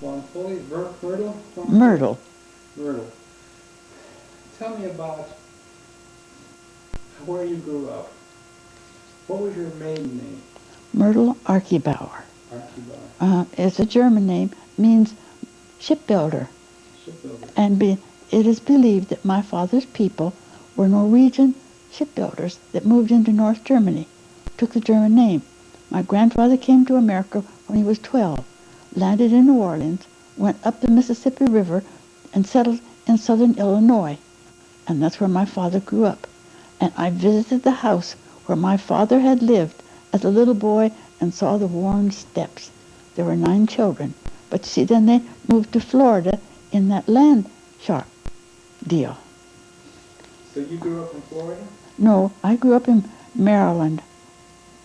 Pohle, Myrtle? Myrtle. Myrtle. Tell me about where you grew up. What was your maiden name? Myrtle Archibauer. Archibald. It's a German name, means shipbuilder. Shipbuilder. And it is believed that my father's people were Norwegian shipbuilders that moved into North Germany, took the German name. My grandfather came to America when he was 12, landed in New Orleans, went up the Mississippi River, and settled in southern Illinois. And that's where my father grew up. And I visited the house where my father had lived as a little boy and saw the worn steps. There were 9 children. But see, then they moved to Florida in that land shark deal. So you grew up in Florida? No, I grew up in Maryland.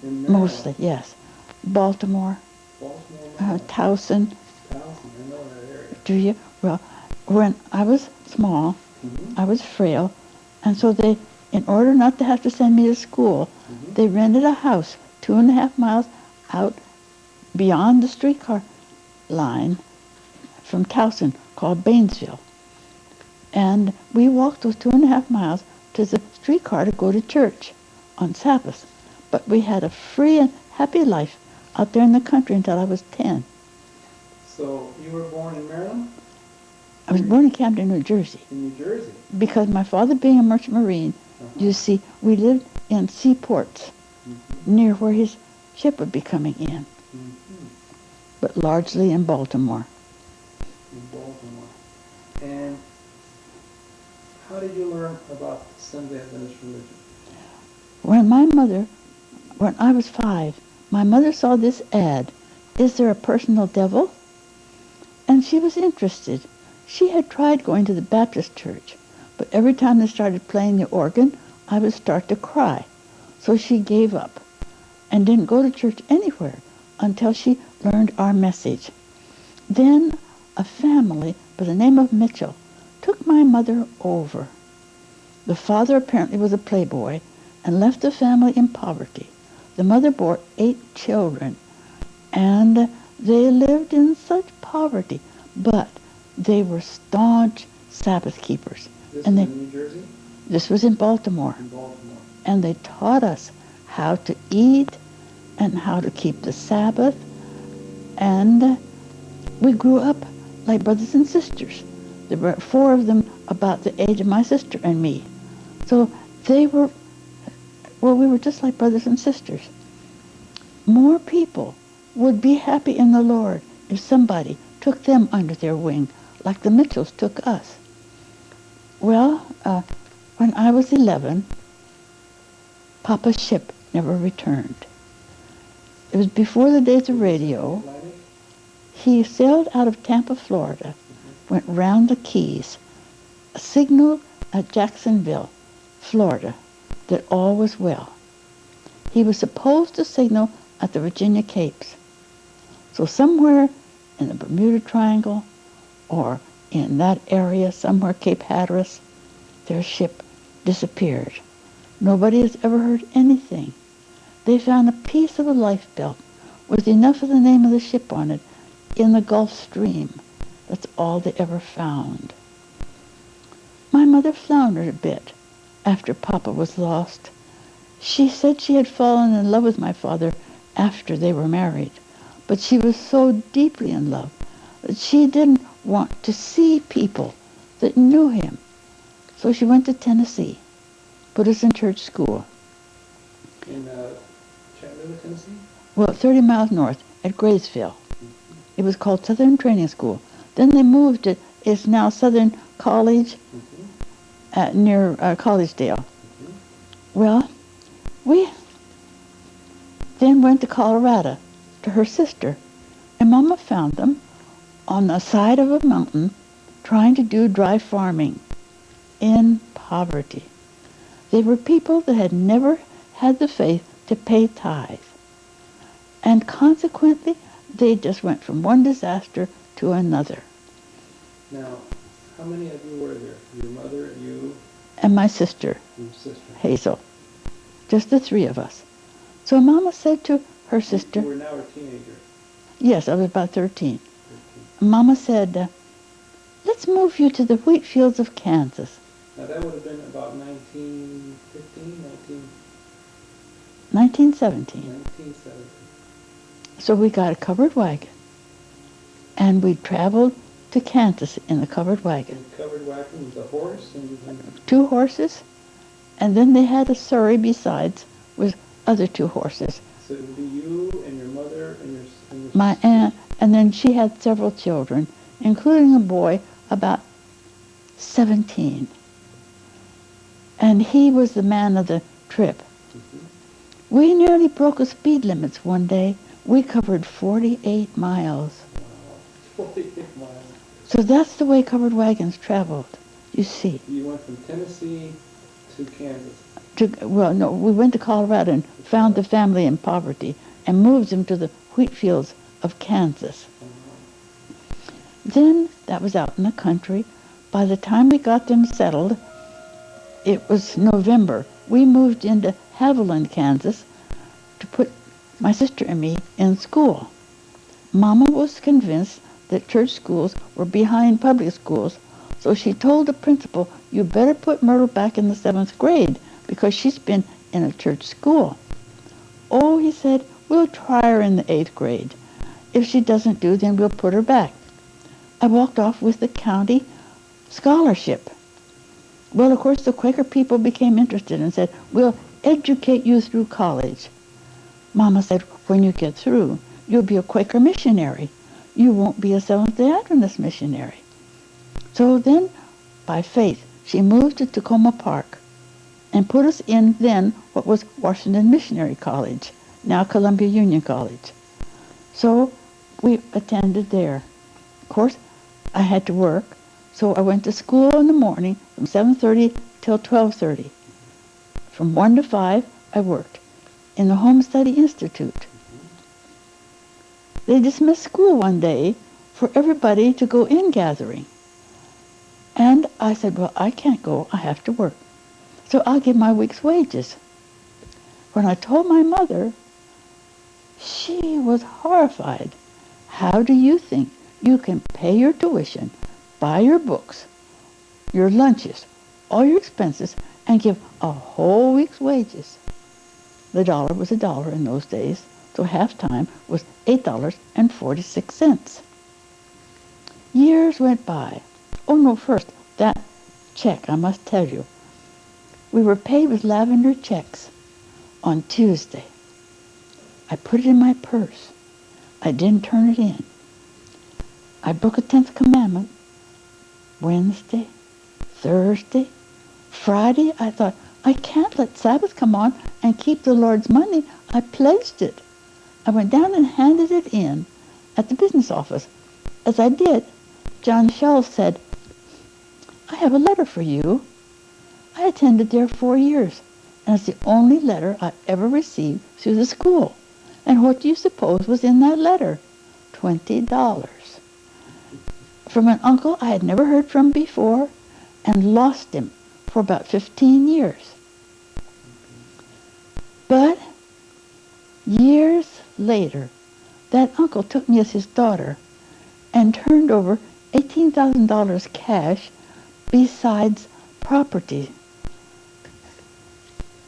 In Maryland? Mostly, yes. Baltimore. Baltimore, Maryland. Towson. Towson, I know that area. Do you? Well, when I was small, I was frail, and so they, in order not to have to send me to school, they rented a house 2.5 miles out beyond the streetcar line from Towson called Bainesville. And we walked those 2.5 miles to the streetcar to go to church on Sabbath. But we had a free and happy life out there in the country until I was 10. So you were born in Maryland? I was born in Camden, New Jersey. In New Jersey? Because my father being a merchant marine, you see, we lived in seaports near where his ship would be coming in, but largely in Baltimore. In Baltimore. And how did you learn about Seventh-day Adventist religion? When I was 5, my mother saw this ad, "Is there a personal devil?" And she was interested. She had tried going to the Baptist church, but every time they started playing the organ, I would start to cry. So she gave up and didn't go to church anywhere until she learned our message. Then a family by the name of Mitchell took my mother over. The father apparently was a playboy and left the family in poverty. The mother bore 8 children, and they lived in such poverty, but they were staunch Sabbath keepers. This and was in New Jersey? This was in Baltimore. In Baltimore. And they taught us how to eat and how to keep the Sabbath. And we grew up like brothers and sisters. There were 4 of them about the age of my sister and me. So we were just like brothers and sisters. More people would be happy in the Lord if somebody took them under their wing, like the Mitchells took us. Well, when I was 11, Papa's ship never returned. It was before the days of radio. He sailed out of Tampa, Florida, went round the Keys, signaled at Jacksonville, Florida, that all was well. He was supposed to signal at the Virginia Capes. So somewhere in the Bermuda Triangle or in that area, somewhere Cape Hatteras, their ship disappeared. Nobody has ever heard anything. They found a piece of a life belt with enough of the name of the ship on it in the Gulf Stream. That's all they ever found. My mother floundered a bit after Papa was lost. She said she had fallen in love with my father after they were married, but she was so deeply in love that she didn't want to see people that knew him. So she went to Tennessee, put us in church school. In Chattanooga, Tennessee? Well, 30 miles north at Graysville. It was called Southern Training School. Then they moved it. It's now Southern College near Collegedale. Well, we then went to Colorado to her sister, and Mama found them on the side of a mountain trying to do dry farming in poverty. They were people that had never had the faith to pay tithe. And consequently, they just went from one disaster to another. Now, how many of you were there? Your mother, you, and my sister, sister. Hazel. Just the 3 of us. So Mama said to her sister... You were now a teenager. Yes, I was about 13. Mama said, let's move you to the wheat fields of Kansas. Now that would have been about 1915, 1917. 1970. So we got a covered wagon, and we traveled to Kansas in the covered wagon. And covered wagon with a horse and 2 horses, and then they had a surrey besides with other 2 horses. so it would be you and your mother and your My aunt, and then she had several children, including a boy about 17. And he was the man of the trip. Mm-hmm. We nearly broke the speed limits one day. We covered 48 miles. Wow. 48 miles. So that's the way covered wagons traveled, you see. You went from Tennessee to Kansas. Well, no, we went to Colorado and found the family in poverty and moved them to the wheat fields of Kansas. Then, that was out in the country. By the time we got them settled, it was November. We moved into Haviland, Kansas, to put my sister and me in school. Mama was convinced that church schools were behind public schools, so she told the principal, you better put Myrtle back in the 7th grade because she's been in a church school. Oh, he said, we'll try her in the 8th grade. If she doesn't do, then we'll put her back. I walked off with the county scholarship. Well, of course, the Quaker people became interested and said, we'll educate you through college. Mama said, when you get through, you'll be a Quaker missionary. You won't be a Seventh-day Adventist missionary. So then, by faith, she moved to Tacoma Park and put us in then what was Washington Missionary College, now Columbia Union College. So we attended there. Of course, I had to work, so I went to school in the morning from 7:30 till 12:30. From 1 to 5, I worked in the Home Study Institute. They dismissed school one day for everybody to go in gathering. And I said, well, I can't go, I have to work. So I'll give my week's wages. When I told my mother, she was horrified. How do you think you can pay your tuition, buy your books, your lunches, all your expenses, and give a whole week's wages? The dollar was $1 in those days, so half-time was $8.46. Years went by. Oh no, first, that check, I must tell you. We were paid with lavender checks on Tuesday. I put it in my purse. I didn't turn it in. I broke a 10th commandment. Wednesday, Thursday, Friday, I thought, I can't let Sabbath come on and keep the Lord's money. I pledged it. I went down and handed it in at the business office. As I did, John Schultz said, I have a letter for you. I attended there 4 years, and it's the only letter I ever received through the school. And what do you suppose was in that letter? $20. From an uncle I had never heard from before and lost him for about 15 years. But years later, that uncle took me as his daughter and turned over $18,000 cash besides property.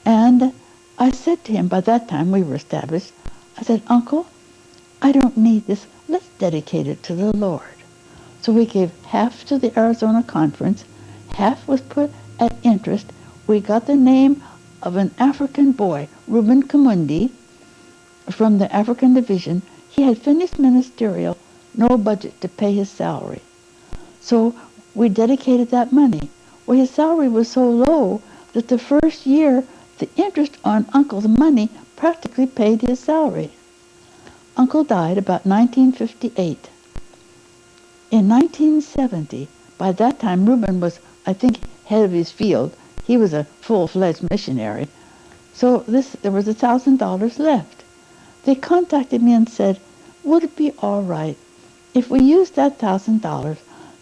And I said to him, by that time we were established, I said, Uncle, I don't need this. Let's dedicate it to the Lord. So we gave half to the Arizona Conference, half was put at interest. We got the name of an African boy, Reuben Kamundi, from the African Division. He had finished ministerial, no budget to pay his salary. So we dedicated that money. Well, his salary was so low that the first year, the interest on Uncle's money practically paid his salary. Uncle died about 1958. In 1970, by that time Reuben was, I think, head of his field. He was a full-fledged missionary. So there was $1,000 left. They contacted me and said, would it be all right if we used that $1,000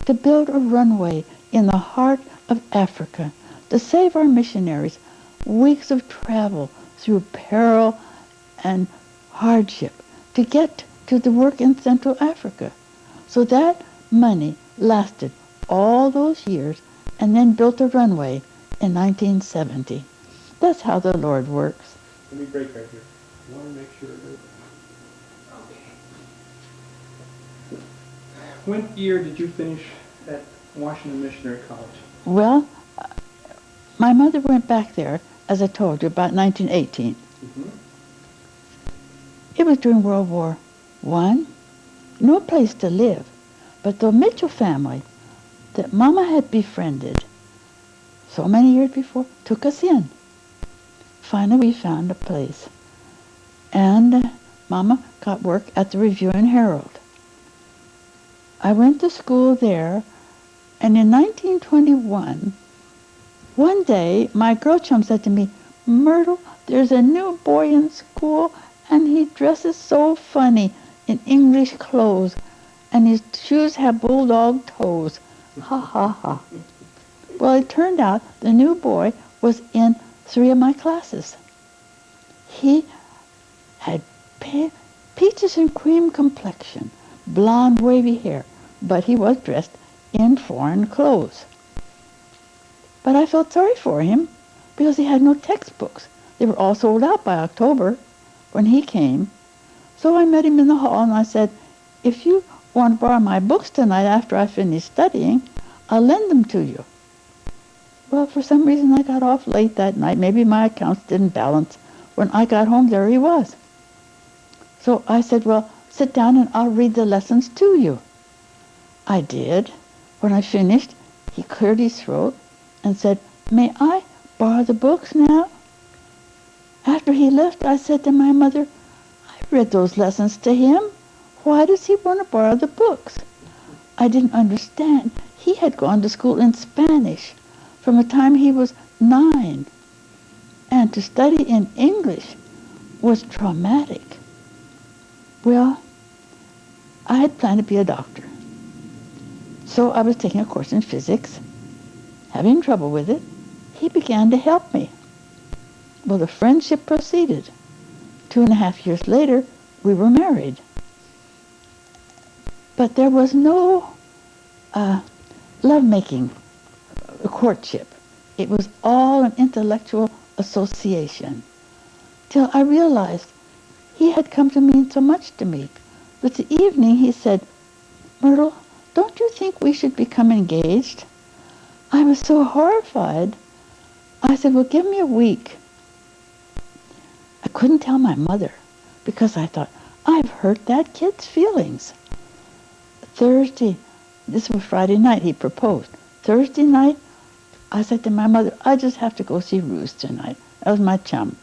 to build a runway in the heart of Africa to save our missionaries weeks of travel through peril and hardship to get to the work in Central Africa? So that money lasted all those years and then built a runway in 1970. That's how the Lord works. Let me break right here. I want to make sure. Okay. What year did you finish at Washington Missionary College? Well, my mother went back there, as I told you, about 1918. Mm-hmm. It was during World War I. No place to live. But the Mitchell family that Mama had befriended so many years before took us in. Finally, we found a place. And Mama got work at the Review and Herald. I went to school there, and in 1921, one day my girl chum said to me, "Myrtle, there's a new boy in school, and he dresses so funny in English clothes, and his shoes have bulldog toes." Ha ha ha. Well, it turned out the new boy was in 3 of my classes. He had peaches and cream complexion, blonde wavy hair, but he was dressed in foreign clothes. But I felt sorry for him because he had no textbooks. They were all sold out by October when he came. So I met him in the hall and I said, "If you want to borrow my books tonight after I finish studying, I'll lend them to you." Well, for some reason I got off late that night. Maybe my accounts didn't balance. When I got home, there he was. So I said, "Well, sit down and I'll read the lessons to you." I did. When I finished, he cleared his throat and said, "May I borrow the books now?" After he left, I said to my mother, "I read those lessons to him. Why does he want to borrow the books?" I didn't understand. He had gone to school in Spanish from the time he was 9. And to study in English was traumatic. Well, I had planned to be a doctor. So I was taking a course in physics, having trouble with it. He began to help me. Well, the friendship proceeded. 2.5 years later, we were married. But there was no lovemaking, courtship. It was all an intellectual association. Till I realized he had come to mean so much to me. But the evening he said, "Myrtle, don't you think we should become engaged?" I was so horrified. I said, "Well, give me a week." I couldn't tell my mother because I thought, I've hurt that kid's feelings. Thursday, this was Friday night, he proposed. Thursday night, I said to my mother, "I just have to go see Ruth tonight." That was my chum.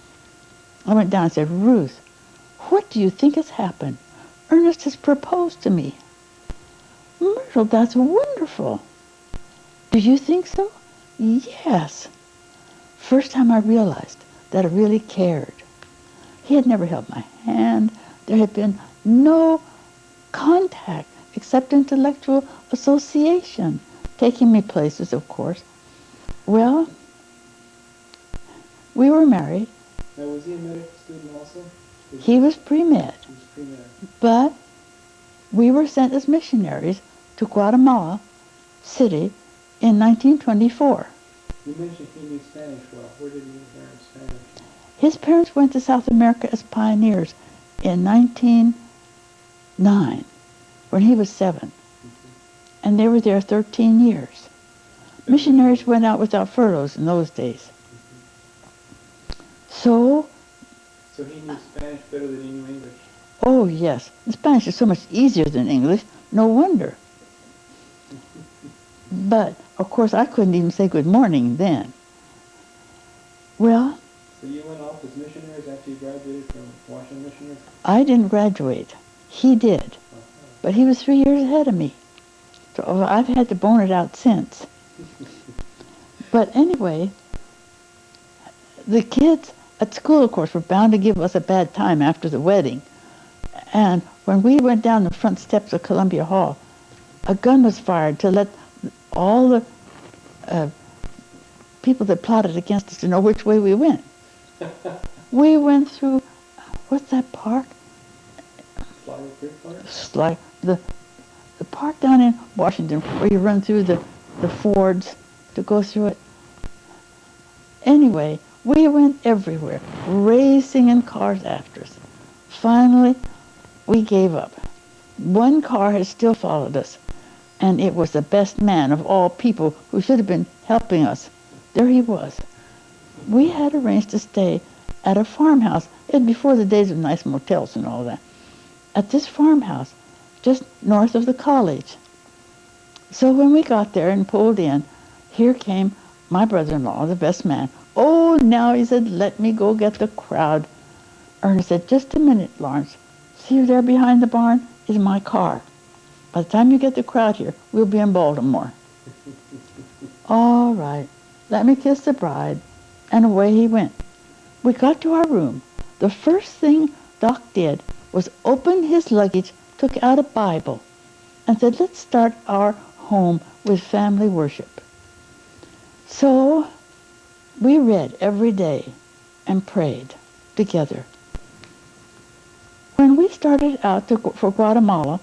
I went down and said, "Ruth, what do you think has happened? Ernest has proposed to me." "Myrtle, that's wonderful." "Do you think so?" "Yes." First time I realized that I really cared. He had never held my hand. There had been no contact except intellectual association, taking me places, of course. Well, we were married. Now, was he a medical student also? He was pre-med. He was pre-med. But we were sent as missionaries to Guatemala City in 1924. You mentioned he knew Spanish well. Where did he learn Spanish? His parents went to South America as pioneers in 1909, when he was 7. And they were there 13 years. Missionaries went out without furloughs in those days. So he knew Spanish better than he knew English. Oh, yes. Spanish is so much easier than English. No wonder. But, of course, I couldn't even say good morning then. Well, so you went off as missionaries after you graduated from Washington Missionary? I didn't graduate. He did. But he was 3 years ahead of me. So I've had to bone it out since. But anyway, the kids at school, of course, were bound to give us a bad time after the wedding. And when we went down the front steps of Columbia Hall, a gun was fired to let all the people that plotted against us to know which way we went. We went through, what's that park? Sligo Creek Park? The park park down in Washington where you run through the Fords to go through it. Anyway, we went everywhere, racing in cars after us. Finally, we gave up. One car has still followed us, and it was the best man of all people who should have been helping us. There he was. We had arranged to stay at a farmhouse. It was before the days of nice motels and all that. At this farmhouse, just north of the college. So when we got there and pulled in, here came my brother-in-law, the best man. Oh, now, he said, let me go get the crowd. Ernest said, just a minute, Lawrence. See there behind the barn is my car. By the time you get the crowd here, we'll be in Baltimore. All right, let me kiss the bride. And away he went. We got to our room. The first thing Doc did was open his luggage, took out a Bible, and said, let's start our home with family worship. So we read every day and prayed together. When we started out for Guatemala,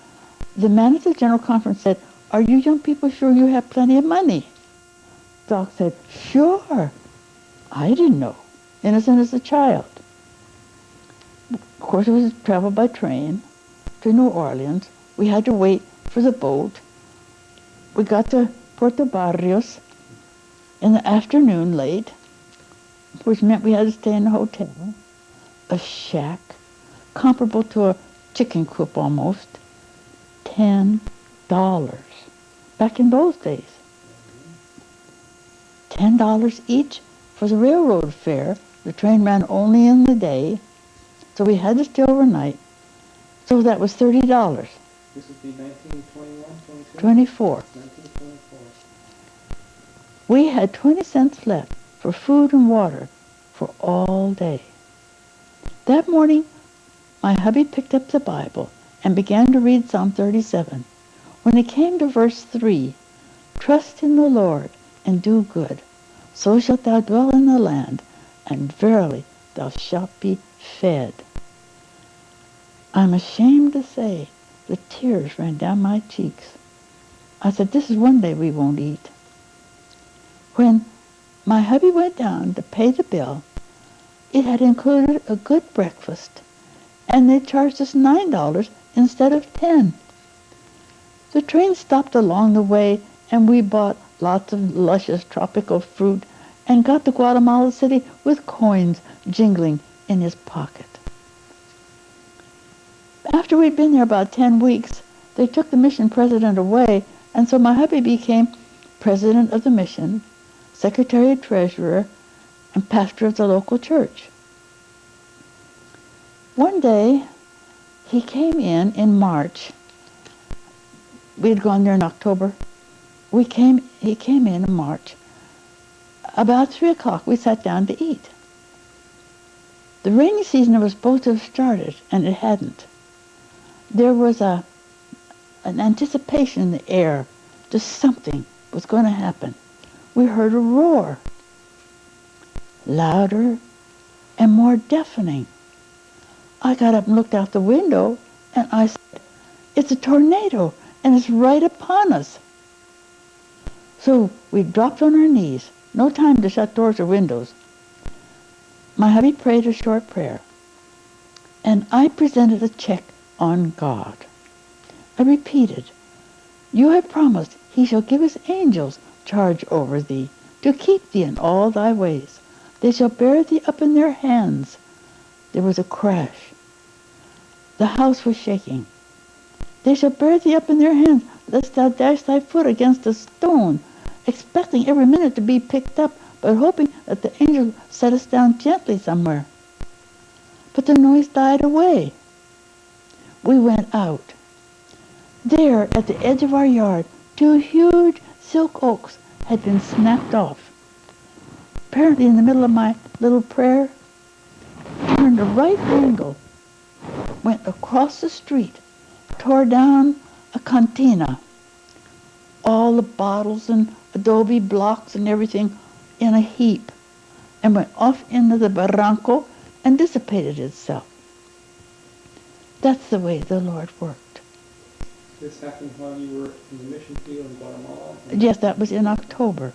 the man at the General Conference said, are you young people sure you have plenty of money? Doc said, sure. I didn't know, innocent as a child. Of course, it was travel by train to New Orleans. We had to wait for the boat. We got to Puerto Barrios in the afternoon late, which meant we had to stay in a hotel, a shack, comparable to a chicken coop almost, $10. Back in those days. $10 each for the railroad fare. The train ran only in the day, so we had to stay overnight. So that was $30. This would be 1921, 22? 24. 1924. We had 20 cents left for food and water for all day. That morning, my hubby picked up the Bible and began to read Psalm 37. When he came to verse 3, trust in the Lord and do good, so shalt thou dwell in the land, and verily thou shalt be fed. I'm ashamed to say the tears ran down my cheeks. I said, this is one day we won't eat. When my hubby went down to pay the bill, it had included a good breakfast, and they charged us $9 instead of $10. The train stopped along the way, and we bought lots of luscious tropical fruit and got to Guatemala City with coins jingling in his pocket. After we'd been there about 10 weeks, they took the mission president away, and so my hubby became president of the mission, secretary treasurer, and pastor of the local church. One day, he came in March. We'd gone there in October. He came in March. About 3 o'clock, we sat down to eat. The rainy season was supposed to have started, and it hadn't. There was an anticipation in the air, just something was going to happen. We heard a roar, louder and more deafening. I got up and looked out the window, and I said, it's a tornado, and it's right upon us. So we dropped on our knees. No time to shut doors or windows. My hubby prayed a short prayer, and I presented a check on God. I repeated, you have promised he shall give his angels charge over thee, to keep thee in all thy ways. They shall bear thee up in their hands. There was a crash. The house was shaking. They shall bear thee up in their hands, lest thou dash thy foot against a stone, expecting every minute to be picked up, but hoping that the angel set us down gently somewhere. But the noise died away. We went out. There, at the edge of our yard, 2 huge silk oaks had been snapped off. Apparently, in the middle of my little prayer, turned a right angle, went across the street, tore down a cantina, all the bottles and adobe blocks and everything in a heap, and went off into the barranco and dissipated itself. That's the way the Lord worked. This happened while you were in the mission field in Guatemala? Yes, that was in October.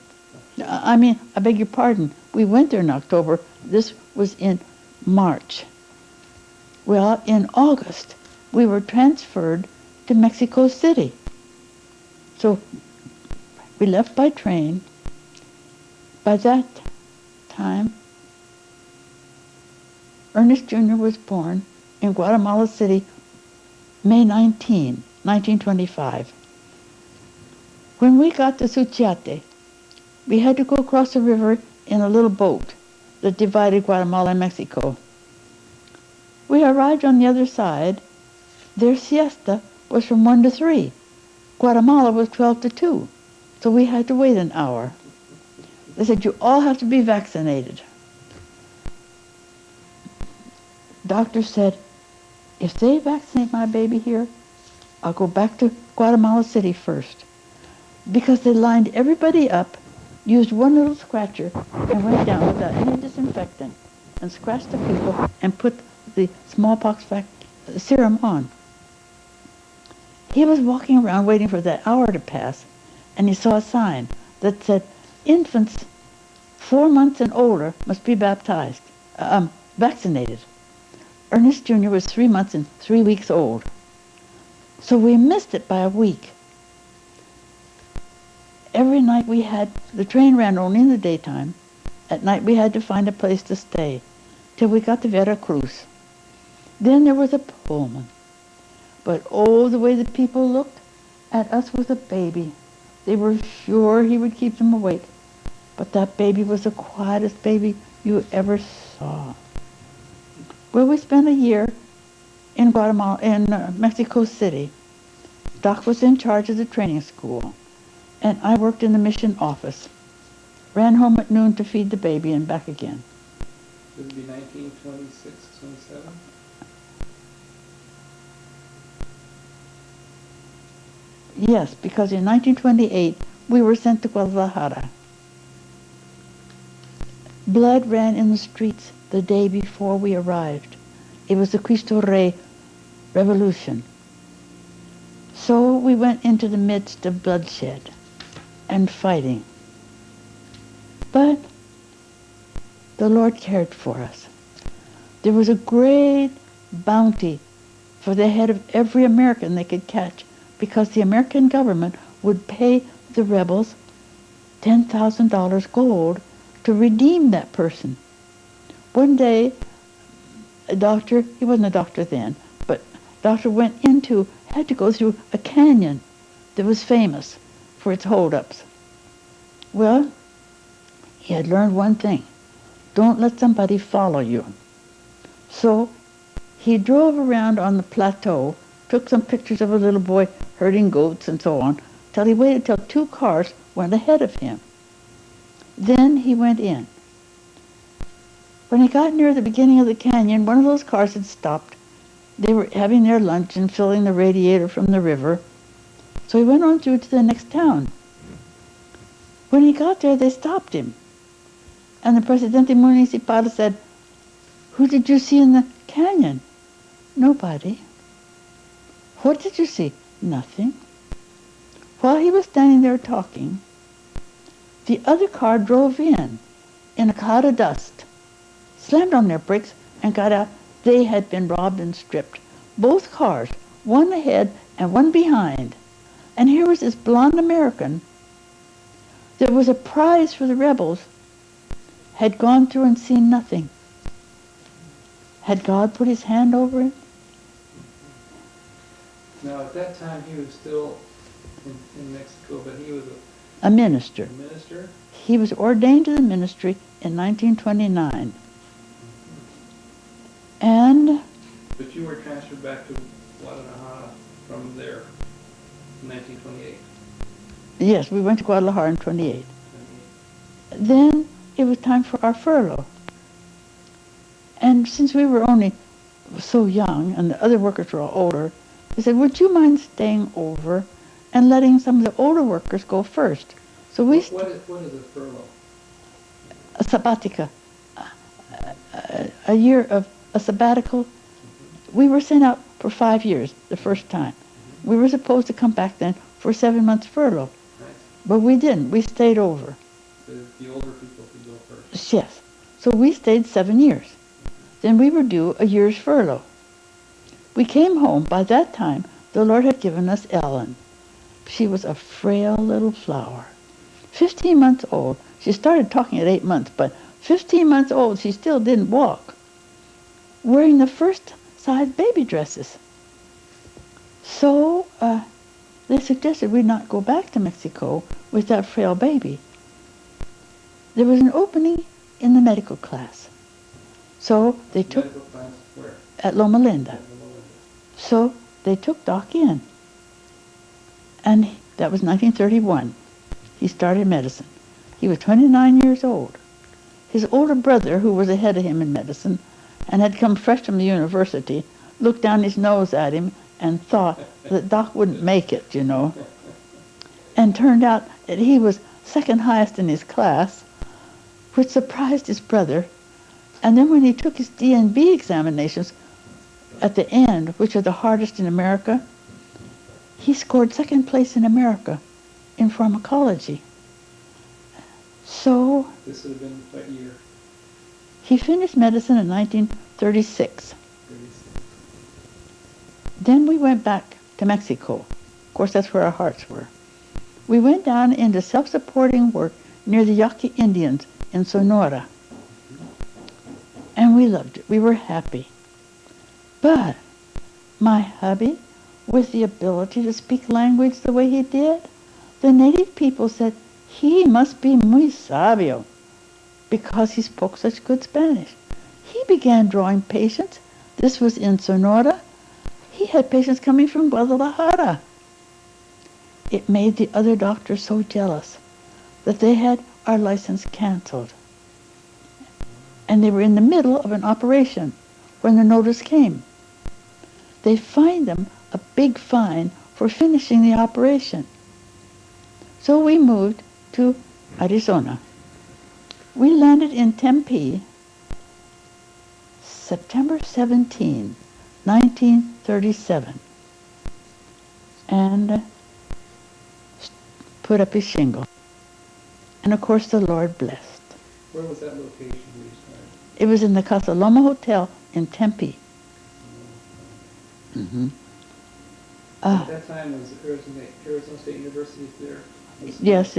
I beg your pardon. We went there in October. This was in March. Well, in August, we were transferred to Mexico City. So we left by train. By that time, Ernest Jr. was born in Guatemala City, May 19, 1925. When we got to Suchiate, we had to go across the river in a little boat that divided Guatemala and Mexico. We arrived on the other side. Their siesta was from 1 to 3. Guatemala was 12 to 2. So we had to wait an hour. They said, you all have to be vaccinated. Doctor said, if they vaccinate my baby here, I'll go back to Guatemala City first. Because they lined everybody up, used one little scratcher, and went down without any disinfectant, and scratched the people and put the smallpox serum on. He was walking around waiting for that hour to pass, and he saw a sign that said, infants 4 months and older must be vaccinated. Ernest Jr. was 3 months and 3 weeks old. So we missed it by a week. Every night the train ran only in the daytime. At night we had to find a place to stay till we got to Veracruz. Then there was a Pullman. But oh, the way the people looked at us with a baby. They were sure he would keep them awake. But that baby was the quietest baby you ever saw. Well, we spent a year in Mexico City. Doc was in charge of the training school, and I worked in the mission office. Ran home at noon to feed the baby and back again. Would it be 1926, 27? Yes, because in 1928 we were sent to Guadalajara. Blood ran in the streets the day before we arrived. It was the Cristo Rey Revolution. So we went into the midst of bloodshed and fighting. But the Lord cared for us. There was a great bounty for the head of every American they could catch, because the American government would pay the rebels $10,000 gold to redeem that person. One day, a doctor, he wasn't a doctor then, but a doctor had to go through a canyon that was famous for its holdups. Well, he had learned one thing: don't let somebody follow you. So he drove around on the plateau, took some pictures of a little boy herding goats and so on, till he waited till 2 cars went ahead of him. Then he went in. When he got near the beginning of the canyon, one of those cars had stopped. They were having their lunch and filling the radiator from the river. So he went on through to the next town. When he got there, they stopped him. And the Presidente Municipal said, "Who did you see in the canyon?" "Nobody." "What did you see?" "Nothing." While he was standing there talking, the other car drove in a cloud of dust, slammed on their brakes, and got out. They had been robbed and stripped. Both cars, one ahead and one behind. And here was this blonde American that was a prize for the rebels, had gone through and seen nothing. Had God put his hand over him? Now, at that time, he was still in Mexico, but he was A minister. a minister? He was ordained to the ministry in 1929. And But you were transferred back to Guadalajara from there in 1928. yes, we went to Guadalajara in 28. Then it was time for our furlough. And since we were only so young and the other workers were all older, they said, "Would you mind staying over and letting some of the older workers go first?" So we What is a furlough? a sabbatica, a year of a sabbatical. We were sent out for 5 years the first time. We were supposed to come back then for 7 months furlough, Right. but we didn't. We stayed over. The older people could go first. Yes. So we stayed 7 years. Then we were due a year's furlough. We came home. By that time, the Lord had given us Ellen. She was a frail little flower. 15 months old. She started talking at 8 months, but 15 months old, she still didn't walk. Wearing the first size baby dresses. So they suggested we not go back to Mexico with that frail baby. There was an opening in the medical class. So they took, Medical class where? at Loma Linda. At Loma Linda. So they took Doc in. And that was 1931. He started medicine. He was 29 years old. His older brother, who was ahead of him in medicine and had come fresh from the university, looked down his nose at him and thought that Doc wouldn't make it, you know. And turned out that he was second highest in his class, which surprised his brother. And then when he took his D&B examinations at the end, which are the hardest in America, he scored second place in America in pharmacology. So This would have been what year? he finished medicine in 1936. 36. Then we went back to Mexico. Of course, that's where our hearts were. We went down into self-supporting work near the Yaqui Indians in Sonora. And we loved it. We were happy. But my hubby, with the ability to speak language the way he did, the native people said he must be muy sabio because he spoke such good Spanish. He began drawing patients. This was in Sonora. He had patients coming from Guadalajara. It made the other doctors so jealous that they had our license canceled. And they were in the middle of an operation when the notice came. They fined them a big fine for finishing the operation. So we moved to Arizona. We landed in Tempe September 17, 1937, and put up his shingle. And of course the Lord blessed. Where was that location where you started? It was in the Casa Loma Hotel in Tempe. Mm-hmm. At that time, was Arizona State University there? Yes,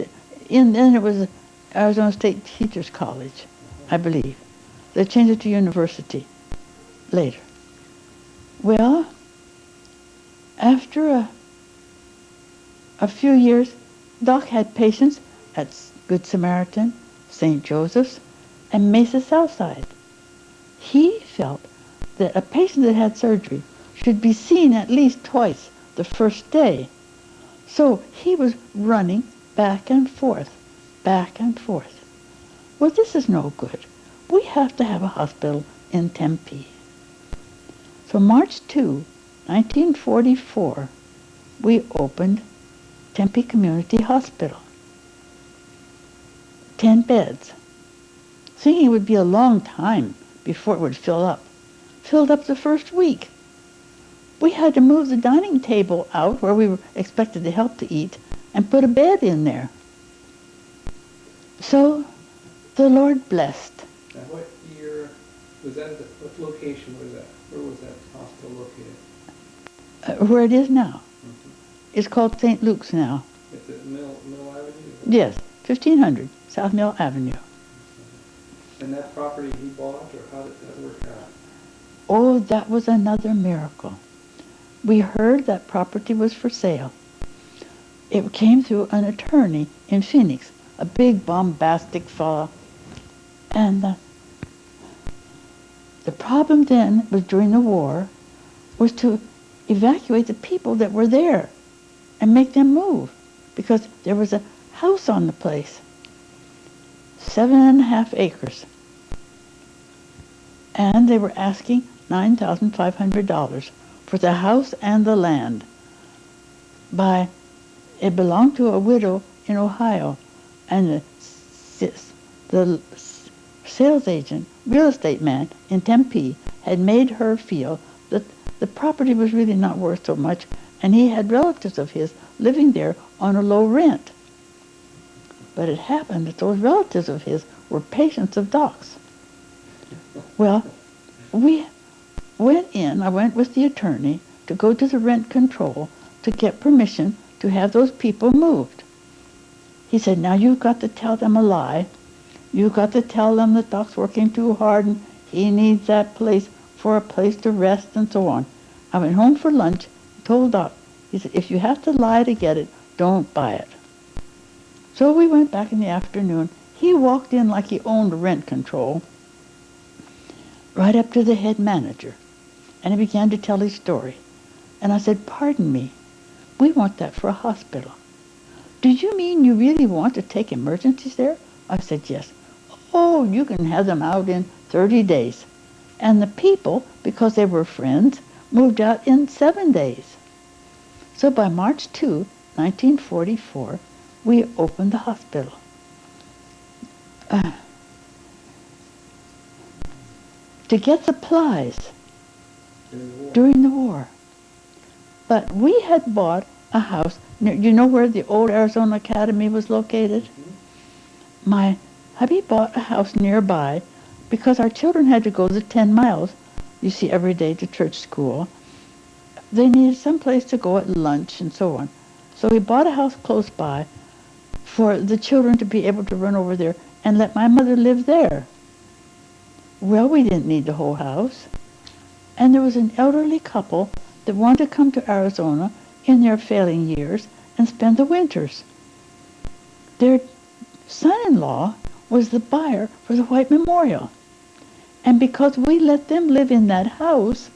then it was Arizona State Teachers College, I believe. They changed it to university later. Well, after a few years, Doc had patients at Good Samaritan, St. Joseph's, and Mesa Southside. He felt that a patient that had surgery should be seen at least twice the first day. So he was running back and forth, back and forth. Well, this is no good. We have to have a hospital in Tempe. So March 2, 1944, we opened Tempe Community Hospital. 10 beds. Thinking it would be a long time before it would fill up. Filled up the first week. We had to move the dining table out where we were expected to help to eat and put a bed in there. So the Lord blessed. Now, what year was that? What location was that? Where was that hospital located? Where it is now. Mm-hmm. It's called St. Luke's now. At the Mill Avenue? Yes, 1500 South Mill Avenue. And that property he bought, or how did that work out? Oh, that was another miracle. We heard that property was for sale. It came through an attorney in Phoenix, a big bombastic fellow. And the problem then was during the war was to evacuate the people that were there and make them move because there was a house on the place. 7.5 acres. And they were asking $9,500 for the house and the land. It belonged to a widow in Ohio, and the sales agent, real estate man in Tempe, had made her feel that the property was really not worth so much, and he had relatives of his living there on a low rent. But it happened that those relatives of his were patients of Doc's. Well, we went in, I went with the attorney to go to the rent control to get permission to have those people moved. He said, now you've got to tell them a lie. You've got to tell them that Doc's working too hard and he needs that place for a place to rest and so on. I went home for lunch, told Doc, he said, if you have to lie to get it, don't buy it. So we went back in the afternoon. He walked in like he owned rent control, right up to the head manager, and he began to tell his story. And I said, pardon me, we want that for a hospital. Do you mean you really want to take emergencies there? I said, yes. Oh, you can have them out in 30 days. And the people, because they were friends, moved out in 7 days. So by March 2, 1944, we opened the hospital. To get supplies during the war. But we had bought a house. You know where the old Arizona Academy was located? Mm-hmm. My hubby bought a house nearby because our children had to go the 10 miles, you see, every day to church school. They needed some place to go at lunch and so on. So we bought a house close by for the children to be able to run over there and let my mother live there. Well, we didn't need the whole house. And there was an elderly couple that wanted to come to Arizona in their failing years and spend the winters. Their son-in-law was the buyer for the White Memorial. And because we let them live in that house,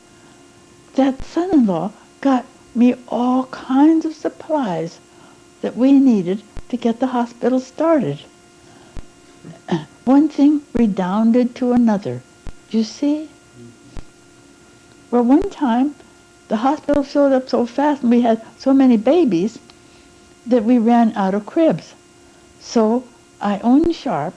that son-in-law got me all kinds of supplies that we needed to get the hospital started. One thing redounded to another. You see? Well, one time, the hospital filled up so fast and we had so many babies that we ran out of cribs. So Ione Sharp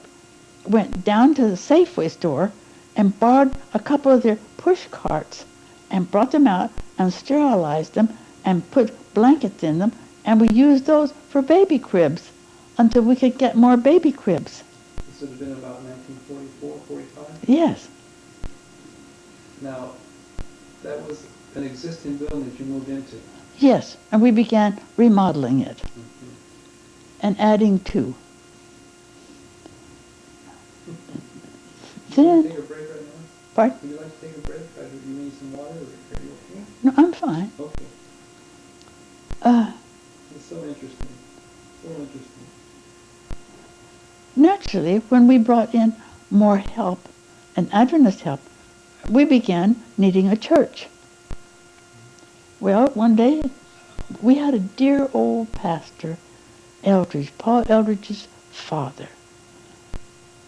went down to the Safeway store and borrowed a couple of their push carts and brought them out and sterilized them and put blankets in them, and we used those for baby cribs until we could get more baby cribs. This would have been about 1944, 45? Yes. Now, that was an existing building that you moved into? Yes, and we began remodeling it and adding to. Can you take a break right now? Pardon? Would you like to take a break? You need some water? Or are you okay? No, I'm fine. Okay. It's so interesting. So interesting. Naturally, when we brought in more help and Adventist help, we began needing a church. Well, one day, we had a dear old pastor, Eldridge, Paul Eldridge's father,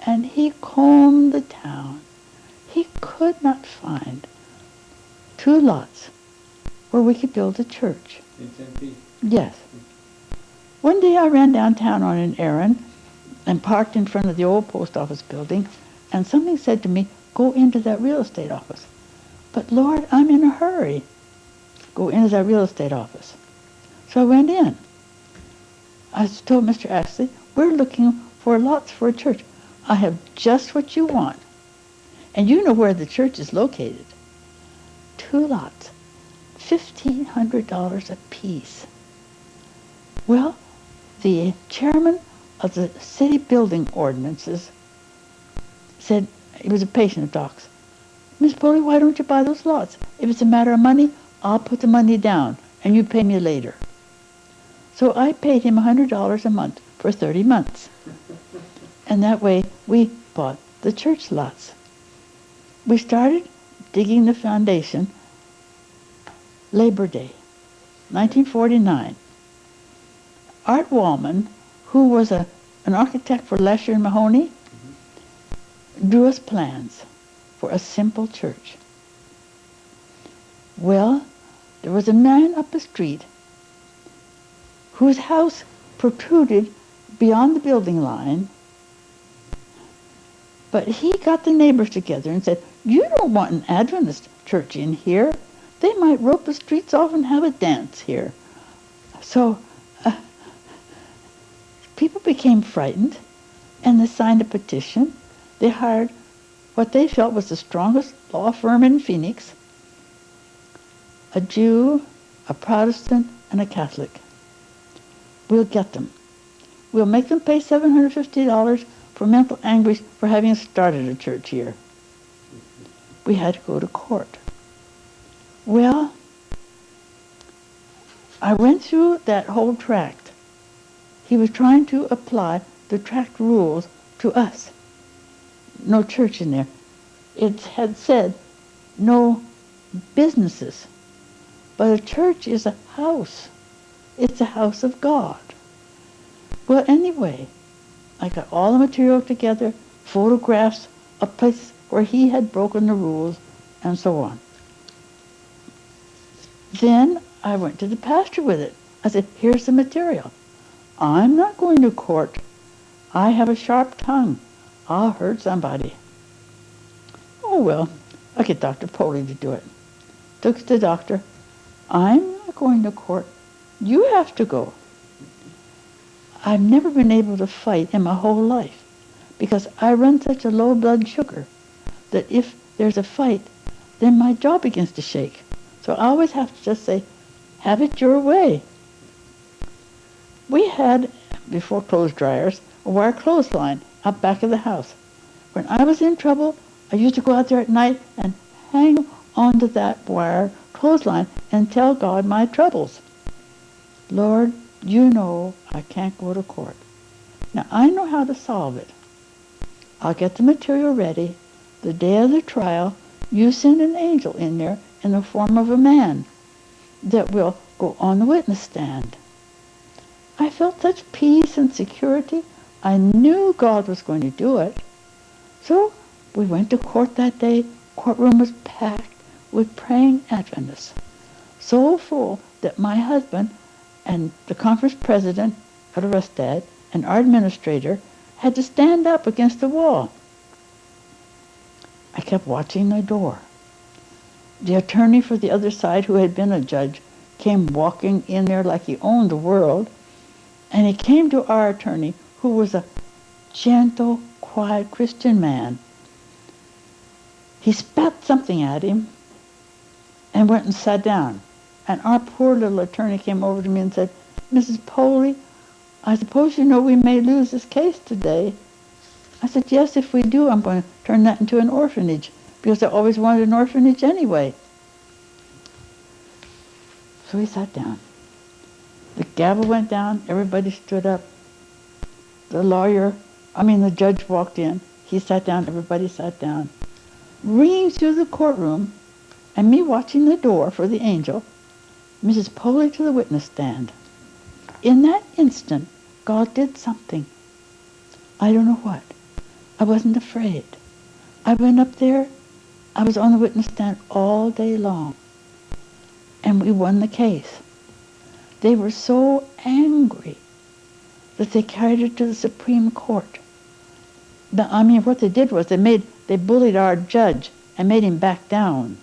and he combed the town. He could not find 2 lots where we could build a church. In Tempe? Yes. One day I ran downtown on an errand and parked in front of the old post office building, and something said to me, go into that real estate office. But Lord, I'm in a hurry. Go into that real estate office. So I went in. I told Mr. Ashley, we're looking for lots for a church. I have just what you want. And you know where the church is located. 2 lots, $1,500 apiece. Well, the chairman of the city building ordinances said, he was a patient of Doc's, Miss Pohle, why don't you buy those lots? If it's a matter of money, I'll put the money down, and you pay me later. So I paid him $100 a month for 30 months. And that way, we bought the church lots. We started digging the foundation Labor Day, 1949. Art Wallman, who was an architect for Lesher and Mahoney, drew us plans for a simple church. Well, there was a man up the street whose house protruded beyond the building line, but he got the neighbors together and said, you don't want an Adventist church in here. They might rope the streets off and have a dance here. So people became frightened, and they signed a petition. They hired what they felt was the strongest law firm in Phoenix, a Jew, a Protestant, and a Catholic. We'll get them. We'll make them pay $750 for mental anguish for having started a church here. We had to go to court. Well, I went through that whole tract. He was trying to apply the tract rules to us. No church in there. It had said no businesses. But a church is a house. It's a house of God. Well, anyway, I got all the material together, photographs of places where he had broken the rules, and so on. Then I went to the pastor with it. I said, here's the material. I'm not going to court. I have a sharp tongue. I'll hurt somebody. Oh, well, I'll get Dr. Pohle to do it. Took it to the doctor. I'm not going to court. You have to go. I've never been able to fight in my whole life because I run such a low blood sugar that if there's a fight, then my jaw begins to shake. So I always have to just say, have it your way. We had, before clothes dryers, a wire clothesline out back of the house. When I was in trouble, I used to go out there at night and hang onto that wire clothesline and tell God my troubles. Lord, you know I can't go to court. Now I know how to solve it. I'll get the material ready. The day of the trial, you send an angel in there in the form of a man that will go on the witness stand. I felt such peace and security. I knew God was going to do it. So we went to court that day. Courtroom was packed with praying Adventists. So full that my husband and the conference president at Arrestad and our administrator had to stand up against the wall. I kept watching the door. The attorney for the other side, who had been a judge, came walking in there like he owned the world, and he came to our attorney, who was a gentle, quiet Christian man. He spat something at him and went and sat down. And our poor little attorney came over to me and said, Mrs. Pohle, I suppose you know we may lose this case today. I said, yes, if we do, I'm going to turn that into an orphanage, because I always wanted an orphanage anyway. So he sat down. The gavel went down, everybody stood up. The judge walked in. He sat down, everybody sat down. Ringing through the courtroom, and me watching the door for the angel, Mrs. Pohle to the witness stand. In that instant, God did something. I don't know what. I wasn't afraid. I went up there. I was on the witness stand all day long. And we won the case. They were so angry that they carried it to the Supreme Court. What they did was they bullied our judge and made him back down.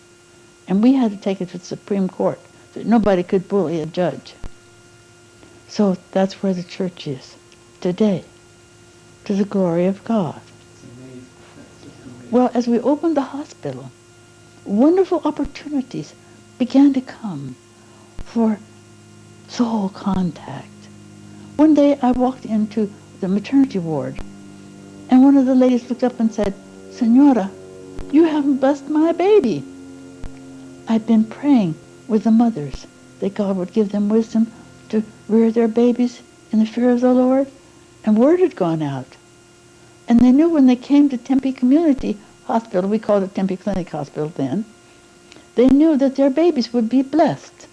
And we had to take it to the Supreme Court. That nobody could bully a judge. So that's where the church is today, to the glory of God. Well, as we opened the hospital, wonderful opportunities began to come for soul contact. One day I walked into the maternity ward, and one of the ladies looked up and said, Senora, you haven't blessed my baby. I've been praying with the mothers that God would give them wisdom to rear their babies in the fear of the Lord, and word had gone out. And they knew when they came to Tempe Community Hospital, we called it Tempe Clinic Hospital then, they knew that their babies would be blessed.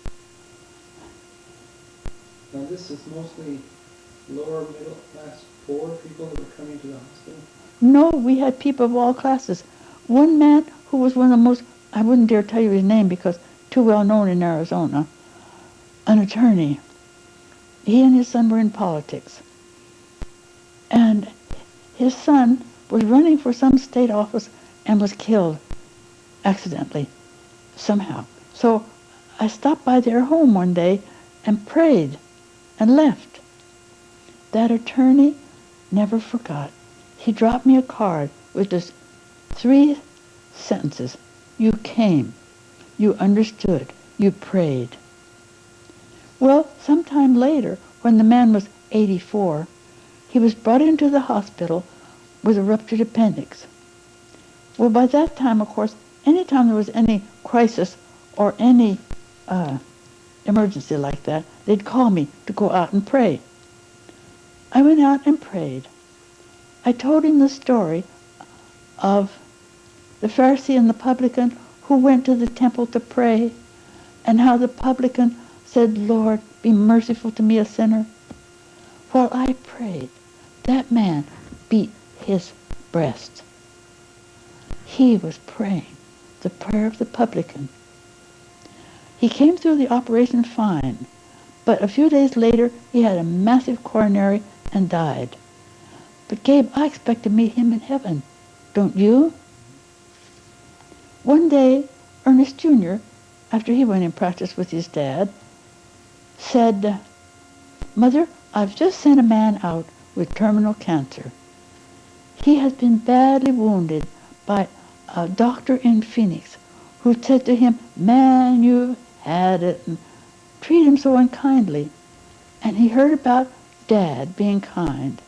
Now this is mostly lower middle class poor people that are coming to the hospital? No, we had people of all classes. One man who was one of the most, I wouldn't dare tell you his name because too well known in Arizona, an attorney. He and his son were in politics. And his son was running for some state office and was killed accidentally, somehow. So I stopped by their home one day and prayed and left. That attorney never forgot. He dropped me a card with just 3 sentences. You came, you understood, you prayed. Well, sometime later, when the man was 84, he was brought into the hospital with a ruptured appendix. Well, by that time, of course, anytime there was any crisis or any emergency like that, they'd call me to go out and pray. I went out and prayed. I told him the story of the Pharisee and the publican who went to the temple to pray, and how the publican said, Lord, be merciful to me, a sinner. While I prayed, that man beat his breast. He was praying the prayer of the publican. He came through the operation fine, but a few days later he had a massive coronary and died. But Gabe, I expect to meet him in heaven. Don't you? One day, Ernest Jr., after he went in practice with his dad, said, Mother, I've just sent a man out with terminal cancer. He has been badly wounded by a doctor in Phoenix who said to him, man, you've had it, and treat him so unkindly. And he heard about Dad being kind.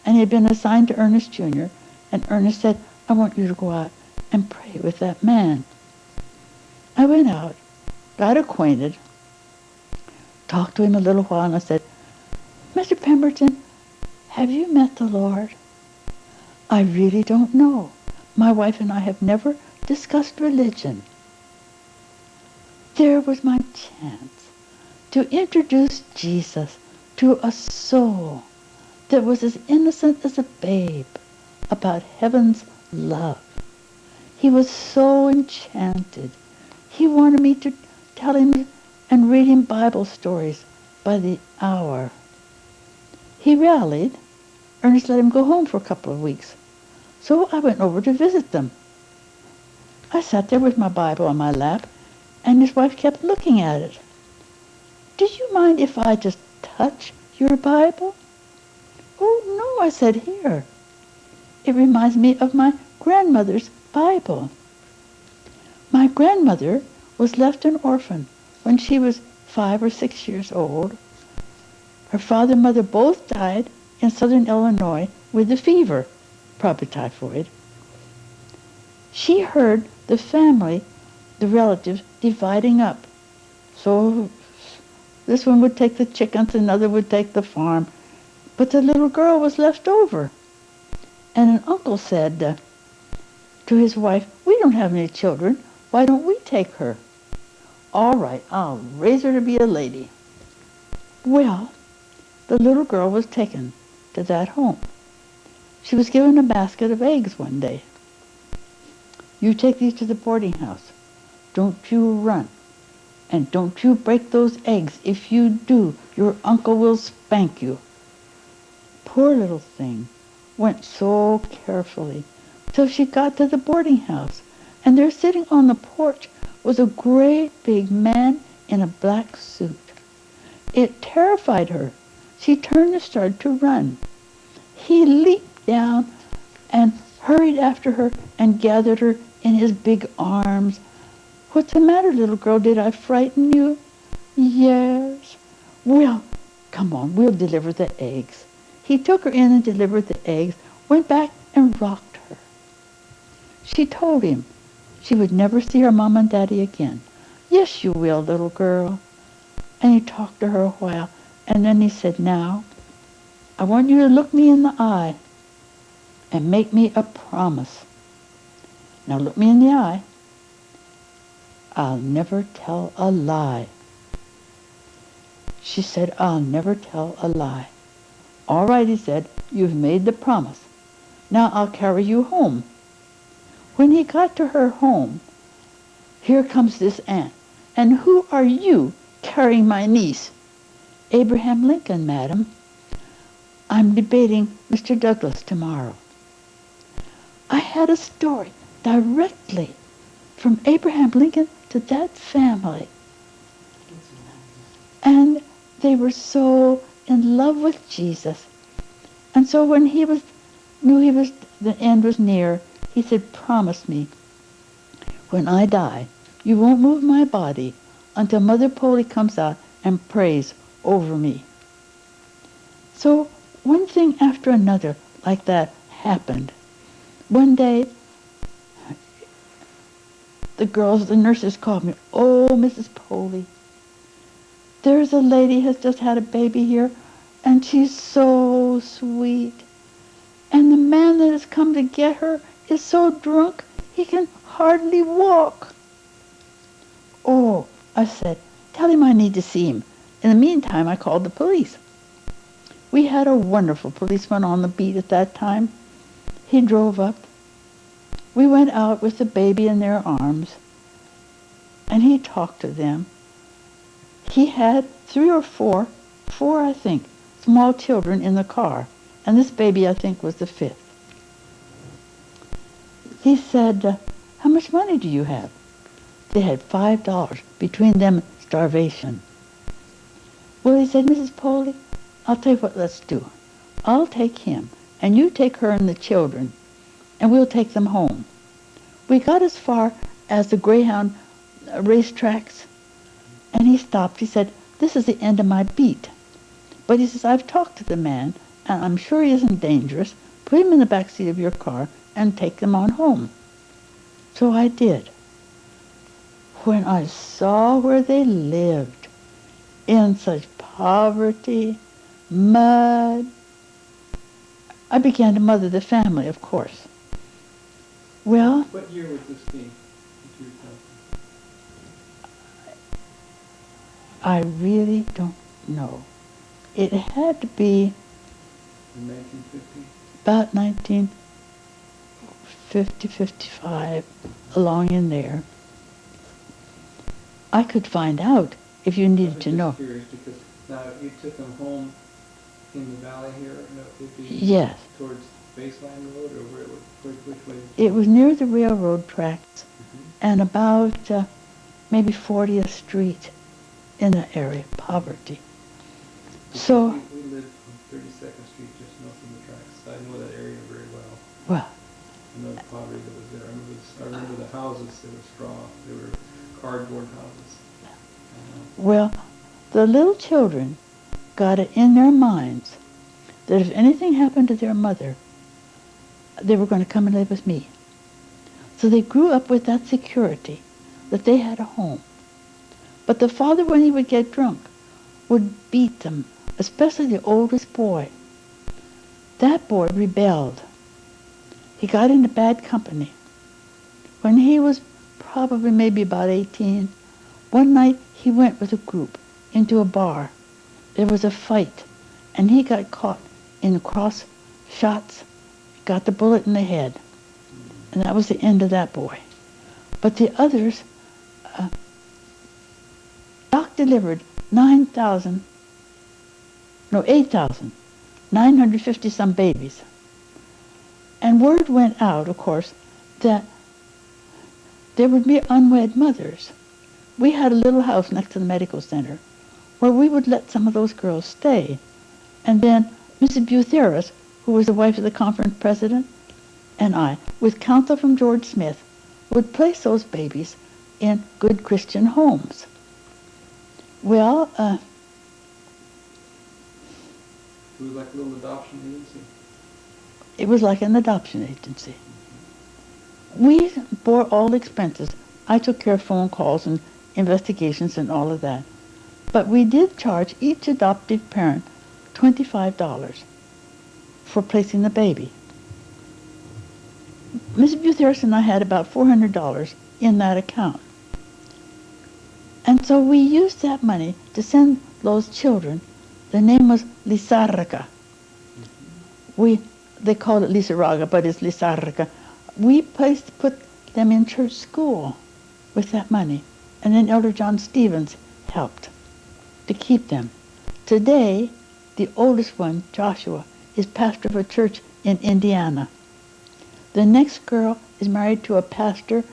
And he had been assigned to Ernest Jr., and Ernest said, I want you to go out and pray with that man. I went out, got acquainted, talked to him a little while, and I said, Mr. Pemberton, have you met the Lord? I really don't know. My wife and I have never discussed religion. There was my chance to introduce Jesus to a soul that was as innocent as a babe about heaven's love. He was so enchanted. He wanted me to tell him and read him Bible stories by the hour. He rallied. Ernest let him go home for a couple of weeks. So I went over to visit them. I sat there with my Bible on my lap, and his wife kept looking at it. Do you mind if I just touch your Bible? Oh, no, I said, here. It reminds me of my grandmother's Bible. My grandmother was left an orphan when she was 5 or 6 years old. Her father and mother both died in southern Illinois with the fever, probably typhoid. She heard the family, the relatives, dividing up. So this one would take the chickens, another would take the farm. But the little girl was left over. And an uncle said to his wife, we don't have any children. Why don't we take her? All right, I'll raise her to be a lady. Well, the little girl was taken to that home. She was given a basket of eggs one day. You take these to the boarding house. Don't you run. And don't you break those eggs. If you do, your uncle will spank you. Poor little thing went so carefully till she got to the boarding house, and there sitting on the porch was a great big man in a black suit. It terrified her. She turned and started to run. He leaped down and hurried after her and gathered her in his big arms. What's the matter, little girl? Did I frighten you? Yes. Well, come on, we'll deliver the eggs. He took her in and delivered the eggs, went back and rocked her. She told him she would never see her mom and daddy again. Yes, you will, little girl. And he talked to her a while, and then he said, now, I want you to look me in the eye and make me a promise. Now look me in the eye. I'll never tell a lie. She said, I'll never tell a lie. All right, he said, you've made the promise. Now I'll carry you home. When he got to her home, here comes this aunt. And who are you carrying my niece? Abraham Lincoln, madam. I'm debating Mr. Douglas tomorrow. I had a story directly from Abraham Lincoln to that family. And they were so in love with Jesus. And so when the end was near, he said, promise me, when I die, you won't move my body until Mother Pohle comes out and prays over me. So one thing after another like that happened. One day, the nurses called me, oh, Mrs. Pohle, there's a lady has just had a baby here, and she's so sweet. And the man that has come to get her is so drunk he can hardly walk. Oh, I said, tell him I need to see him. In the meantime, I called the police. We had a wonderful policeman on the beat at that time. He drove up. We went out with the baby in their arms, and he talked to them. He had 3 or 4 I think, small children in the car, and this baby, I think, was the 5th. He said, how much money do you have? They had $5, between them starvation. Well, he said, Mrs. Pohle, I'll tell you what let's do. I'll take him, and you take her and the children, and we'll take them home. We got as far as the Greyhound racetracks, and he stopped. He said, this is the end of my beat. But he says, I've talked to the man, and I'm sure he isn't dangerous. Put him in the back seat of your car and take them on home. So I did. When I saw where they lived, in such poverty, mud, I began to mother the family, of course. Well, What year was this thing? I really don't know. It had to be In 1950? about 1950, 55, along in there. I could find out if you needed to know. I'm just curious because now you took them home in the valley here, it'd be Yes. towards Baseline Road, or which way? It was near the railroad tracks and about maybe 40th Street in the area, poverty. So, We lived on 32nd Street, just north of the tracks. I know that area very well. well, I know the poverty that was there. I remember the houses, they were straw, they were cardboard houses. well, the little children got it in their minds that if anything happened to their mother, they were going to come and live with me. So they grew up with that security that they had a home. But the father, when he would get drunk, would beat them, especially the oldest boy. That boy rebelled. He got into bad company. When he was probably maybe about 18, one night he went with a group into a bar. There was a fight, and he got caught in cross shots, got the bullet in the head, and that was the end of that boy. But the others, Doc delivered 8,950 some babies. And word went out, of course, that there would be unwed mothers. We had a little house next to the medical center where we would let some of those girls stay. And then Mrs. Butheris, who was the wife of the conference president, and I, with counsel from George Smith, would place those babies in good Christian homes. Well, It was like a little adoption agency. it was like an adoption agency. We bore all the expenses. I took care of phone calls and investigations and all of that. But we did charge each adoptive parent $25 for placing the baby. Mrs. Butheris and I had about $400 in that account. And so we used that money to send those children. The name was Lizarraga. They called it Lizarraga, but it's Lizarraga. We put them in church school with that money. And then Elder John Stevens helped to keep them. Today, the oldest one, Joshua, is pastor of a church in Indiana. The next girl is married to a pastor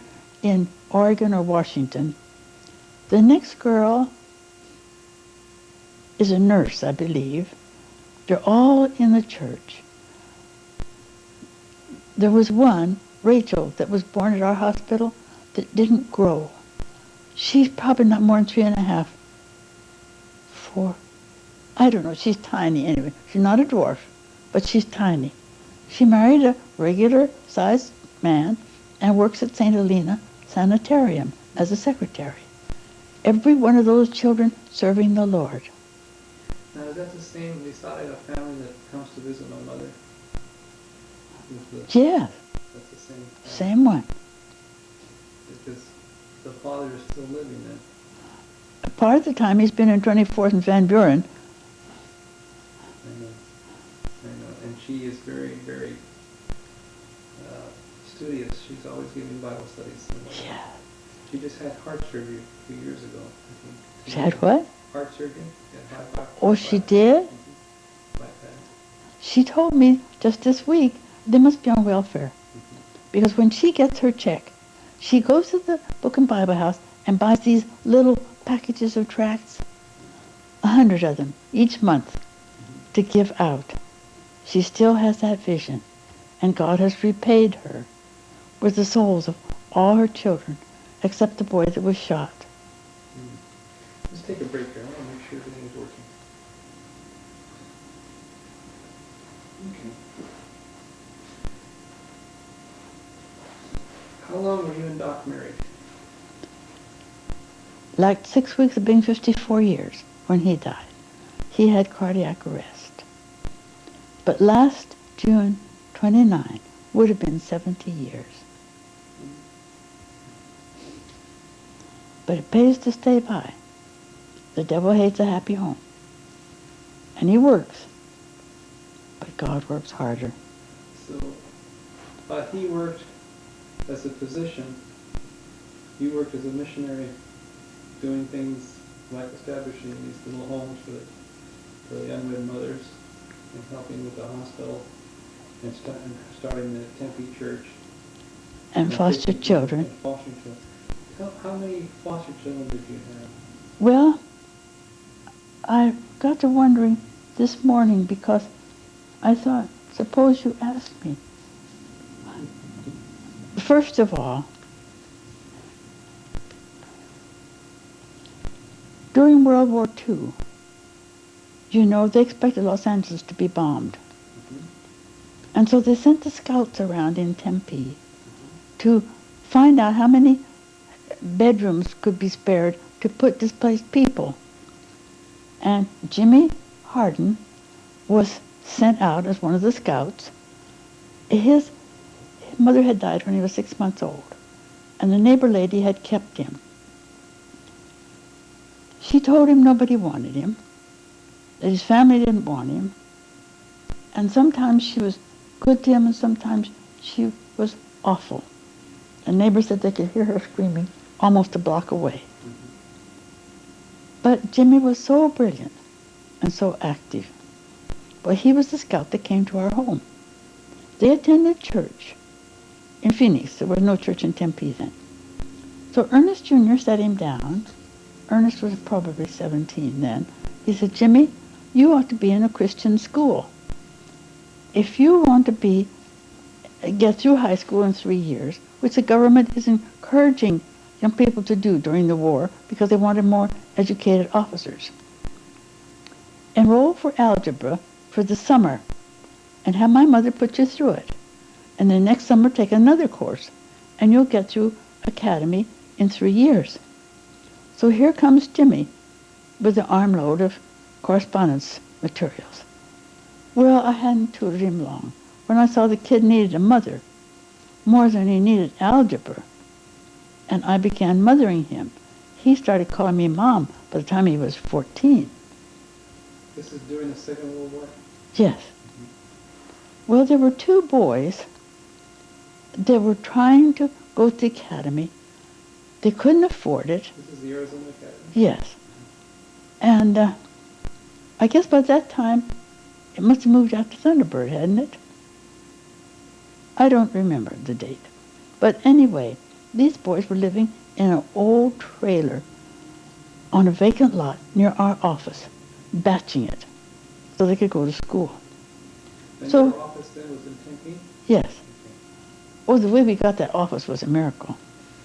in Oregon or Washington. The next girl is a nurse, I believe. They're all in the church. There was one, Rachel, that was born at our hospital that didn't grow. She's probably not more than 3.5, 4. I don't know. She's tiny anyway. She's not a dwarf, but she's tiny. She married a regular-sized man and works at St. Helena Sanitarium as a secretary. Every one of those children serving the Lord. Now, is that the same Lisada family that comes to visit my mother? Yeah, That's the same family. same one. Because the father is still living then. Part of the time he's been in 24th and Van Buren. I know. And she is very, very studious. She's always giving Bible studies. Yeah. She just had heart surgery a few years ago, I think. She had what? Heart surgery? Yeah, Oh, she did? She told me just this week they must be on welfare. Because when she gets her check, she goes to the Book and Bible House and buys these little packages of tracts, 100 of them each month, to give out. She still has that vision, and God has repaid her with the souls of all her children, except the boy that was shot. Let's take a break here. I want to make sure everything is working. Okay. How long were you and Doc married? Like 6 weeks of being 54 years when he died. He had cardiac arrest. But last June 29 would have been 70 years. But it pays to stay by. The devil hates a happy home. And he works. But God works harder. So, he worked as a physician. You worked as a missionary, doing things like establishing these little homes for the unwed mothers and helping with the hospital and starting the Tempe church. And foster children. And foster children. How many foster children did you have? Well, I got to wondering this morning because I thought, suppose you asked me. First of all, during World War II, you know, they expected Los Angeles to be bombed. And so they sent the scouts around in Tempe to find out how many bedrooms could be spared to put displaced people. And Jimmy Harden was sent out as one of the scouts. His mother had died when he was 6 months old, and the neighbor lady had kept him. She told him nobody wanted him, that his family didn't want him, and sometimes she was good to him and sometimes she was awful. The neighbor said they could hear her screaming almost a block away. But Jimmy was so brilliant and so active. Well, he was the scout that came to our home. They attended church in Phoenix. There was no church in Tempe then. So Ernest Jr. sat him down. Ernest was probably 17 then. He said, Jimmy, you ought to be in a Christian school. If you want to get through high school in 3 years, which the government is encouraging young people to do during the war because they wanted more educated officers. Enroll for algebra for the summer and have my mother put you through it. And the next summer take another course and you'll get through academy in 3 years. So here comes Jimmy with an armload of correspondence materials. Well, I hadn't tutored him long when I saw the kid needed a mother more than he needed algebra. And I began mothering him. He started calling me Mom by the time he was 14. This is during the Second World War? Yes. Well, there were 2 boys that were trying to go to the academy. They couldn't afford it. This is the Arizona Academy? Yes. And I guess by that time, it must have moved out to Thunderbird, hadn't it? I don't remember the date. But anyway, these boys were living in an old trailer on a vacant lot near our office. batching it so they could go to school. And So- your office then was in Tempe? Yes. Okay. Oh, the way we got that office was a miracle.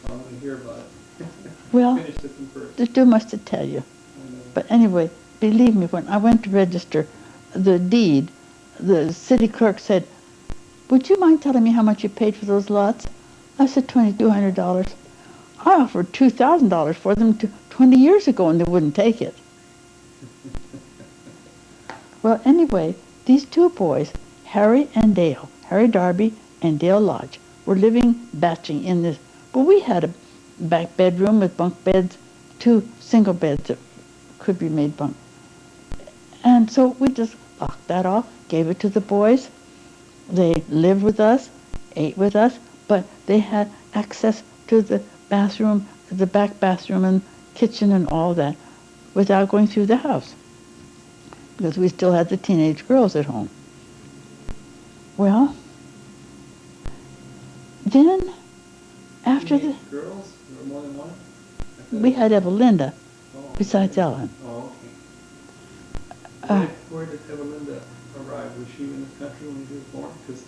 I want to hear about it. Well, Finish this one first. there's too much to tell you. I know. But anyway, believe me, when I went to register the deed, the city clerk said, "Would you mind telling me how much you paid for those lots?" I said, $2,200. I offered $2,000 for them 20 years ago, and they wouldn't take it. Well, anyway, these two boys, Harry and Dale, Harry Darby and Dale Lodge, were living batching in this. But we had a back bedroom with bunk beds, 2 single beds that could be made bunk. And so we just locked that off, gave it to the boys. They lived with us, ate with us, but they had access to the bathroom, the back bathroom and kitchen and all that without going through the house, because we still had the teenage girls at home. Well, then after the, Teenage girls? There were more than one? I thought we it had Evelinda was- oh, besides okay. Ellen. Oh, okay. Uh, Where did Evelinda arrive? Was she in this country when she was born? 'Cause-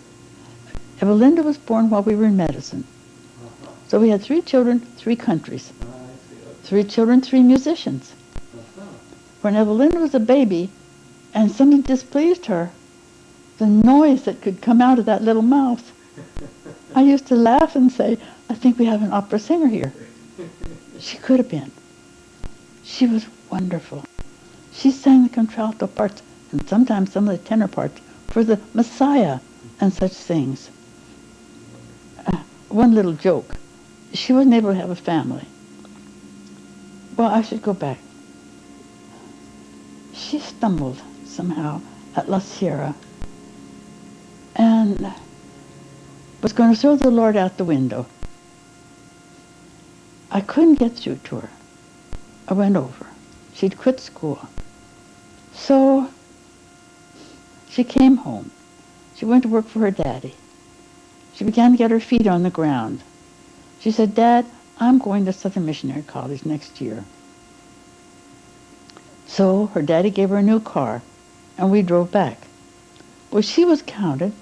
Evelinda was born while we were in medicine. uh-huh. So we had 3 children, 3 countries. I see. Okay. 3 children, 3 musicians. Uh-huh. When Evelinda was a baby and something displeased her, the noise that could come out of that little mouth, I used to laugh and say, "I think we have an opera singer here." She could have been. She was wonderful. She sang the contralto parts and sometimes some of the tenor parts for the Messiah and such things. One little joke. She wasn't able to have a family. Well, I should go back. She stumbled somehow at La Sierra and was going to throw the Lord out the window. I couldn't get through to her. I went over. She'd quit school. So she came home. She went to work for her daddy. She began to get her feet on the ground. She said, "Dad, I'm going to Southern Missionary College next year." So her daddy gave her a new car, and we drove back. Well, she was counted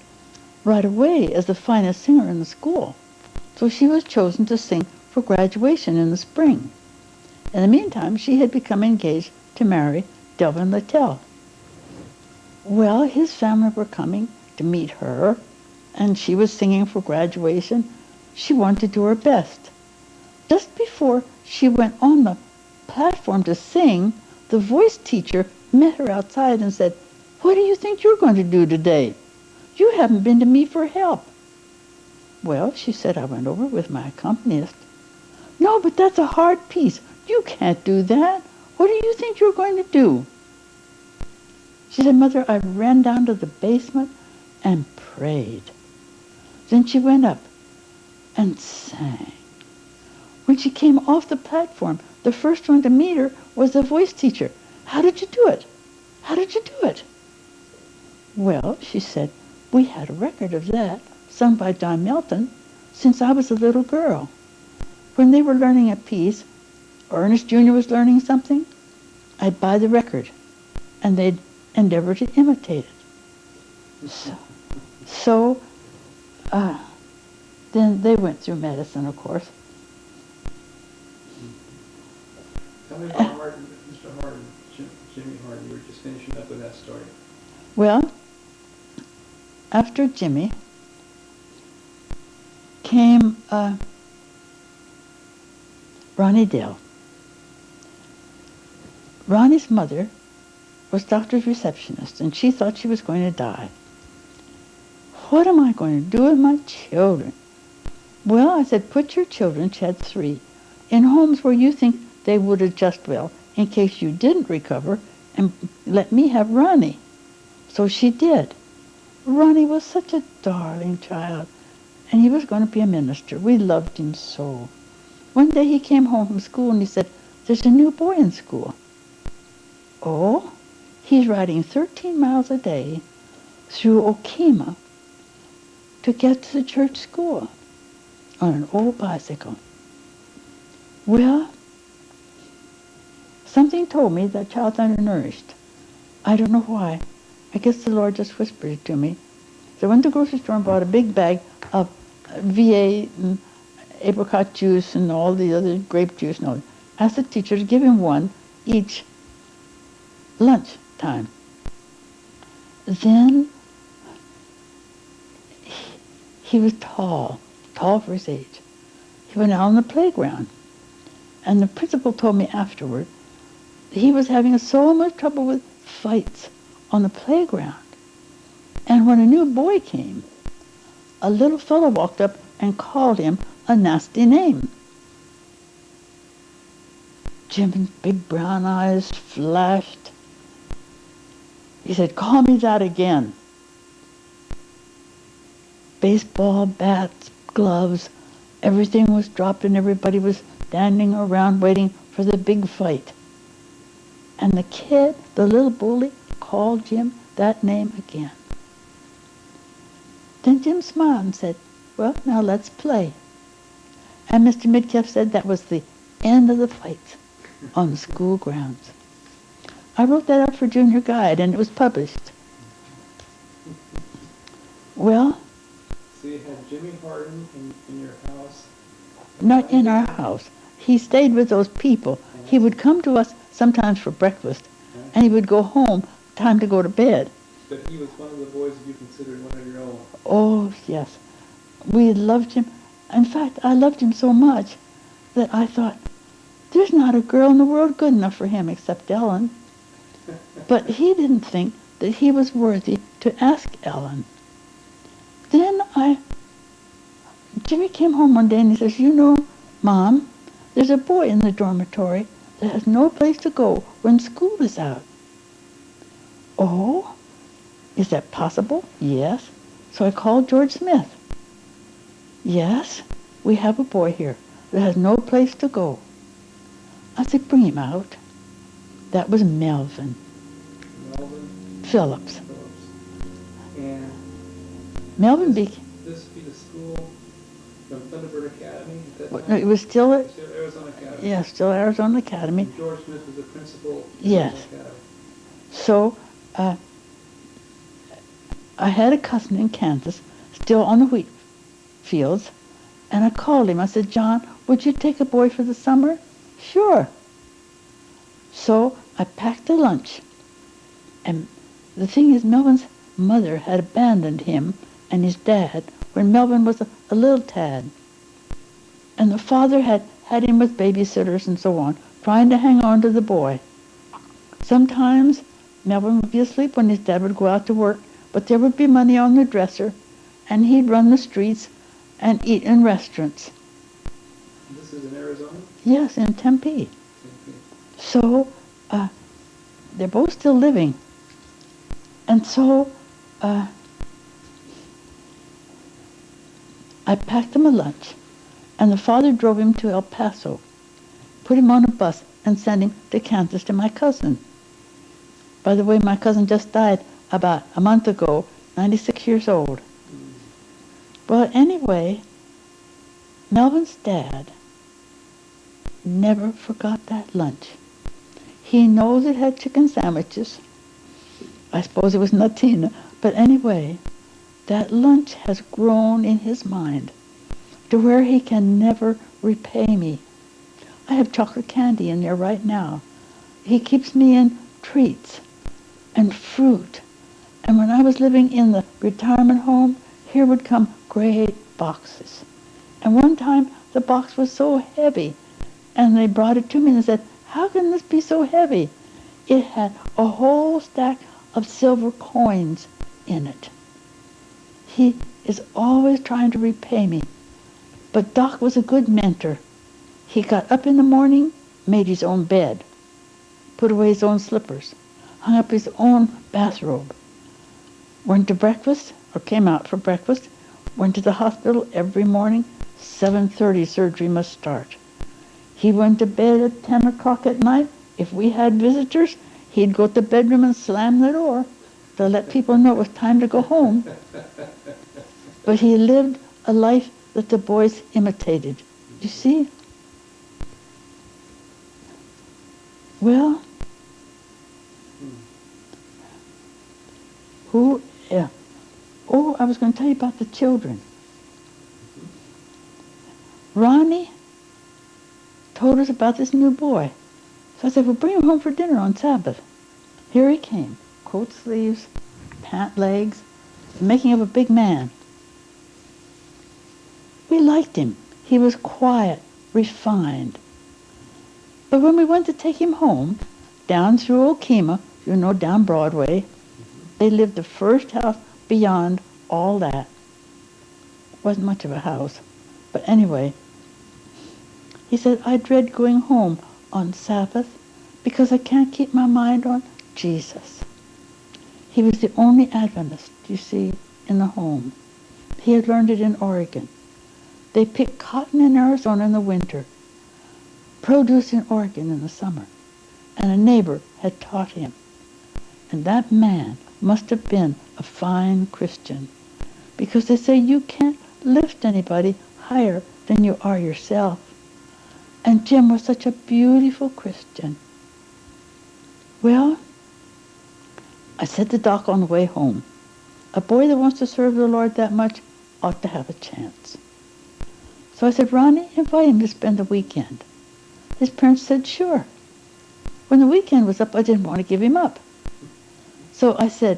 right away as the finest singer in the school. So she was chosen to sing for graduation in the spring. In the meantime, she had become engaged to marry Delvin Littell. Well, his family were coming to meet her, and she was singing for graduation. She wanted to do her best. Just before she went on the platform to sing, the voice teacher met her outside and said, "What do you think you're going to do today? You haven't been to me for help." Well, she said, "I went over with my accompanist." "No, but that's a hard piece. You can't do that. What do you think you're going to do?" She said, "Mother, I ran down to the basement and prayed." Then she went up and sang. When she came off the platform, the first one to meet her was the voice teacher. "How did you do it? How did you do it?" "Well," she said, "we had a record of that, sung by John Melton, since I was a little girl. When they were learning a piece, or Ernest Jr. was learning something, I'd buy the record, and they'd endeavor to imitate it." So then they went through medicine, of course. Tell me about Martin, Mr. Harden, Jimmy Harden. You were just finishing up with that story. Well, after Jimmy came Ronnie Dale. Ronnie's mother was doctor's receptionist, and she thought she was going to die. What am I going to do with my children? Well, I said, put your children, she had 3, in homes where you think they would adjust well in case you didn't recover, and let me have Ronnie. So she did. Ronnie was such a darling child, and he was going to be a minister. We loved him so. One day he came home from school and he said, "There's a new boy in school." Oh, he's riding 13 miles a day through Okima to get to the church school on an old bicycle. Well, something told me that child's undernourished. I don't know why. I guess the Lord just whispered it to me. So I went to the grocery store and bought a big bag of V8 and apricot juice and all the other grape juice and all. Asked the teacher to give him one each lunch time. Then he was tall for his age. He went out on the playground. And the principal told me afterward he was having so much trouble with fights on the playground. And when a new boy came, a little fellow walked up and called him a nasty name. Jim's big brown eyes flashed. He said, "Call me that again." Baseball bats, gloves, everything was dropped and everybody was standing around waiting for the big fight. And the kid, the little bully, called Jim that name again. Then Jim smiled and said, "Well, now let's play." And Mr. Midkiff said that was the end of the fights on the school grounds. I wrote that up for Junior Guide, and it was published. Well, So you had Jimmy Harden in your house? not in our house. He stayed with those people. He would come to us sometimes for breakfast, and he would go home, time to go to bed. But he was one of the boys that you considered one of your own. Oh, yes. We loved him. In fact, I loved him so much that I thought, there's not a girl in the world good enough for him except Ellen. But he didn't think that he was worthy to ask Ellen. Then Jimmy came home one day and he says, "You know, Mom, there's a boy in the dormitory that has no place to go when school is out." "Oh, is that possible?" "Yes." So I called George Smith. "Yes, we have a boy here that has no place to go." I said, "Bring him out." That was Melvin Phillips. And Melvin this would be the school from Thunderbird Academy at that time? No, it was still Arizona Academy. Yeah, still Arizona Academy. And George Smith was the principal at Yes. Arizona Academy. So I had a cousin in Kansas, still on the wheat fields, and I called him. I said, "John, would you take a boy for the summer?" "Sure." So I packed a lunch. And the thing is, Melvin's mother had abandoned him and his dad when Melvin was a little tad. And the father had him with babysitters and so on, trying to hang on to the boy. Sometimes Melvin would be asleep when his dad would go out to work, but there would be money on the dresser, and he'd run the streets and eat in restaurants. This is in Arizona? Yes, in Tempe. So they're both still living. And so I packed him a lunch, and the father drove him to El Paso, put him on a bus, and sent him to Kansas to my cousin. By the way, my cousin just died about a month ago, 96 years old. Well, anyway, Melvin's dad never forgot that lunch. He knows it had chicken sandwiches. I suppose it was Natina. But anyway, that lunch has grown in his mind to where he can never repay me. I have chocolate candy in there right now. He keeps me in treats and fruit. And when I was living in the retirement home, here would come great boxes. And one time the box was so heavy, and they brought it to me and said, "How can this be so heavy?" It had a whole stack of silver coins in it. He is always trying to repay me. But Doc was a good mentor. He got up in the morning, made his own bed, put away his own slippers, hung up his own bathrobe, went to breakfast, or came out for breakfast, went to the hospital every morning. 7:30 surgery must start. He went to bed at 10 o'clock at night. If we had visitors, he'd go to the bedroom and slam the door to let people know it was time to go home. But he lived a life that the boys imitated. You see? Well, Who, oh, I was going to tell you about the children. Ronnie told us about this new boy. So I said, well, bring him home for dinner on Sabbath. Here he came, coat sleeves, pant legs, making of a big man. We liked him. He was quiet, refined. But when we went to take him home, down through Okema, you know, down Broadway, they lived the first house beyond all that. Wasn't much of a house. But anyway, he said, I dread going home on Sabbath because I can't keep my mind on Jesus. He was the only Adventist, you see, in the home. He had learned it in Oregon. They picked cotton in Arizona in the winter, produce in Oregon in the summer, and a neighbor had taught him. And that man must have been a fine Christian, because they say you can't lift anybody higher than you are yourself. And Jim was such a beautiful Christian. Well, I said to Doc on the way home, a boy that wants to serve the Lord that much ought to have a chance. So I said, Ronnie, invite him to spend the weekend. His parents said, sure. When the weekend was up, I didn't want to give him up. So I said,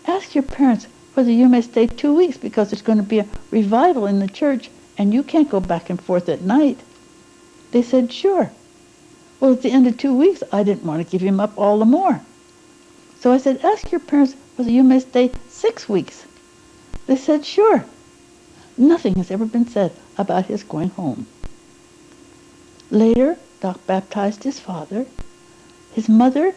ask your parents whether you may stay 2 weeks because there's going to be a revival in the church and you can't go back and forth at night. They said, sure. Well, at the end of 2 weeks, I didn't want to give him up all the more. So I said, ask your parents whether you may stay 6 weeks. They said, sure. Nothing has ever been said about his going home. Later, Doc baptized his father. His mother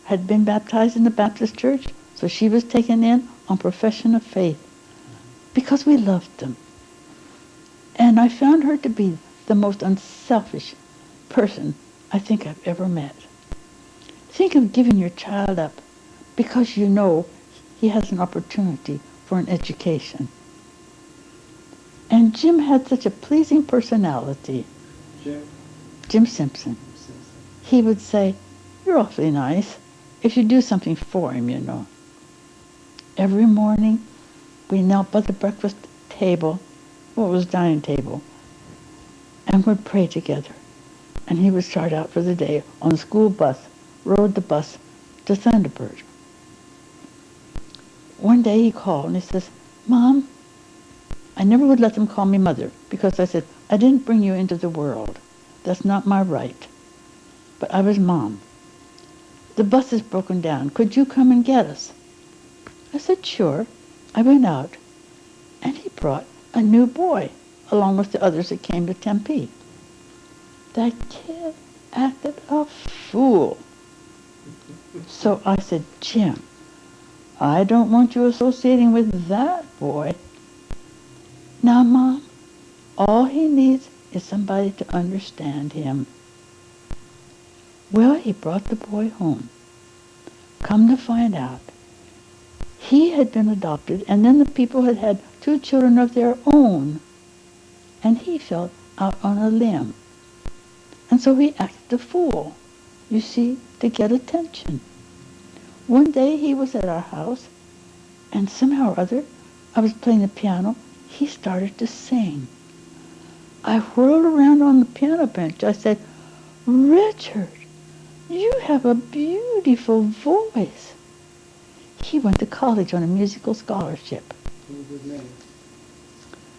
had been baptized in the Baptist church, so she was taken in on profession of faith because we loved them. And I found her to be the most unselfish person I think I've ever met. Think of giving your child up because you know he has an opportunity for an education. And Jim had such a pleasing personality. Jim Simpson. He would say, you're awfully nice if you do something for him, you know. Every morning we knelt by the breakfast table, well, it was dining table, and would pray together. And he would start out for the day on the school bus, rode the bus to Thunderbird. One day he called and he says, Mom, I never would let them call me Mother because I said, I didn't bring you into the world. That's not my right. But I was Mom. The bus is broken down. Could you come and get us? I said, sure. I went out and he brought a new boy along with the others that came to Tempe. That kid acted a fool. So I said, Jim, I don't want you associating with that boy. Now, Mom, all he needs is somebody to understand him. Well, he brought the boy home. Come to find out, he had been adopted, and then the people had had 2 children of their own, and he felt out on a limb. And so he acted a fool, you see, to get attention. One day he was at our house, and somehow or other, I was playing the piano, he started to sing. I whirled around on the piano bench. I said, Richard, you have a beautiful voice. He went to college on a musical scholarship. What was his name?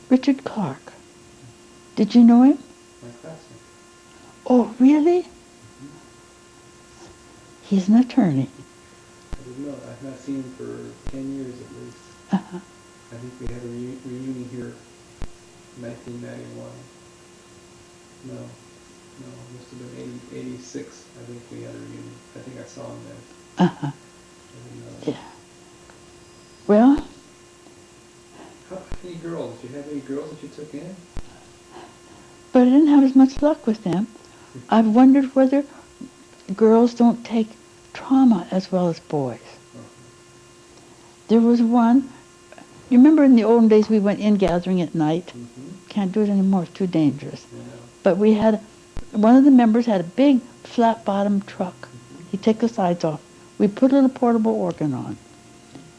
Richard Clark. Did you know him? My classmate. Oh, really? Mm-hmm. He's an attorney. I didn't know. I've not seen him for 10 years at least. Uh-huh. I think we had a reunion here in 1991. No, it must have been 86. I think we had a reunion. I think I saw him then. Uh-huh. I didn't know that. Yeah. Well, How many girls? Did you have any girls that you took in? but I didn't have as much luck with them. I've wondered whether girls don't take trauma as well as boys. There was one, you remember in the olden days we went in gathering at night? Mm-hmm. Can't do it anymore, it's too dangerous. Yeah. But we had, one of the members had a big flat bottom truck. Mm-hmm. He'd take the sides off. We put a little portable organ on.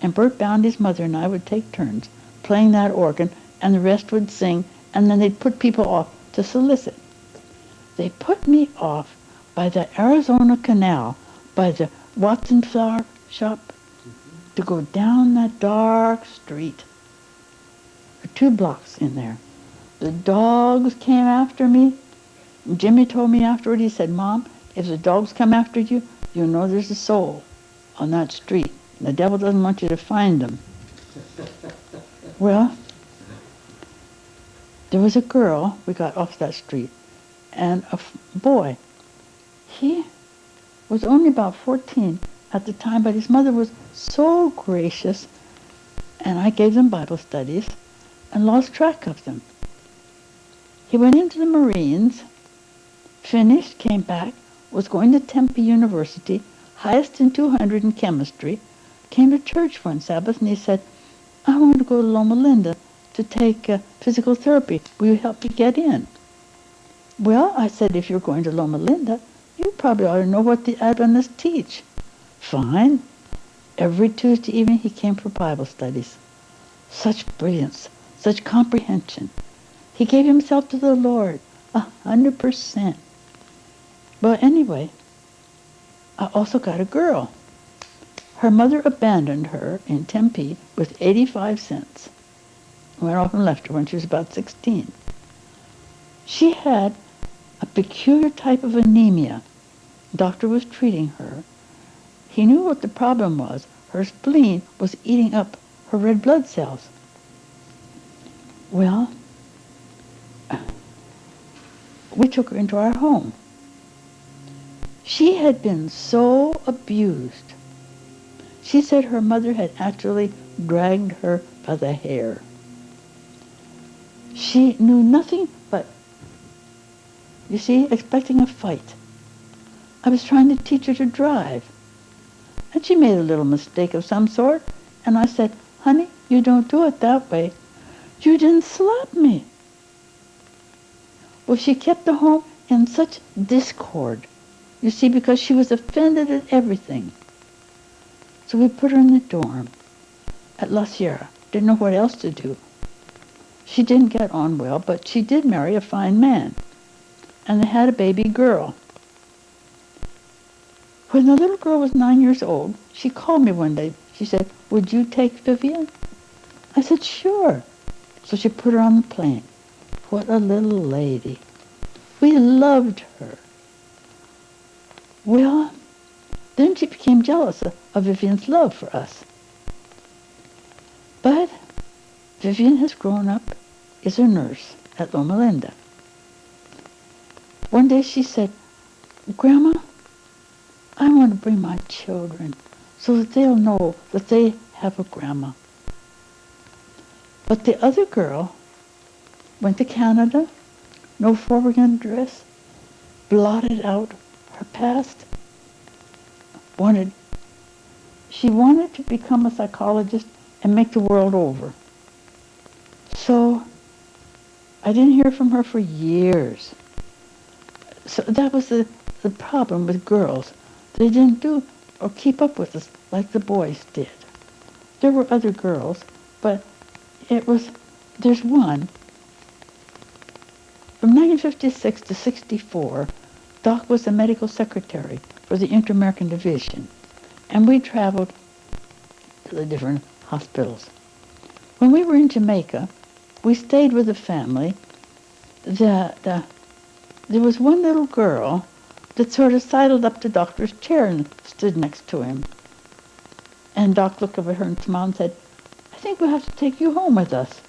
and Bert Boundy's mother and I would take turns playing that organ, and the rest would sing, and then they'd put people off to solicit. They put me off by the Arizona Canal, by the Watson Flower Shop, to go down that dark street. There are 2 blocks in there. The dogs came after me. Jimmy told me afterward, he said, Mom, if the dogs come after you, you know there's a soul on that street. The devil doesn't want you to find them. Well, there was a girl, we got off that street, and a boy. He was only about 14 at the time, but his mother was so gracious, and I gave them Bible studies and lost track of them. He went into the Marines, finished, came back, was going to Tempe University, highest in 200 in chemistry, came to church one Sabbath, and he said, I want to go to Loma Linda to take physical therapy. Will you help me get in? Well, I said, if you're going to Loma Linda, you probably ought to know what the Adventists teach. Fine. Every Tuesday evening he came for Bible studies. Such brilliance, such comprehension. He gave himself to the Lord, 100%. Well, anyway, I also got a girl. Her mother abandoned her in Tempe with 85 cents. Went off and left her when she was about 16. She had a peculiar type of anemia. The doctor was treating her. He knew what the problem was. Her spleen was eating up her red blood cells. Well, we took her into our home. She had been so abused. She said her mother had actually dragged her by the hair. She knew nothing but, you see, expecting a fight. I was trying to teach her to drive. And she made a little mistake of some sort. And I said, honey, you don't do it that way. You didn't slap me. Well, she kept the home in such discord. You see, because she was offended at everything. So we put her in the dorm at La Sierra. Didn't know what else to do. She didn't get on well, but she did marry a fine man. And they had a baby girl. When the little girl was 9 years old, she called me one day. She said, would you take Vivian? I said, sure. So she put her on the plane. What a little lady. We loved her. Well, then she became jealous of Vivian's love for us. But Vivian has grown up, is a nurse at Loma Linda. One day she said, Grandma, I want to bring my children so that they'll know that they have a grandma. But the other girl went to Canada, no forward address, blotted out her past, she wanted to become a psychologist and make the world over. So I didn't hear from her for years. So that was the problem with girls. They didn't do or keep up with us like the boys did. There were other girls, but there's one. From 1956 to 64, Doc was the medical secretary for the Inter-American Division, and we traveled to the different hospitals. When we were in Jamaica, we stayed with a family that there was one little girl that sort of sidled up to Doctor's chair and stood next to him. And Doc looked up at her and smiled and said, I think we'll have to take you home with us.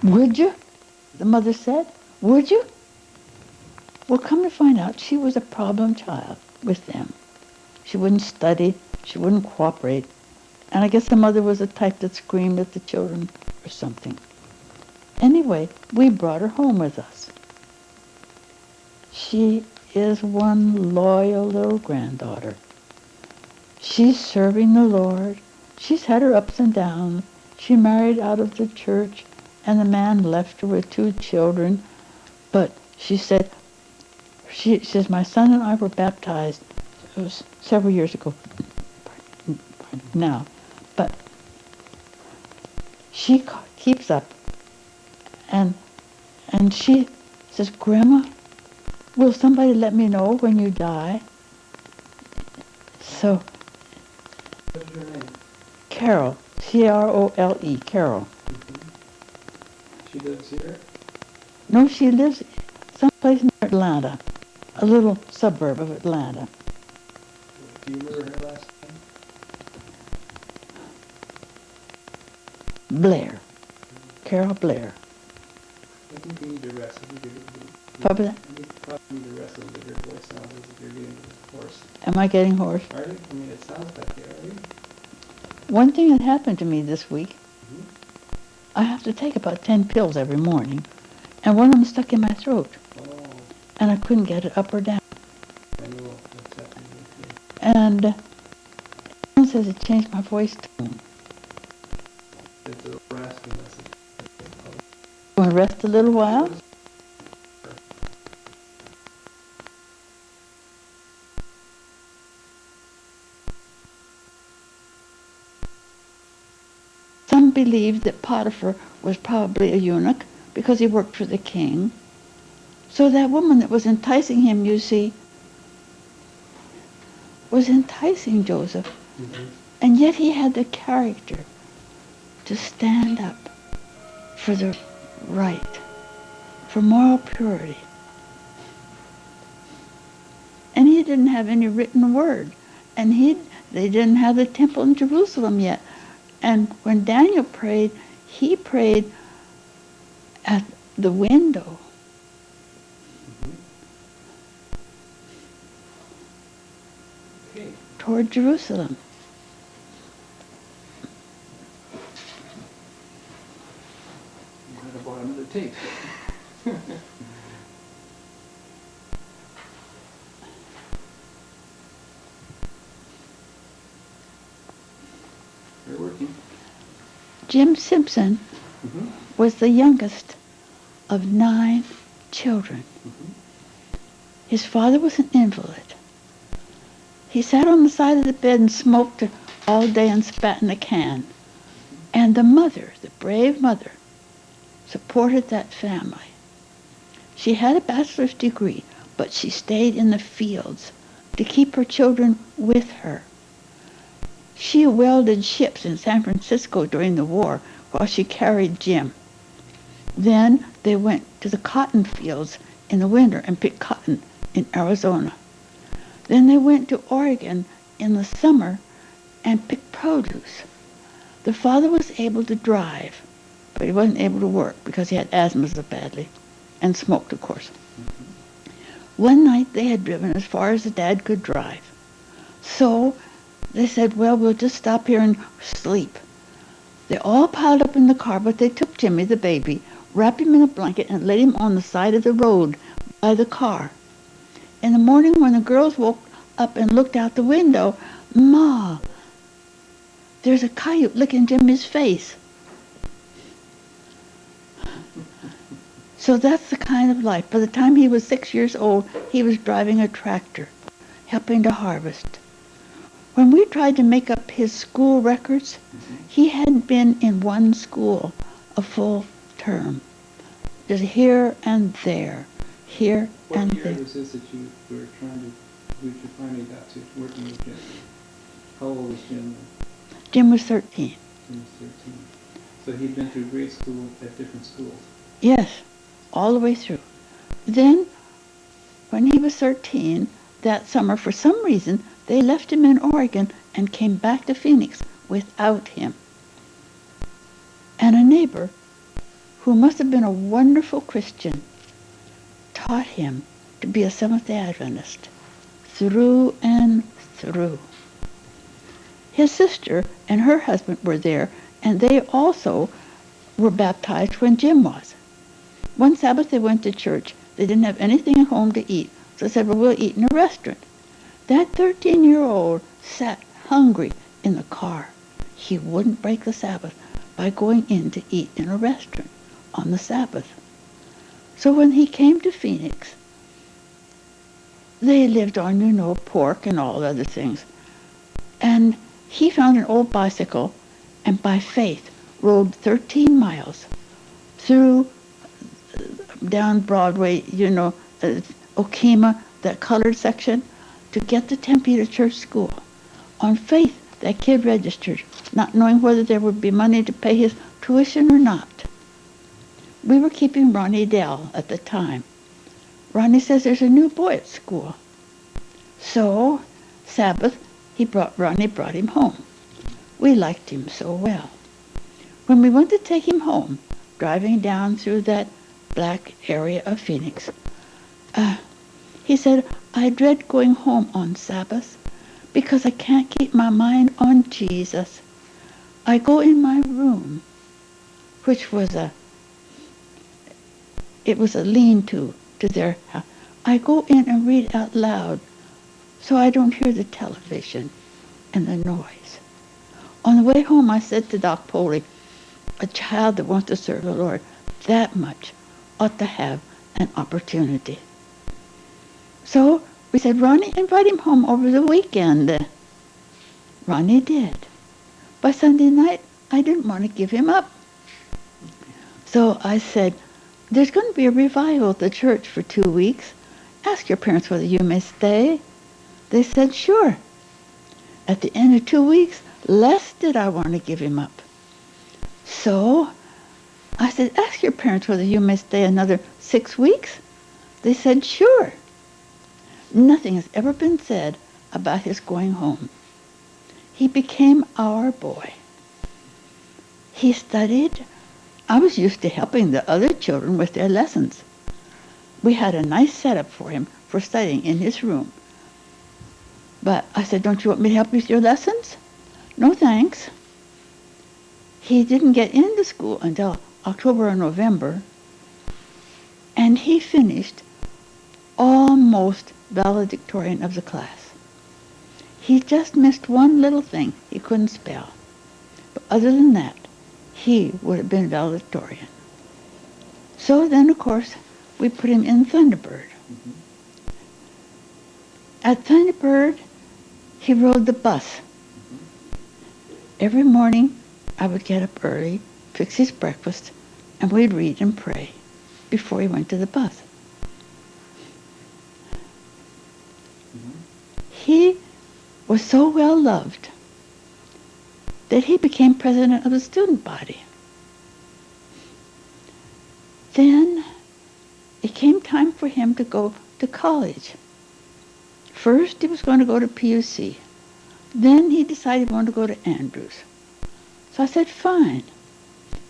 Would you? The mother said. Would you? Well, come to find out, she was a problem child with them. She wouldn't study. She wouldn't cooperate. And I guess the mother was the type that screamed at the children or something. Anyway, we brought her home with us. She is one loyal little granddaughter. She's serving the Lord. She's had her ups and downs. She married out of the church, and the man left her with 2 children. But she said, she says, my son and I were baptized, it was several years ago now, But she keeps up, and she says, Grandma, will somebody let me know when you die? So, What's your name? Carol, Crole, Carol. She lives here? No, she lives someplace near Atlanta, a little suburb of Atlanta. Do you remember her last name? Blair, Carol Blair. I think you need to rest. I think Probably that. you probably need to rest a little bit. Your voice sounds as if you're getting hoarse. Am I getting hoarse? Are you? I mean, it sounds like it. Are you? One thing that happened to me this week, Mm-hmm. I have to take about 10 pills every morning, and one of them stuck in my throat, Oh, and I couldn't get it up or down. I know what's happening with you. And someone says it changed my voice tone. It's a raspy message. Want to rest a little while? Some believe that Potiphar was probably a eunuch because he worked for the king. So that woman that was enticing him, you see, was enticing Joseph. Mm-hmm. And yet he had the character to stand up for the right, for moral purity. And he didn't have any written word. And they didn't have the temple in Jerusalem yet. And when Daniel prayed, he prayed at the window. Mm-hmm. Okay. Toward Jerusalem. You're at the bottom of the tape. You're working. Jim Simpson Mm-hmm. was the youngest of 9 children. Mm-hmm. His father was an invalid. He sat on the side of the bed and smoked all day and spat in a can. And the mother, the brave mother, supported that family. She had a bachelor's degree, but she stayed in the fields to keep her children with her. She welded ships in San Francisco during the war while she carried Jim. Then they went to the cotton fields in the winter and picked cotton in Arizona. Then they went to Oregon in the summer and picked produce. The father was able to drive, but he wasn't able to work because he had asthma so badly, and smoked, of course. Mm-hmm. One night they had driven as far as the dad could drive. So they said, well, we'll just stop here and sleep. They all piled up in the car, but they took Jimmy, the baby, wrapped him in a blanket, and laid him on the side of the road by the car. In the morning, when the girls woke up and looked out the window, Ma, there's a coyote licking Jimmy's face. So that's the kind of life. By the time he was 6 years old, he was driving a tractor, helping to harvest. When we tried to make up his school records, he hadn't been in one school a full term. Just here and there, here and What year there. was this that you were trying to, you finally got to working with Jim? How old was Jim then? Jim was 13. Jim was 13. So he'd been through grade school at different schools. Yes, all the way through. Then, when he was 13, that summer, for some reason, they left him in Oregon and came back to Phoenix without him. And a neighbor, who must have been a wonderful Christian, taught him to be a Seventh-day Adventist through and through. His sister and her husband were there, and they also were baptized when Jim was. One Sabbath they went to church. They didn't have anything at home to eat, so they said, well, we'll eat in a restaurant. That 13-year-old sat hungry in the car. He wouldn't break the Sabbath by going in to eat in a restaurant on the Sabbath. So when he came to Phoenix, they lived on, pork and all other things. And he found an old bicycle, and by faith rode 13 miles through down Broadway, Okema, that colored section, to get to Tempe Church School. On faith, that kid registered, not knowing whether there would be money to pay his tuition or not. We were keeping Ronnie Dell at the time. Ronnie says there's a new boy at school. So, Sabbath, Ronnie brought him home. We liked him so well. When we went to take him home, driving down through that black area of Phoenix, he said, I dread going home on Sabbath because I can't keep my mind on Jesus. I go in my room, which was a lean-to their house. I go in and read out loud so I don't hear the television and the noise. On the way home, I said to Doc Pohle, a child that wants to serve the Lord that much ought to have an opportunity. So we said, Ronnie, invite him home over the weekend. Ronnie did. By Sunday night, I didn't want to give him up. So I said, there's going to be a revival at the church for 2 weeks. Ask your parents whether you may stay. They said, sure. At the end of 2 weeks, less did I want to give him up. So I said, ask your parents whether you may stay another 6 weeks. They said, sure. Nothing has ever been said about his going home. He became our boy. He studied. I was used to helping the other children with their lessons. We had a nice setup for him for studying in his room. But I said, don't you want me to help you with your lessons? No, thanks. He didn't get into school until October or November, and he finished almost valedictorian of the class. He just missed one little thing. He couldn't spell. But other than that, he would have been valedictorian. So then, of course, we put him in Thunderbird. Mm-hmm. At Thunderbird, he rode the bus. Mm-hmm. Every morning, I would get up early, fix his breakfast, and we'd read and pray before he went to the bus. Mm-hmm. He was so well loved that he became president of the student body. Then it came time for him to go to college. First, he was going to go to PUC. Then he decided he wanted to go to Andrews. So I said, fine.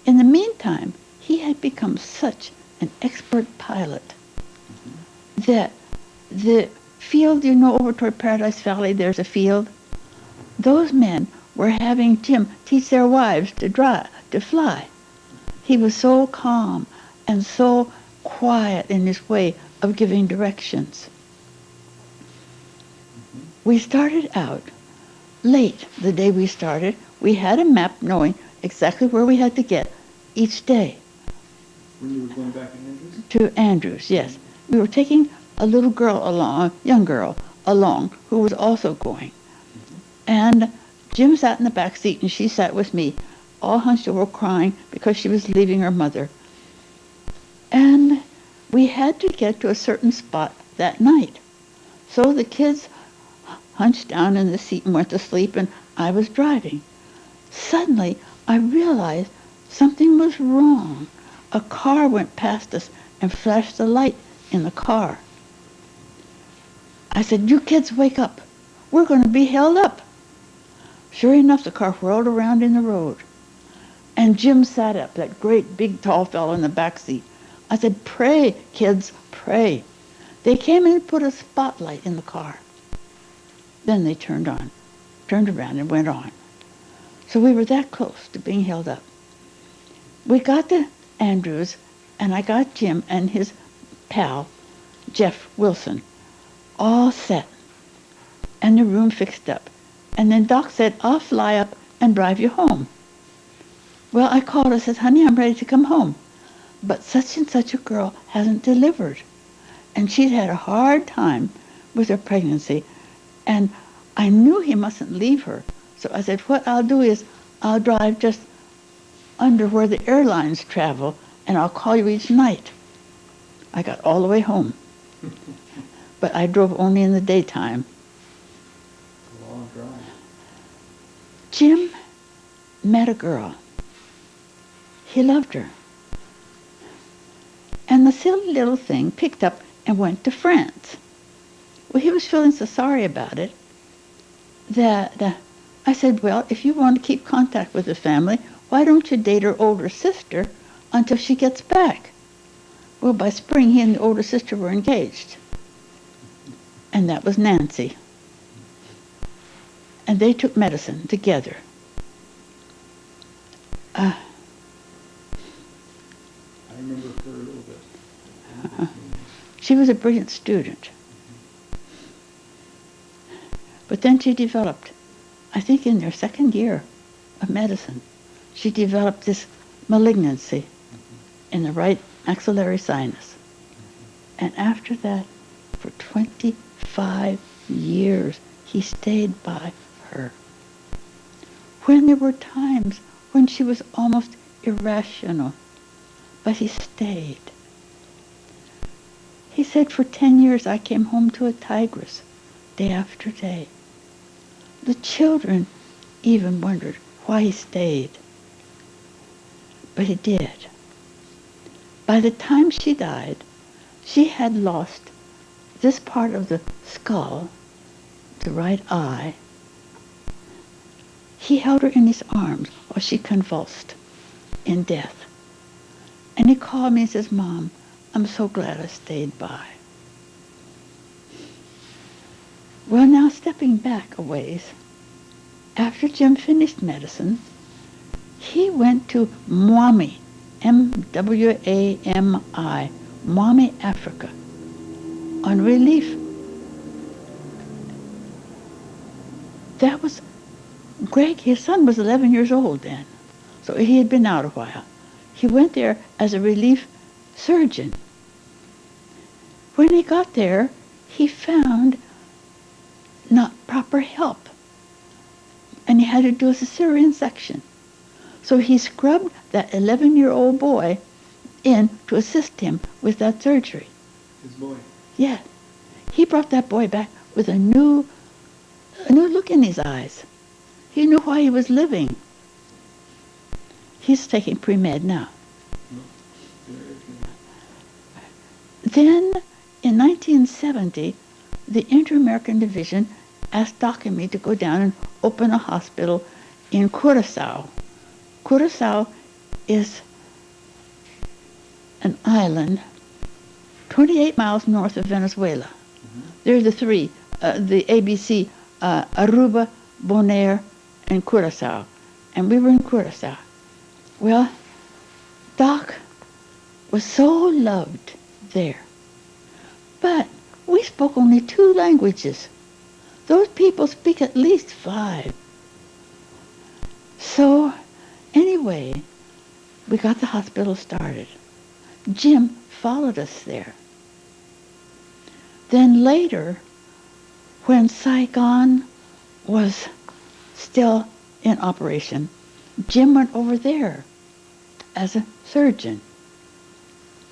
In the meantime, he had become such an expert pilot that the field, over toward Paradise Valley, there's a field. Those men were having Jim teach their wives to fly. He was so calm and so quiet in his way of giving directions. We started out late the day we started. We had a map knowing exactly where we had to get each day. When you were going back in Andrews? To Andrews, yes. We were taking a little girl along, a young girl along, who was also going. Mm-hmm. And Jim sat in the back seat and she sat with me, all hunched over crying because she was leaving her mother. And we had to get to a certain spot that night. So the kids hunched down in the seat and went to sleep, and I was driving. Suddenly, I realized something was wrong. A car went past us and flashed the light in the car. I said, you kids wake up. We're going to be held up. Sure enough, the car whirled around in the road. And Jim sat up, that great, big, tall fellow in the back seat. I said, pray, kids, pray. They came in and put a spotlight in the car. Then they turned around and went on. So we were that close to being held up. We got to Andrews, and I got Jim and his pal, Jeff Wilson, all set, and the room fixed up. And then Doc said, I'll fly up and drive you home. Well, I called her and said, honey, I'm ready to come home. But such and such a girl hasn't delivered. And she'd had a hard time with her pregnancy. And I knew he mustn't leave her. So I said, what I'll do is I'll drive just under where the airlines travel, and I'll call you each night. I got all the way home. But I drove only in the daytime. A long drive. Jim met a girl. He loved her. And the silly little thing picked up and went to France. Well, he was feeling so sorry about it that I said, well, if you want to keep contact with the family, why don't you date her older sister until she gets back? Well, by spring, he and the older sister were engaged. And that was Nancy. And they took medicine together. I remember her a little bit. She was a brilliant student. But then she developed, I think in their second year of medicine, she developed this malignancy in the right maxillary sinus. And after that, for 25 years, he stayed by her. When there were times when she was almost irrational, but he stayed. He said, for 10 years I came home to a tigress, day after day. The children even wondered why he stayed. But he did. By the time she died, she had lost this part of the skull, the right eye. He held her in his arms while she convulsed in death. And he called me and says, Mom, I'm so glad I stayed by. Well, now stepping back a ways, after Jim finished medicine, he went to Mwami, M-W-A-M-I, Mwami, Africa, on relief. That was, Greg, his son was 11 years old then, so he had been out a while. He went there as a relief surgeon. When he got there, he found not proper help, and he had to do a cesarean section. So he scrubbed that 11-year-old boy in to assist him with that surgery. His boy? Yeah. He brought that boy back with a new look in his eyes. He knew why he was living. He's taking pre-med now. Then, in 1970, the Inter-American Division asked Doc and me to go down and open a hospital in Curaçao. Curaçao is an island 28 miles north of Venezuela. There are the three, the ABC, Aruba, Bonaire, and Curaçao. And we were in Curaçao. Well, Doc was so loved there. But we spoke only 2 languages. Those people speak at least 5. So, anyway, we got the hospital started. Jim followed us there. Then later, when Saigon was still in operation, Jim went over there as a surgeon.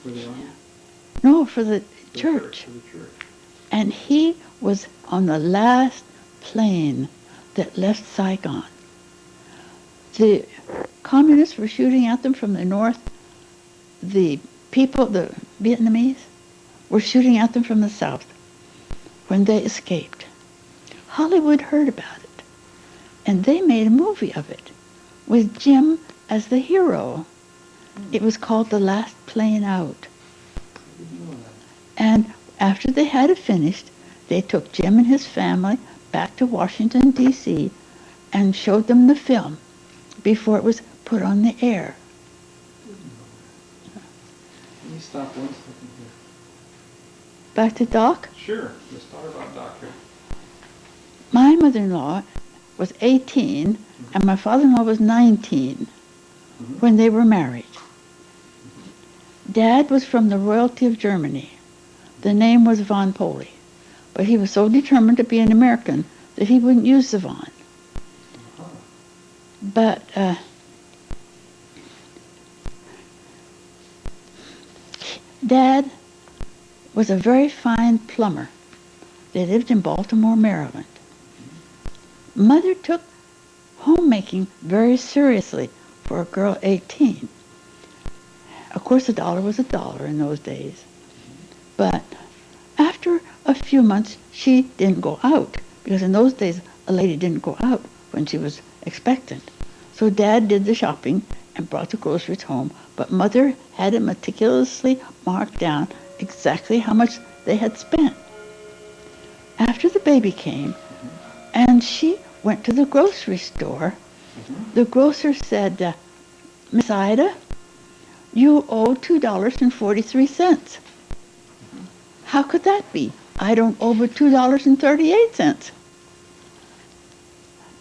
For the army? No, for the church. For the church. And he was on the last plane that left Saigon. The communists were shooting at them from the north. The people, the Vietnamese, were shooting at them from the south when they escaped. Hollywood heard about it, and they made a movie of it with Jim as the hero. It was called The Last Plane Out. And after they had it finished, they took Jim and his family back to Washington, D.C. and showed them the film before it was put on the air. Let me stop 1 second here. Back to Doc. Sure. Let's talk about Doc here. My mother-in-law was 18 and my father-in-law was 19 when they were married. Dad was from the royalty of Germany. The name was von Pohle, but he was so determined to be an American that he wouldn't use the von. But Dad was a very fine plumber. They lived in Baltimore, Maryland. Mother took homemaking very seriously for a girl 18. Of course, a dollar was a dollar in those days. But after a few months, she didn't go out, because in those days, a lady didn't go out when she was expectant. So Dad did the shopping and brought the groceries home, but Mother had it meticulously marked down exactly how much they had spent. After the baby came, and she went to the grocery store, the grocer said, Miss Ida, you owe $2.43. How could that be? I don't owe but $2.38.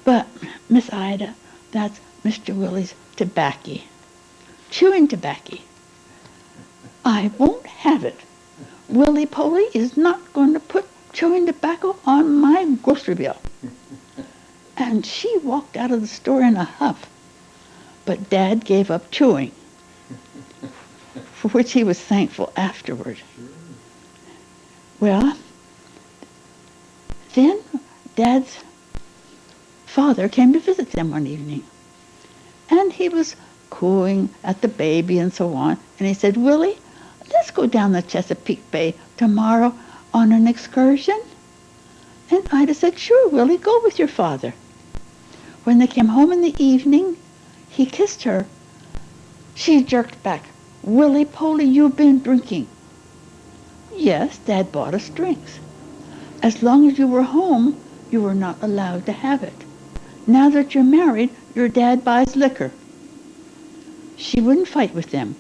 But, Miss Ida, that's Mr. Willie's tobacco. Chewing tobacco. I won't have it. Willie Pohle is not going to put chewing tobacco on my grocery bill. And she walked out of the store in a huff. But Dad gave up chewing, for which he was thankful afterward. Well, then Dad's father came to visit them one evening. And he was cooing at the baby and so on. And he said, Willie, let's go down the Chesapeake Bay tomorrow on an excursion. And Ida said, sure, Willie, go with your father. When they came home in the evening, he kissed her. She jerked back, Willie Pohle, you've been drinking. Yes, Dad bought us drinks. As long as you were home, you were not allowed to have it. Now that you're married, your dad buys liquor. She wouldn't fight with them.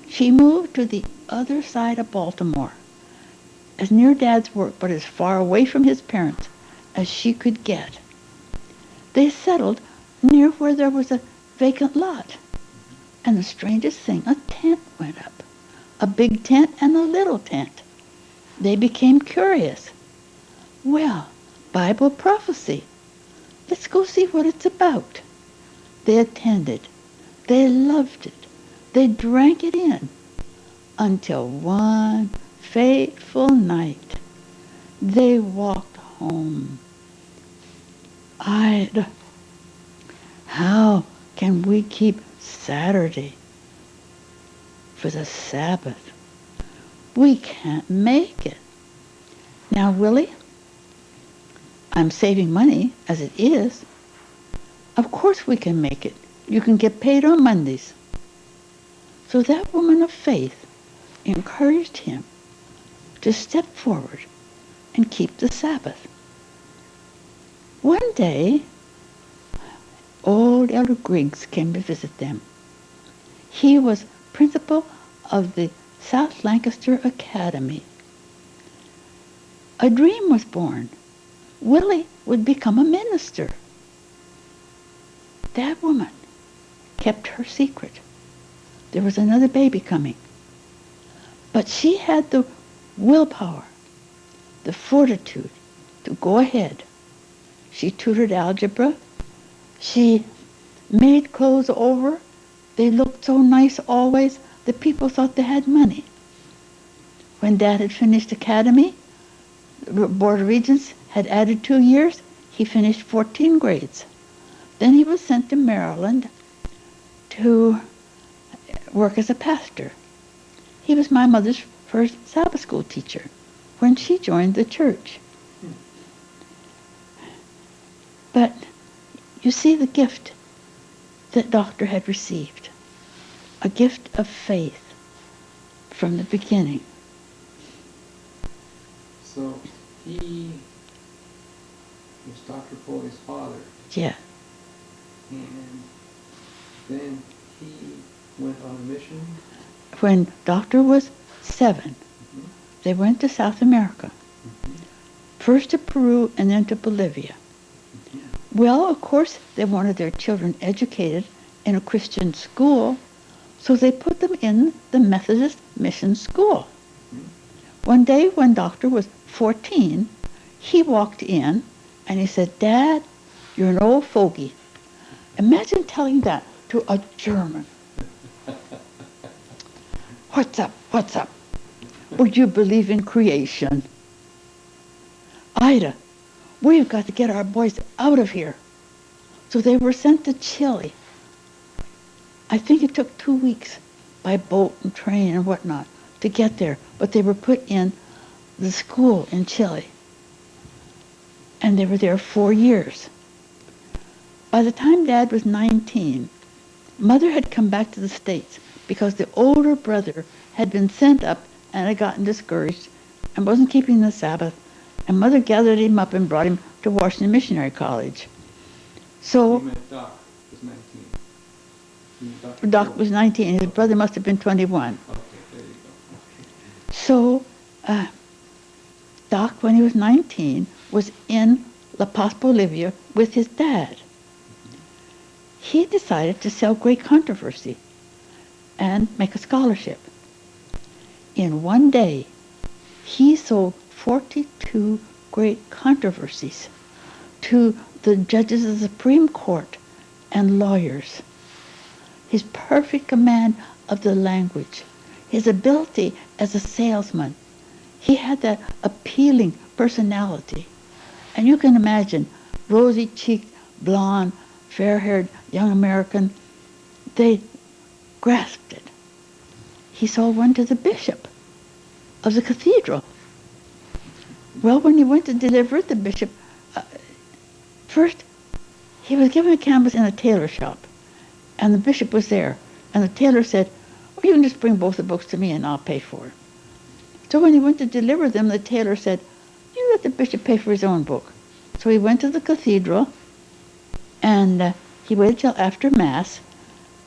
She moved to the other side of Baltimore, as near Dad's work, but as far away from his parents as she could get. They settled near where there was a vacant lot. And the strangest thing, a tent went up. A big tent and a little tent. They became curious. Well, Bible prophecy. Let's go see what it's about. They attended. They loved it. They drank it in. Until one fateful night, they walked home. Ida, how can we keep Saturday for the Sabbath? We can't make it. Now, Willie, I'm saving money as it is. Of course we can make it. You can get paid on Mondays. So that woman of faith encouraged him to step forward and keep the Sabbath. One day, old Elder Griggs came to visit them. He was principal of the South Lancaster Academy. A dream was born. Willie would become a minister. That woman kept her secret. There was another baby coming. But she had the willpower, the fortitude to go ahead. She tutored algebra. She made clothes over. They looked so nice always. The people thought they had money. When Dad had finished academy, the Board of Regents had added 2 years. He finished 14 grades. Then he was sent to Maryland to work as a pastor. He was my mother's first Sabbath school teacher when she joined the church. But you see the gift that Doctor had received, a gift of faith from the beginning. So he was Dr. Foley's father, Yeah. and then he went on a mission. When Doctor was 7, they went to South America. First to Peru and then to Bolivia. Well, of course, they wanted their children educated in a Christian school, so they put them in the Methodist mission school. One day when Doctor was 14, he walked in and he said, Dad, you're an old fogey. Imagine telling that to a German. What's up? What's up? Would you believe in creation? Ida, we've got to get our boys out of here. So they were sent to Chile. I think it took 2 weeks by boat and train and whatnot to get there, but they were put in the school in Chile. And they were there 4 years. By the time Dad was 19, Mother had come back to the States because the older brother had been sent up and had gotten discouraged and wasn't keeping the Sabbath, and Mother gathered him up and brought him to Washington Missionary College. So You meant Doc was 19. You meant Dr. Doc Pohle. was 19, his brother must have been 21. Okay, there you go. So Doc, when he was 19, was in La Paz, Bolivia with his dad. He decided to sell Great Controversy and make a scholarship. In one day, he sold 42 Great Controversies to the judges of the Supreme Court and lawyers. His perfect command of the language, his ability as a salesman, he had that appealing personality. And you can imagine, rosy-cheeked, blonde, fair-haired young American, they grasped it. He sold one to the bishop of the cathedral. Well, when he went to deliver it, the bishop, first, he was given a canvas in a tailor shop, and the bishop was there, and the tailor said, "Oh, you can just bring both the books to me and I'll pay for it." So when he went to deliver them, the tailor said, "You let the bishop pay for his own book." So he went to the cathedral, and he waited till after Mass,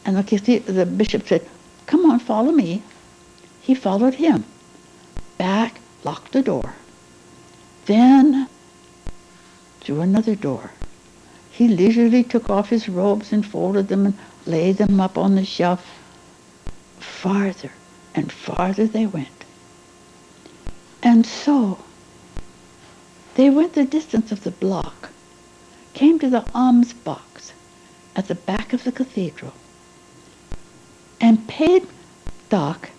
and the bishop said, "Come on, follow me." He followed him. Back, locked the door. Then, through another door. He leisurely took off his robes and folded them and laid them up on the shelf. Farther and farther they went. And so, they went the distance of the block, came to the alms box at the back of the cathedral, and paid Doc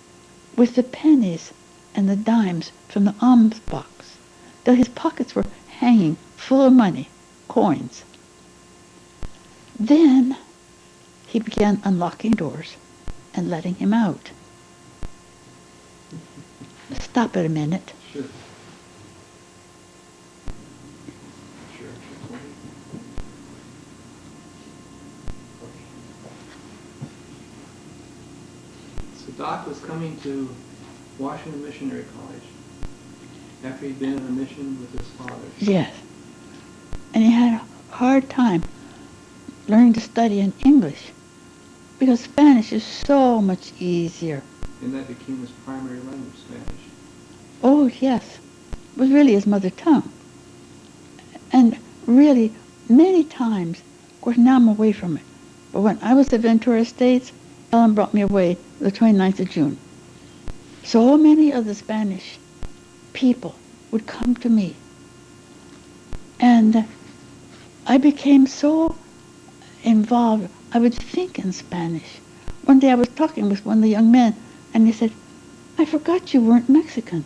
with the pennies and the dimes from the alms box, till his pockets were hanging full of money, coins. Then he began unlocking doors and letting him out. Stop it a minute. Sure. Sure. So Doc was coming to Washington Missionary College after he'd been on a mission with his father. Yes. And he had a hard time learning to study in English because Spanish is so much easier. And that became his primary language, Spanish. Oh, yes. It was really his mother tongue. And really, many times, of course, now I'm away from it, but when I was at Ventura Estates, Ellen brought me away the 29th of June. So many of the Spanish people would come to me. And I became so involved, I would think in Spanish. One day I was talking with one of the young men, and he said, "I forgot you weren't Mexican."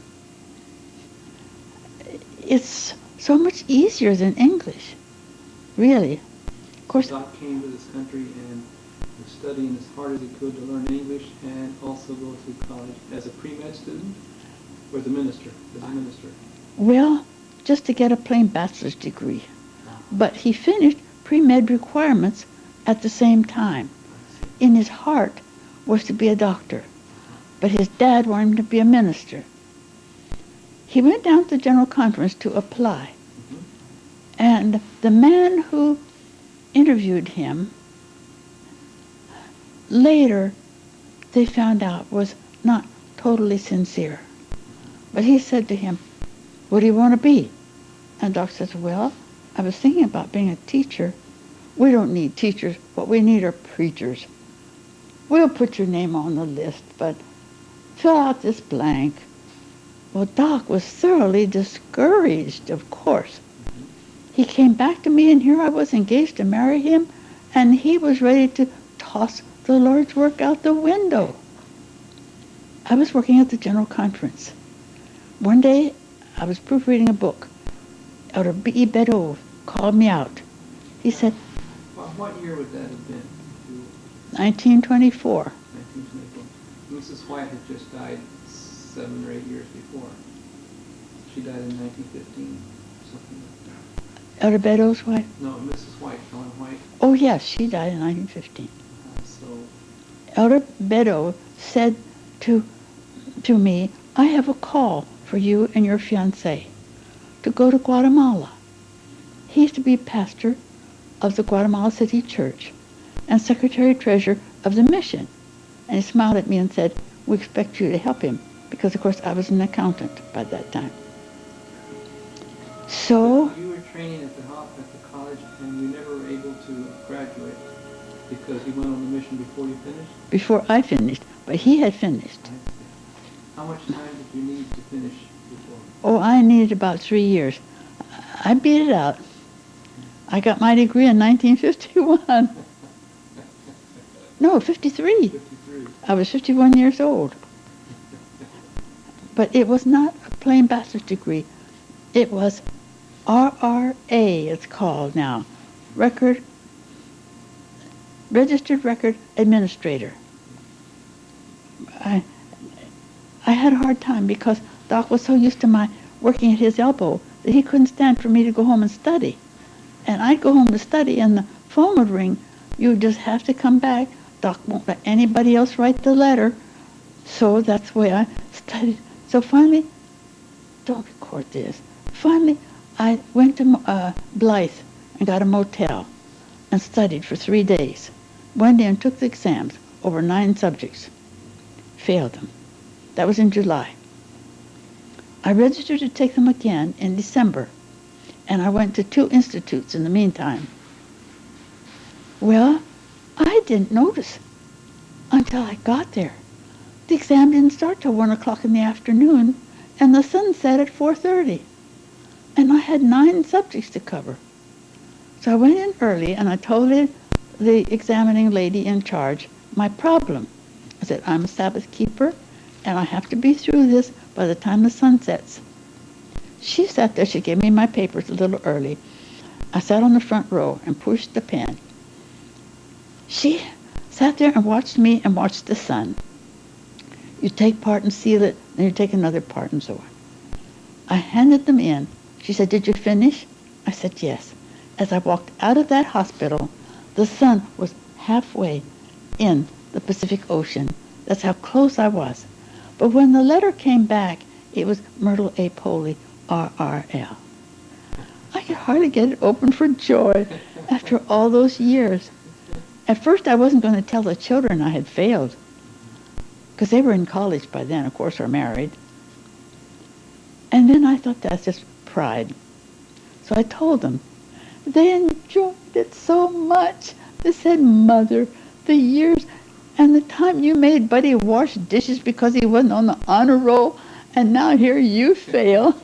It's so much easier than English, really. Of course, Doc came to this country and was studying as hard as he could to learn English and also go through college as a pre-med student or as a minister. well, just to get a plain bachelor's degree. But he finished pre-med requirements at the same time. In his heart was to be a doctor, but his dad wanted him to be a minister. He went down to the General Conference to apply, and the man who interviewed him later they found out was not totally sincere. But he said to him, "What do you want to be?" And Doc says, "Well, I was thinking about being a teacher." "We don't need teachers. What we need are preachers. We'll put your name on the list, but fill out this blank." Well, Doc was thoroughly discouraged, of course. He came back to me, and here I was engaged to marry him, and he was ready to toss the Lord's work out the window. I was working at the General Conference. One day, I was proofreading a book. Elder B.E. Beddoe called me out. He said, Well, what year would that have been? 1924. 1924. Mrs. White had just died 7 or 8 years before. She died in 1915, something like that. Elder Beddoe's wife? No, Mrs. White, Ellen White. Oh, yes, she died in 1915. So, Elder Beddoe said to me, I have a call for you and your fiancé to go to Guatemala. He used to be pastor of the Guatemala City Church and secretary-treasurer of the mission. And he smiled at me and said, we expect you to help him, because, of course, I was an accountant by that time. So you were training at the college, and you never were able to graduate because you went on the mission before you finished? Before I finished, but he had finished. How much time did you need to finish before? Oh, I needed about 3 years. I beat it out. I got my degree in 1951. No, 53. 53. I was 51 years old. But it was not a plain bachelor's degree. It was RRA, it's called now. Registered Record Administrator. I had a hard time because Doc was so used to my working at his elbow that he couldn't stand for me to go home and study. And I'd go home to study and the phone would ring. You just have to come back. Doc won't let anybody else write the letter. So that's the way I studied. So finally, don't record this. Finally, I went to Blythe and got a motel and studied for 3 days. Went in, took the exams, over 9 subjects. Failed them. That was in July. I registered to take them again in December, and I went to 2 institutes in the meantime. Well, I didn't notice until I got there. The exam didn't start till 1 o'clock in the afternoon, and the sun set at 4:30. And I had 9 subjects to cover. So I went in early, and I told the examining lady in charge my problem. I said, I'm a Sabbath keeper, and I have to be through this by the time the sun sets. She sat there. She gave me my papers a little early. I sat on the front row and pushed the pen. She sat there and watched me and watched the sun. You take part and seal it, then you take another part and so on. I handed them in. She said, did you finish? I said, yes. As I walked out of that hospital, the sun was halfway in the Pacific Ocean. That's how close I was. But when the letter came back, it was Myrtle A. Pohle, RRL. I could hardly get it open for joy after all those years. At first, I wasn't going to tell the children I had failed, because they were in college by then, of course, or married. And then I thought that's just pride. So I told them. They enjoyed it so much. They said, Mother, the years and the time you made Buddy wash dishes because he wasn't on the honor roll, and now here you fail.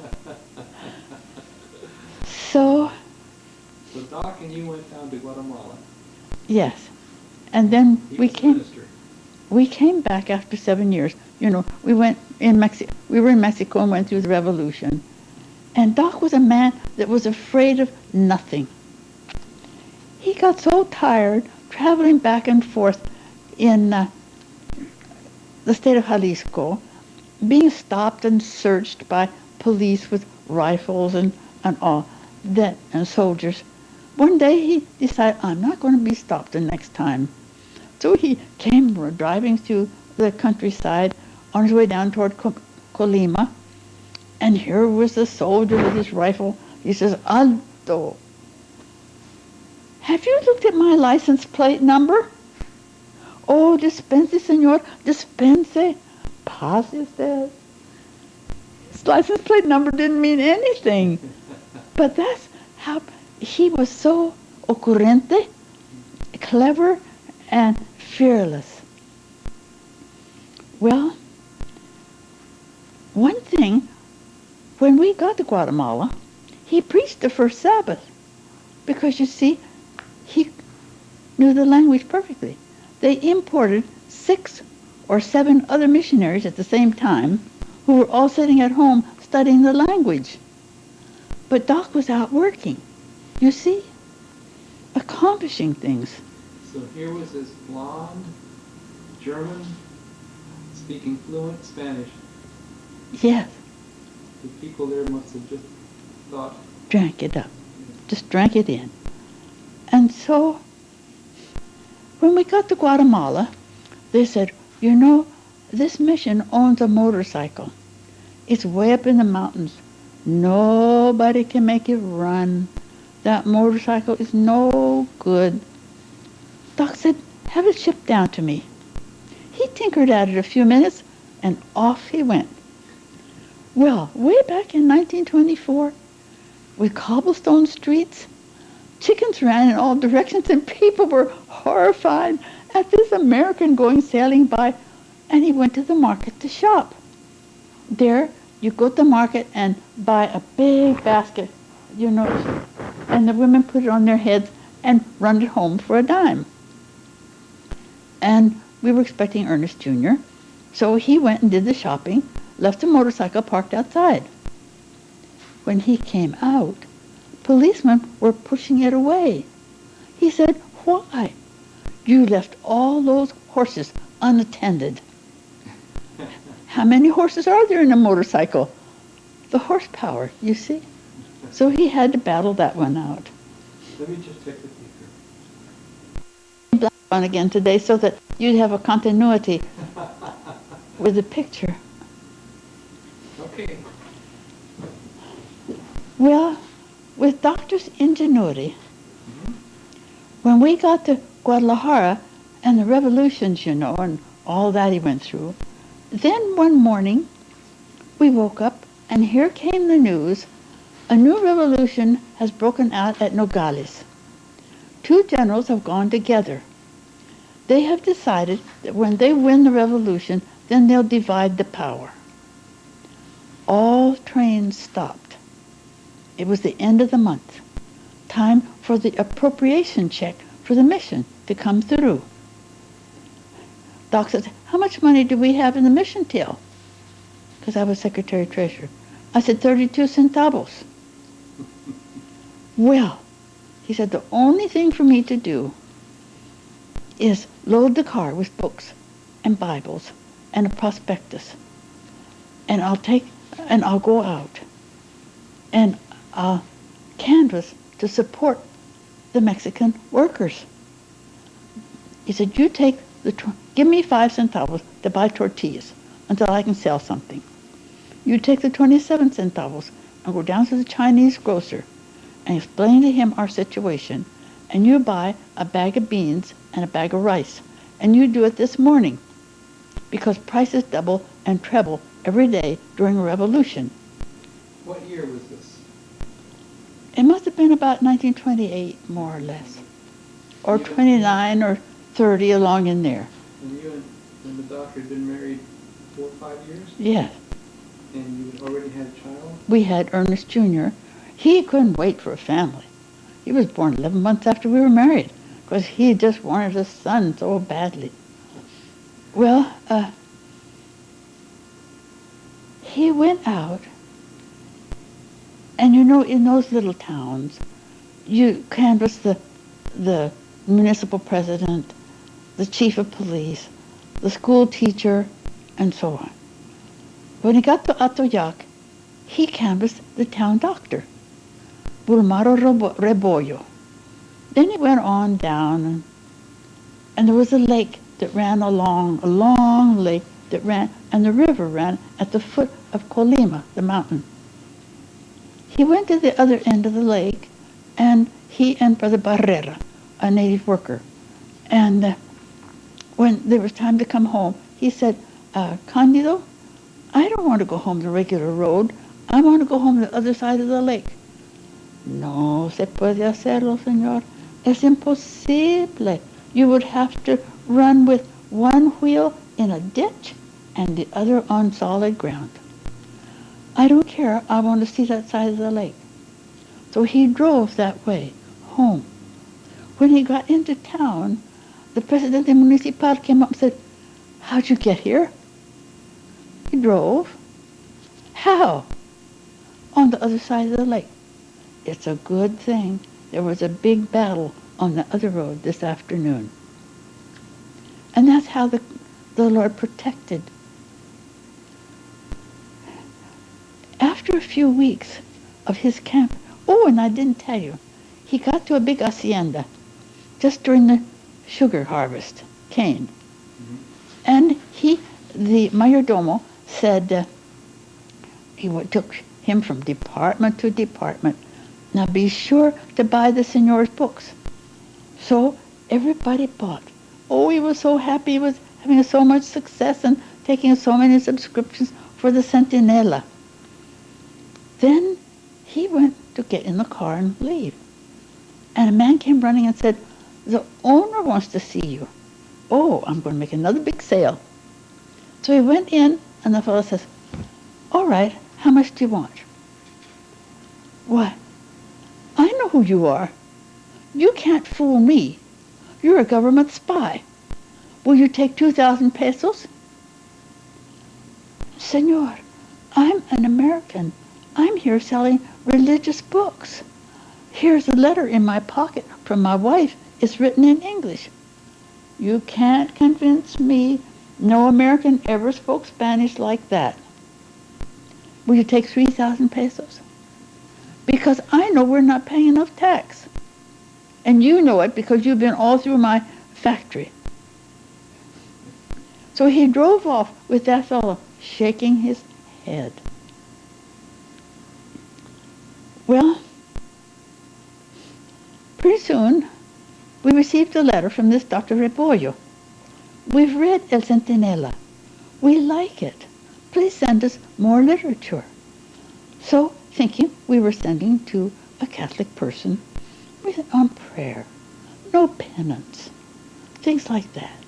So Doc and you went down to Guatemala. Yes. And then He was minister. We came back after 7 years. You know, we were in Mexico and went through the revolution. And Doc was a man that was afraid of nothing. He got so tired traveling back and forth in the state of Jalisco, being stopped and searched by police with rifles and all that, and soldiers. One day he decided, I'm not going to be stopped the next time. So he came driving through the countryside on his way down toward Colima, and here was the soldier with his rifle. He says, Alto, have you looked at my license plate number? Oh, dispense, senor, dispense. Pase usted. His license plate number didn't mean anything. But that's how he was so ocurrente, clever, and fearless. Well, one thing, when we got to Guatemala, he preached the first Sabbath. Because you see, knew the language perfectly. They imported 6 or 7 other missionaries at the same time who were all sitting at home studying the language. But Doc was out working, you see, accomplishing things. So here was this blonde German speaking fluent Spanish. Yes, The people there must have just thought, drank it up, just drank it in. And so when we got to Guatemala, they said, you know, this mission owns a motorcycle. It's way up in the mountains. Nobody can make it run. That motorcycle is no good. Doc said, have it shipped down to me. He tinkered at it a few minutes, and off he went. Well, way back in 1924, with cobblestone streets, chickens ran in all directions, and people were horrified at this American going sailing by, and he went to the market to shop. There, you go to the market and buy a big basket, you know, and the women put it on their heads and run it home for a dime. And we were expecting Ernest Jr., so he went and did the shopping, left the motorcycle parked outside. When he came out, policemen were pushing it away. He said, why? You left all those horses unattended. How many horses are there in a motorcycle? The horsepower, you see. So he had to battle that one out. let me just check the speaker. Black on again today so that you'd have a continuity with the picture. Okay. Well, with Doctor's ingenuity, when we got to Guadalajara and the revolutions, you know, and all that he went through, then one morning we woke up and here came the news, a new revolution has broken out at Nogales. 2 generals have gone together. They have decided that when they win the revolution, then they'll divide the power. All trains stopped. It was the end of the month. Time for the appropriation check for the mission to come through. Doc said, how much money do we have in the mission till? Because I was Secretary Treasurer. I said, 32 centavos. Well, he said, the only thing for me to do is load the car with books and Bibles and a prospectus. And I'll go out and I'll canvass to support the Mexican workers. He said, you take give me 5 centavos to buy tortillas until I can sell something. You take the 27 centavos and go down to the Chinese grocer and explain to him our situation, and you buy a bag of beans and a bag of rice, and you do it this morning, because prices double and treble every day during a revolution. What year was this? It must have been about 1928, more or less, or 29 or 30 along in there. And you and the doctor had been married 4 or 5 years? Yes. And you had already had a child? We had Ernest Jr. He couldn't wait for a family. He was born 11 months after we were married, because he just wanted a son so badly. Well, he went out, and you know, in those little towns, you canvass the municipal president, the chief of police, the school teacher, and so on. When he got to Atoyac, he canvassed the town doctor, Bulmaro Rebollo. Then he went on down, and there was a lake that ran along, a long lake that ran, and the river ran at the foot of Colima, the mountain. He went to the other end of the lake, and he and Brother Barrera, a native worker, and when there was time to come home, he said, Candido, I don't want to go home the regular road. I want to go home the other side of the lake. No se puede hacerlo, señor. Es imposible. You would have to run with one wheel in a ditch and the other on solid ground. I don't care. I want to see that side of the lake. So he drove that way, home. When he got into town, the Presidente Municipal came up and said, "How'd you get here?" He drove. How? On the other side of the lake. It's a good thing there was a big battle on the other road this afternoon. And that's how the Lord protected. After a few weeks of his camp, oh, and I didn't tell you, he got to a big hacienda just during the sugar harvest, cane. Mm-hmm. And the mayordomo said he took him from department to department. Now be sure to buy the señor's books. So everybody bought. Oh, he was so happy. He was having so much success and taking so many subscriptions for the Centinela. Then he went to get in the car and leave. And a man came running and said, "The owner wants to see you." Oh, I'm going to make another big sale. So he went in, and the fellow says, "All right, how much do you want?" "What? I know who you are. You can't fool me. You're a government spy. Will you take 2,000 pesos? "Senor, I'm an American. I'm here selling religious books. Here's a letter in my pocket from my wife. It's written in English." "You can't convince me. No American ever spoke Spanish like that." "Will you take 3,000 pesos? "Because I know we're not paying enough tax. And you know it because you've been all through my factory." So he drove off with that fellow shaking his head. Well, pretty soon we received a letter from this Dr. Rebollo. "We've read El Centinela. We like it. Please send us more literature." So, thinking we were sending to a Catholic person, we said, on prayer, no penance, things like that.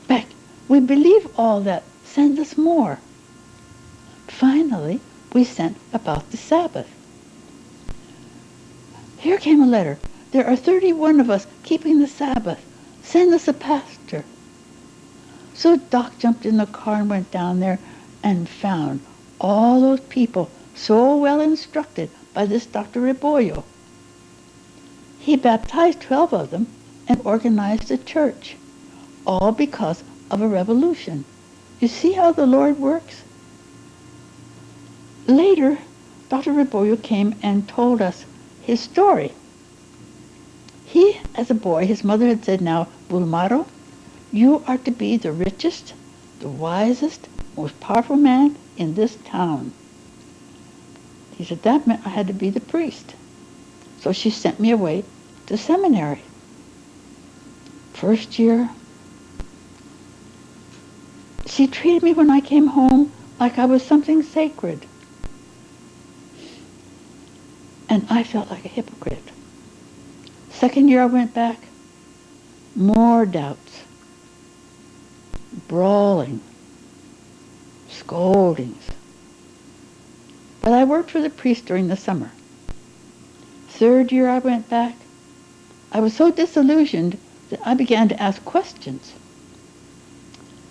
Back, we believe all that. Send us more. Finally, we sent about the Sabbath. Here came a letter. "There are 31 of us keeping the Sabbath. Send us a pastor." So Doc jumped in the car and went down there and found all those people so well instructed by this Dr. Rebollo. He baptized 12 of them and organized a church, all because of a revolution. You see how the Lord works? Later, Dr. Rebollo came and told us his story. He, as a boy, his mother had said, "Now, Bulmaro, you are to be the richest, the wisest, most powerful man in this town." He said, that meant I had to be the priest. So she sent me away to seminary. First year, she treated me when I came home like I was something sacred. And I felt like a hypocrite. Second year I went back, more doubts, brawling, scoldings. But I worked for the priest during the summer. Third year I went back. I was so disillusioned that I began to ask questions.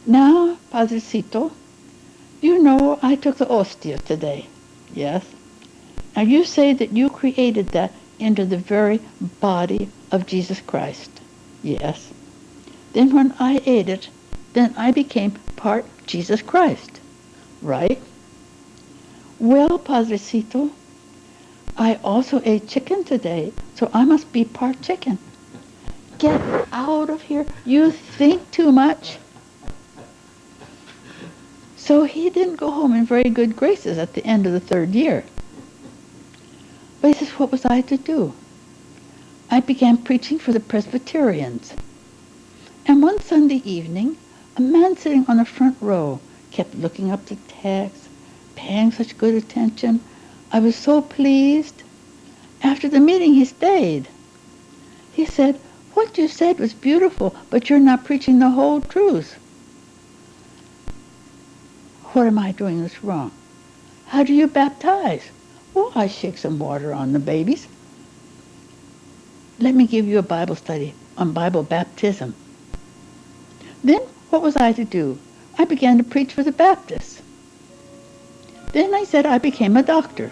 "Now, Padrecito, you know I took the hostia today." "Yes." "Now you say that you created that into the very body of Jesus Christ." "Yes." "Then when I ate it, then I became part Jesus Christ." "Right." "Well, Padrecito, I also ate chicken today, so I must be part chicken." "Get out of here. You think too much." So he didn't go home in very good graces at the end of the third year. But he says, what was I to do? I began preaching for the Presbyterians. And one Sunday evening, a man sitting on the front row kept looking up the text, paying such good attention. I was so pleased. After the meeting, he stayed. He said, "What you said was beautiful, but you're not preaching the whole truth." "What am I doing that's wrong?" "How do you baptize?" "Well, I shake some water on the babies." let me give you a Bible study on Bible baptism. Then what was I to do? I began to preach for the Baptists. Then I said I became a doctor.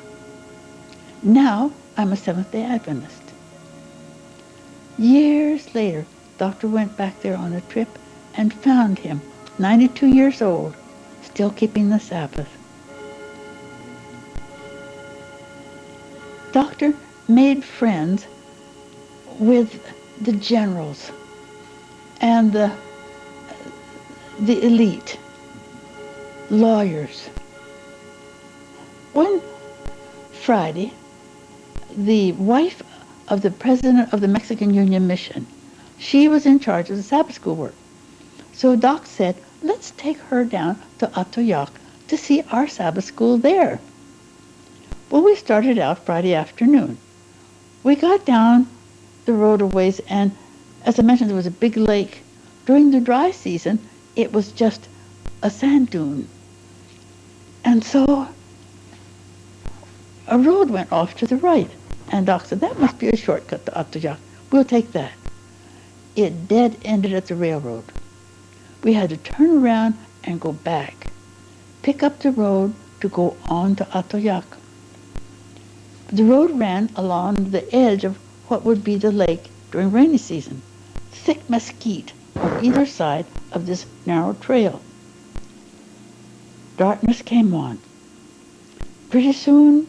Now I'm a Seventh-day Adventist. Years later, Doctor went back there on a trip and found him, 92 years old, still keeping the Sabbath. Doctor made friends with the generals and the elite, lawyers. One Friday, the wife of the president of the Mexican Union Mission, she was in charge of the Sabbath school work. So Doc said, let's take her down to Atoyac to see our Sabbath school there. Well, we started out Friday afternoon. We got down the road a ways, and as I mentioned, there was a big lake. During the dry season, it was just a sand dune. And so a road went off to the right. And Doc said, that must be a shortcut to Atoyac. We'll take that. It dead ended at the railroad. We had to turn around and go back, pick up the road to go on to Atoyac. The road ran along the edge of what would be the lake during rainy season. Thick mesquite on either side of this narrow trail. Darkness came on. Pretty soon,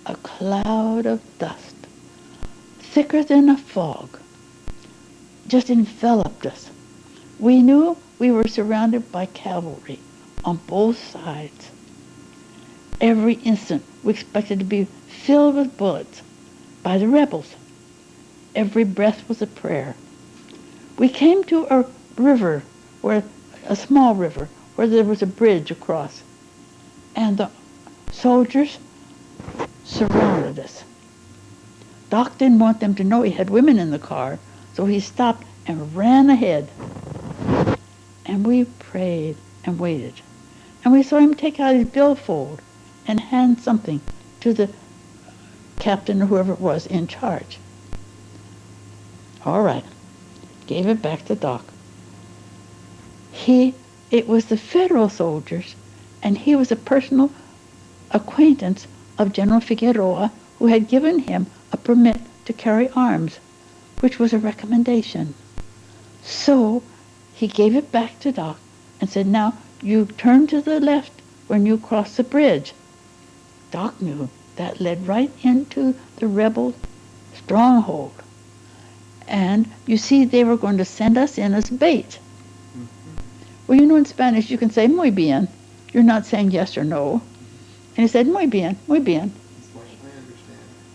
a cloud of dust, thicker than a fog, just enveloped us. We knew we were surrounded by cavalry on both sides. Every instant we expected to be filled with bullets by the rebels. Every breath was a prayer. We came to a river, a small river, where there was a bridge across, and the soldiers surrounded us. Doc didn't want them to know he had women in the car, so he stopped and ran ahead. And we prayed and waited. And we saw him take out his billfold and hand something to the captain or whoever it was in charge. All right. Gave it back to Doc. It was the federal soldiers, and he was a personal acquaintance of General Figueroa, who had given him a permit to carry arms, which was a recommendation. So he gave it back to Doc and said, now you turn to the left when you cross the bridge. Doc knew that led right into the rebel stronghold. And you see, they were going to send us in as bait. Well, you know, in Spanish you can say muy bien. You're not saying yes or no. And he said, muy bien, muy bien.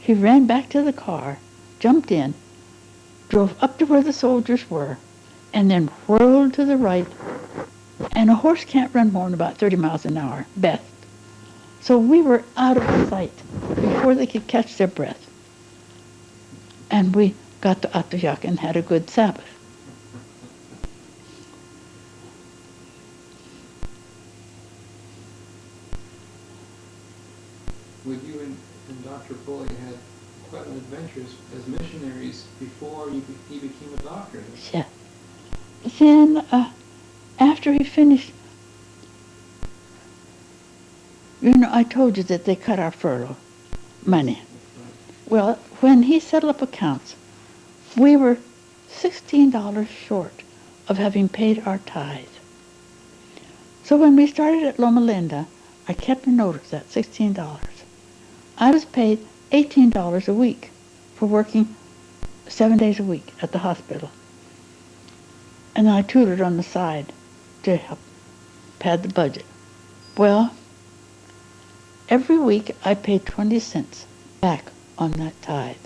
He ran back to the car, jumped in, drove up to where the soldiers were, and then whirled to the right. And a horse can't run more than about 30 miles an hour, best. So we were out of sight before they could catch their breath. And we got to Atoyac and had a good Sabbath. Would you and Dr. Pohle had quite an adventure as missionaries before he became a doctor? Yeah. Then, after he finished, you know, I told you that they cut our furlough money. Well, when he settled up accounts, we were $16 short of having paid our tithe. So when we started at Loma Linda, I kept a note of that $16. I was paid $18 a week for working 7 days a week at the hospital. And I tutored on the side to help pad the budget. Well, every week I paid 20 cents back on that tithe.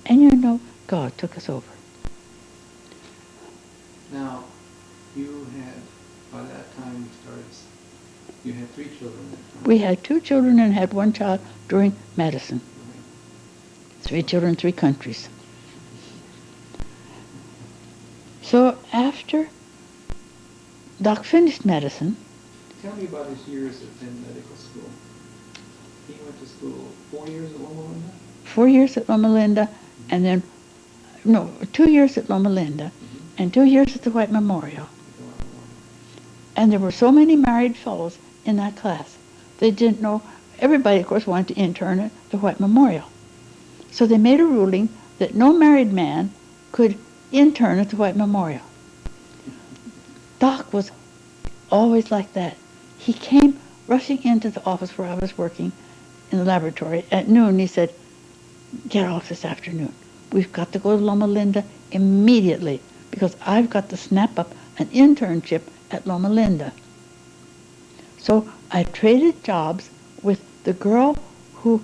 And you know, God took us over. Now, you had, by that time you had 3 children at that time. We had 2 children and had 1 child during medicine. Right. 3 children, 3 countries. So after Doc finished medicine. Tell me about his years in medical school. He went to school 4 years at Loma Linda? 4 years at Loma Linda, and then no, 2 years at Loma Linda and 2 years at the White Memorial. And there were so many married fellows in that class. They didn't know, everybody, of course, wanted to intern at the White Memorial. So they made a ruling that no married man could intern at the White Memorial. Doc was always like that. He came rushing into the office where I was working in the laboratory at noon. He said, "Get off this afternoon. We've got to go to Loma Linda immediately because I've got to snap up an internship at Loma Linda." So I traded jobs with the girl who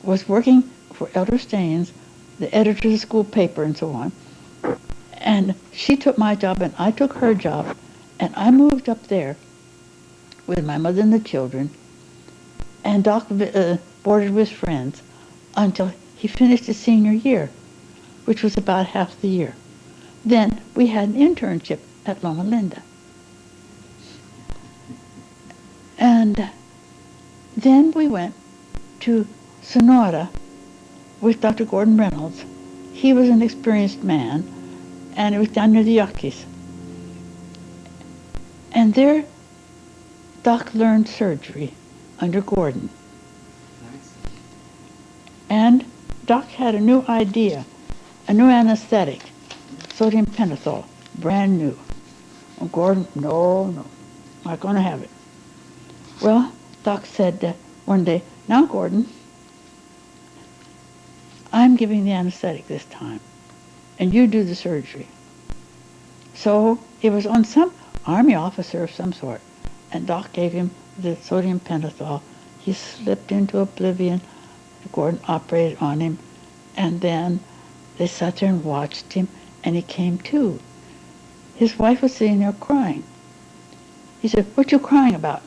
was working for Elder Staines, the editor of the school paper and so on. And she took my job and I took her job. And I moved up there with my mother and the children. And Doc boarded with friends until he finished his senior year, which was about half the year. Then we had an internship at Loma Linda. And then we went to Sonora with Dr. Gordon Reynolds. He was an experienced man, and it was down near the Yaquis. And there, Doc learned surgery under Gordon. Nice. And Doc had a new idea, a new anesthetic, sodium pentothal, brand new. And Gordon, no, not going to have it. Well, Doc said one day, "Now, Gordon, I'm giving the anesthetic this time, and you do the surgery." So it was on some Army officer of some sort, and Doc gave him the sodium pentothal. He slipped into oblivion. Gordon operated on him, and then they sat there and watched him, and he came to. His wife was sitting there crying. He said, "What you crying about?"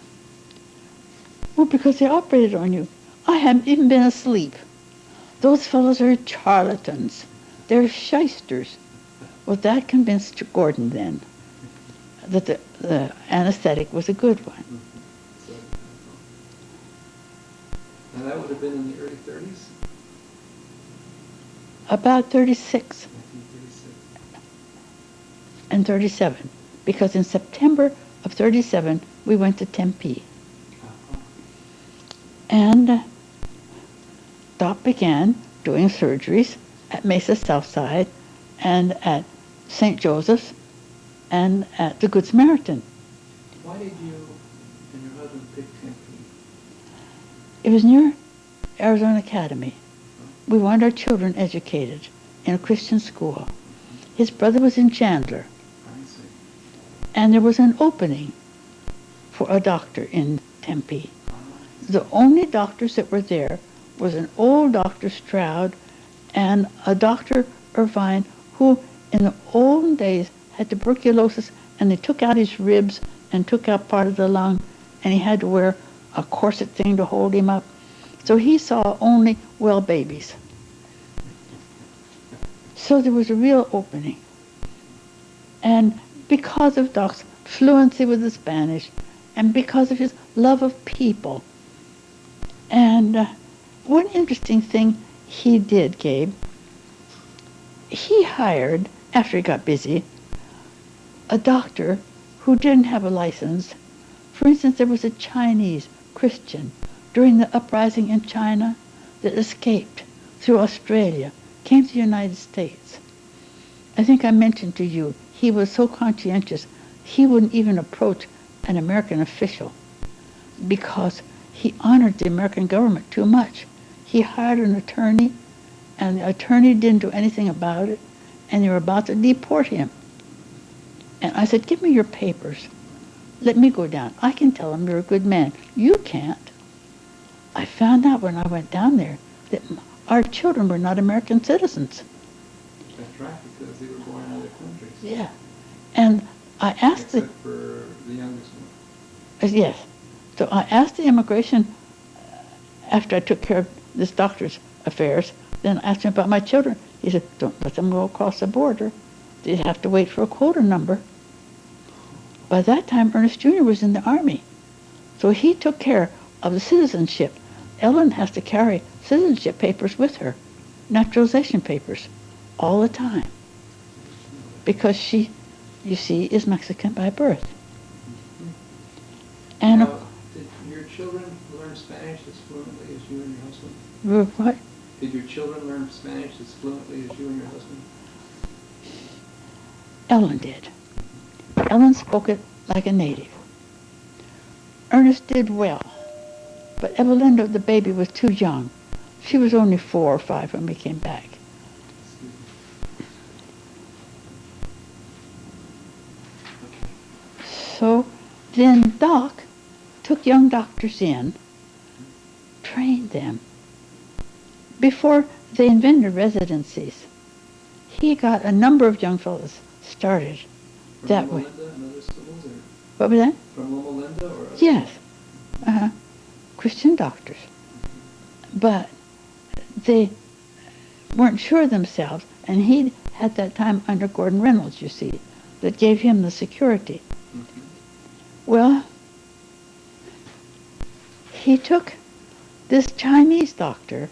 "Well, because they operated on you. I haven't even been asleep. Those fellows are charlatans. They're shysters." Well, that convinced Gordon then that the anesthetic was a good one. So, now that would have been in the early 30s? About 36 1936. and 37, because in September of 37 we went to Tempe. And Doc began doing surgeries at Mesa Southside and at St. Joseph's and at the Good Samaritan. Why did you and your husband pick Tempe? It was near Arizona Academy. We wanted our children educated in a Christian school. His brother was in Chandler, I see. and there was an opening for a doctor in Tempe. The only doctors that were there was an old Dr. Stroud and a Dr. Irvine, who in the olden days had tuberculosis, and they took out his ribs and took out part of the lung, and he had to wear a corset thing to hold him up. So he saw only well babies. So there was a real opening. And because of Doc's fluency with the Spanish, and because of his love of people, and one interesting thing he did, Gabe, he hired, after he got busy, a doctor who didn't have a license. For instance, there was a Chinese Christian during the uprising in China that escaped through Australia, came to the United States. I think I mentioned to you, he was so conscientious, he wouldn't even approach an American official because he honored the American government too much. He hired an attorney, and the attorney didn't do anything about it, and they were about to deport him. And I said, "Give me your papers. Let me go down. I can tell them you're a good man. You can't." I found out when I went down there that our children were not American citizens. That's right, because they were born in other countries. Yeah. And I asked Except for the youngest one. yes. So I asked the immigration, after I took care of this doctor's affairs, then I asked him about my children. He said, "Don't let them go across the border. They have to wait for a quota number." By that time, Ernest Jr. was in the Army. So he took care of the citizenship. Ellen has to carry citizenship papers with her, naturalization papers, all the time because she, you see, is Mexican by birth. And Now, did your children learn Spanish as fluently as you and your husband? what? Did your children learn Spanish as fluently as you and your husband? Ellen did. Ellen spoke it like a native. Ernest did well, but Evelinda, the baby, was too young. She was only 4 or 5 when we came back. So then Doc took young doctors in, trained them. Before they invented residencies, he got a number of young fellows started From that Loma way. Linda and other schools, or What was that? from Loma Linda or other Yes. Christian doctors. But they weren't sure of themselves, and he had that time under Gordon Reynolds, you see, that gave him the security. Mhm. Well, he took this Chinese doctor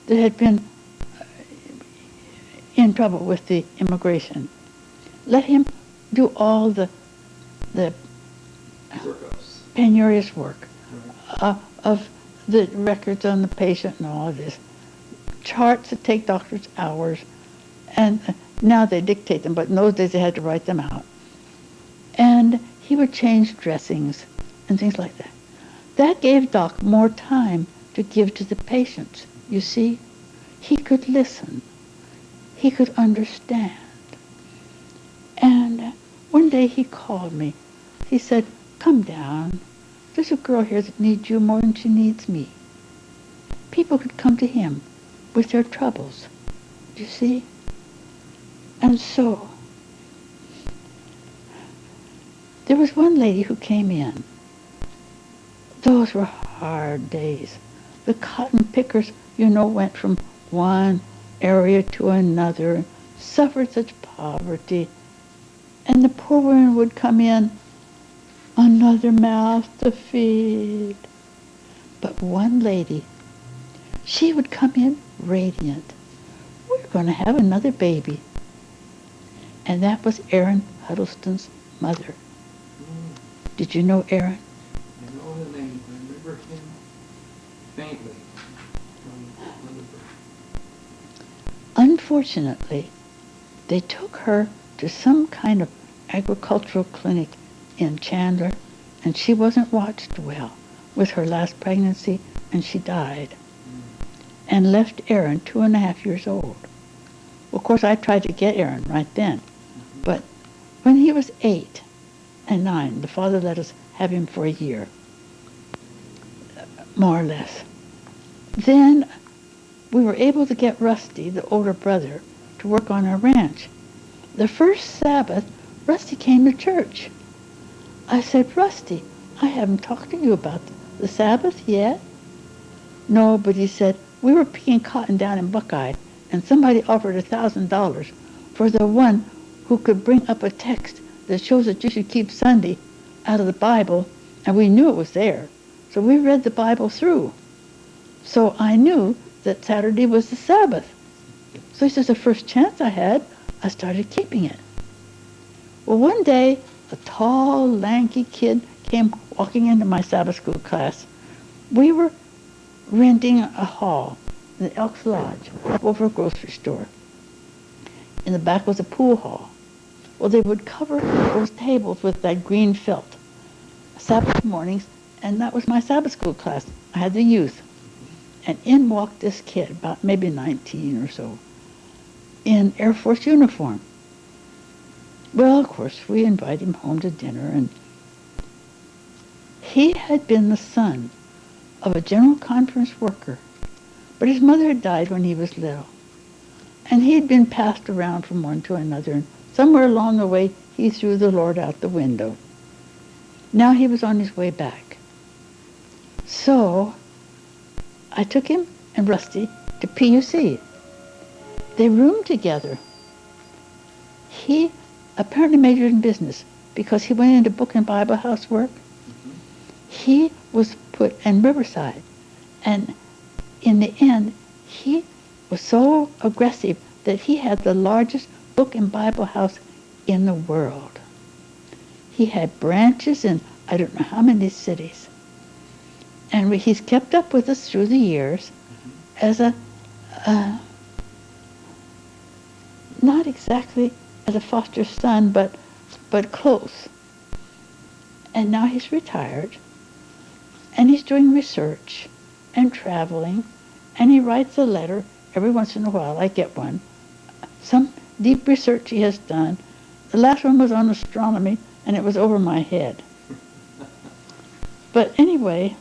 that had been in trouble with the immigration, let him do all the workups. penurious work Right. of the records on the patient and all of this. Charts that take doctors hours, and now they dictate them, but in those days they had to write them out. And he would change dressings and things like that. That gave Doc more time to give to the patients. You see, he could listen. He could understand. And one day he called me. He said, "Come down. There's a girl here that needs you more than she needs me." People could come to him with their troubles, you see? And so, there was one lady who came in. Those were hard days. The cotton pickers, you know, went from one area to another and suffered such poverty. And the poor women would come in, another mouth to feed. But one lady, she would come in radiant. "We're going to have another baby." And that was Aaron Huddleston's mother. Did you know Aaron? I know the name. I remember him faintly from the birth. Unfortunately, they took her to some kind of agricultural clinic in Chandler, and she wasn't watched well with her last pregnancy, and she died. And left Aaron 2.5 years old. Of course, I tried to get Aaron right then, but when he was 8 and 9, the father let us have him for a year, more or less. Then we were able to get Rusty, the older brother, to work on our ranch. The first Sabbath, Rusty came to church. I said, "Rusty, I haven't talked to you about the Sabbath yet." "No," but he said, "We were picking cotton down in Buckeye, and somebody offered $1,000 for the one who could bring up a text that shows that you should keep Sunday out of the Bible," and we knew it was there. So we read the Bible through. So I knew that Saturday was the Sabbath. So he says, the first chance I had, I started keeping it. Well, one day, a tall, lanky kid came walking into my Sabbath school class. We were renting a hall in the Elks Lodge up over a grocery store. In the back was a pool hall. Well, they would cover those tables with that green felt Sabbath mornings, and that was my Sabbath school class. I had the youth. And in walked this kid, about maybe 19 or so, in Air Force uniform. Well, of course, we invited him home to dinner, and he had been the son of a general conference worker, but his mother had died when he was little. And he had been passed around from one to another, and somewhere along the way, he threw the Lord out the window. Now he was on his way back. So I took him and Rusty to PUC. They roomed together. He apparently majored in business because he went into book and Bible house work. He was put in Riverside, and in the end, he was so aggressive that he had the largest book and Bible house in the world. He had branches in I don't know how many cities. And he's kept up with us through the years as not exactly as a foster son, but close. And now he's retired, and he's doing research and traveling, and he writes a letter every once in a while. I get one. Some deep research he has done. The last one was on astronomy, and it was over my head. But anyway.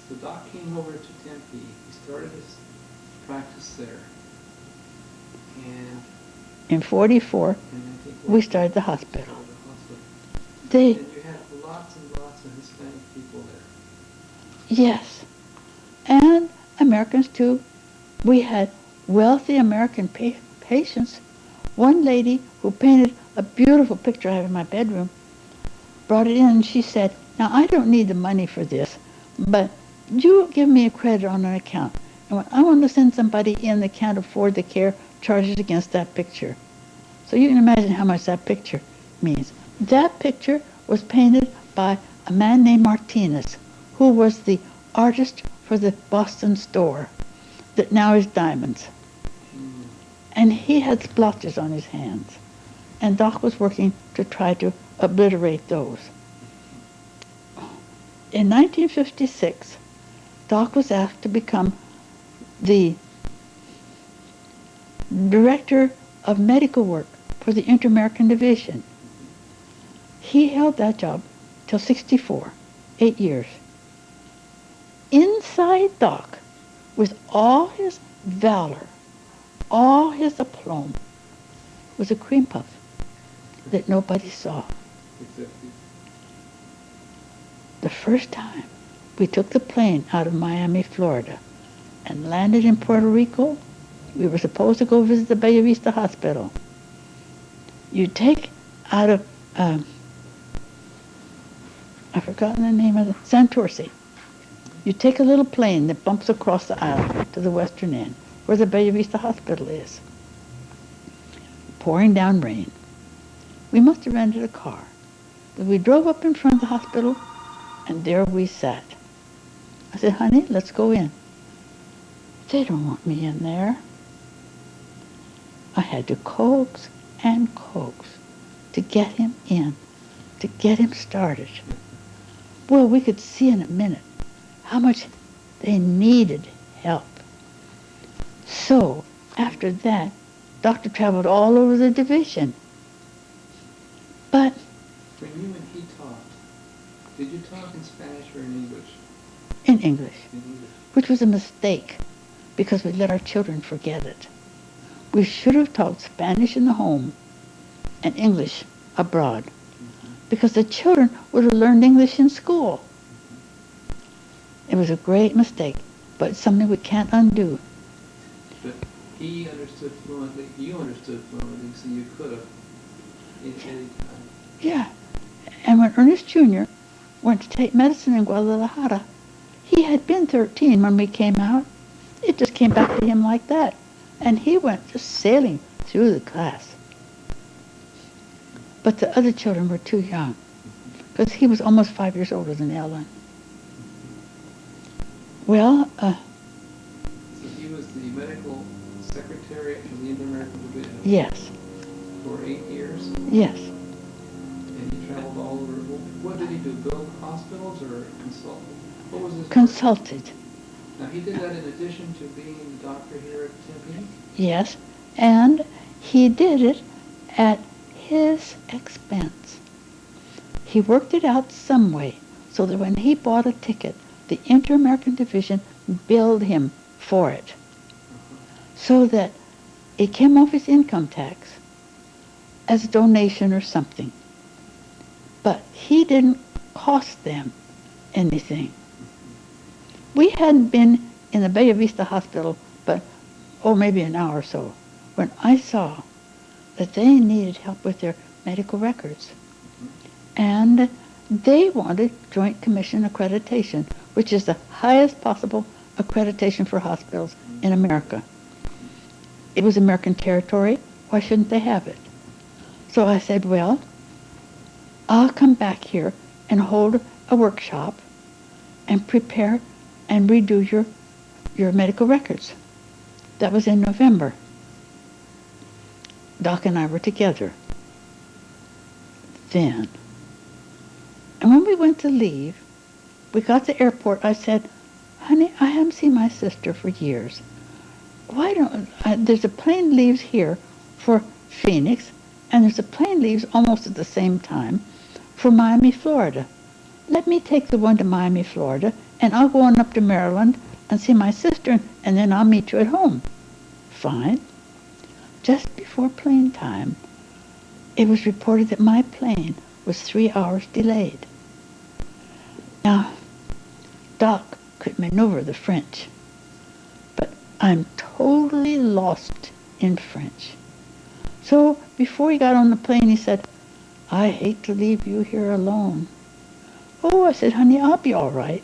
So Doc came over to Tempe. He started his practice there. And in 44, we started the hospital. And you had lots and lots of Hispanic people there. Yes. And Americans too. We had wealthy American patients. One lady who painted a beautiful picture I have in my bedroom brought it in, and she said, "Now, I don't need the money for this, but you give me a credit on an account. And when I want to send somebody in that can't afford the care, charges against that picture." So you can imagine how much that picture means. That picture was painted by a man named Martinez, who was the artist for the Boston store that now is Diamonds. And he had splotches on his hands. And Doc was working to try to obliterate those. In 1956, Doc was asked to become the director of medical work for the Inter-American Division. He held that job till 64, 8 years. Inside Doc, with all his valor, all his aplomb, was a cream puff that nobody saw. The first time we took the plane out of Miami, Florida, and landed in Puerto Rico, we were supposed to go visit the Bella Vista Hospital. You take out of, I've forgotten the name of it, Santurce. You take a little plane that bumps across the aisle to the western end, where the Bella Vista Hospital is. Pouring down rain. We must have rented a car. But we drove up in front of the hospital, and there we sat. I said, "Honey, let's go in." "They don't want me in there." I had to coax and coax to get him in, to get him started. Well, we could see in a minute how much they needed help. So, after that, Doctor traveled all over the division. But when you and he talked, did you talk in Spanish or in English? In English. In English. Which was a mistake, because we let our children forget it. We should have taught Spanish in the home and English abroad, because the children would have learned English in school. It was a great mistake, but it's something we can't undo. But he understood fluently, you understood fluently, so you could have in any time. Yeah. And when Ernest Jr. went to take medicine in Guadalajara, he had been 13 when we came out. It just came back to him like that. And he went just sailing through the class. But the other children were too young, because he was almost 5 years older than Ellen. Well, so he was the medical secretary for the Inter-American Division? Yes. For 8 years? Yes. And he traveled all over. What did he do? Build hospitals or consult? What was his Consulted. work? Now he did that in addition to being the doctor here at Tempe? Yes. And he did it at his expense. He worked it out some way so that when he bought a ticket, the Inter-American Division billed him for it, so that it came off his income tax as a donation or something. But he didn't cost them anything. We hadn't been in the Bella Vista Hospital but, maybe an hour or so, when I saw that they needed help with their medical records. And they wanted Joint Commission accreditation, which is the highest possible accreditation for hospitals in America. It was American territory. Why shouldn't they have it? So I said, well, I'll come back here and hold a workshop and prepare and redo your medical records. That was in November. Doc and I were together then. And when we went to leave, we got to the airport. I said, honey, I haven't seen my sister for years. Why don't, there's a plane leaves here for Phoenix, and there's a plane leaves almost at the same time for Miami, Florida. Let me take the one to Miami, Florida, and I'll go on up to Maryland and see my sister, and then I'll meet you at home. Fine. Just before plane time, it was reported that my plane was 3 hours delayed. Now, Doc could maneuver the French, but I'm totally lost in French. So before he got on the plane, he said, I hate to leave you here alone. Oh, I said, honey, I'll be all right.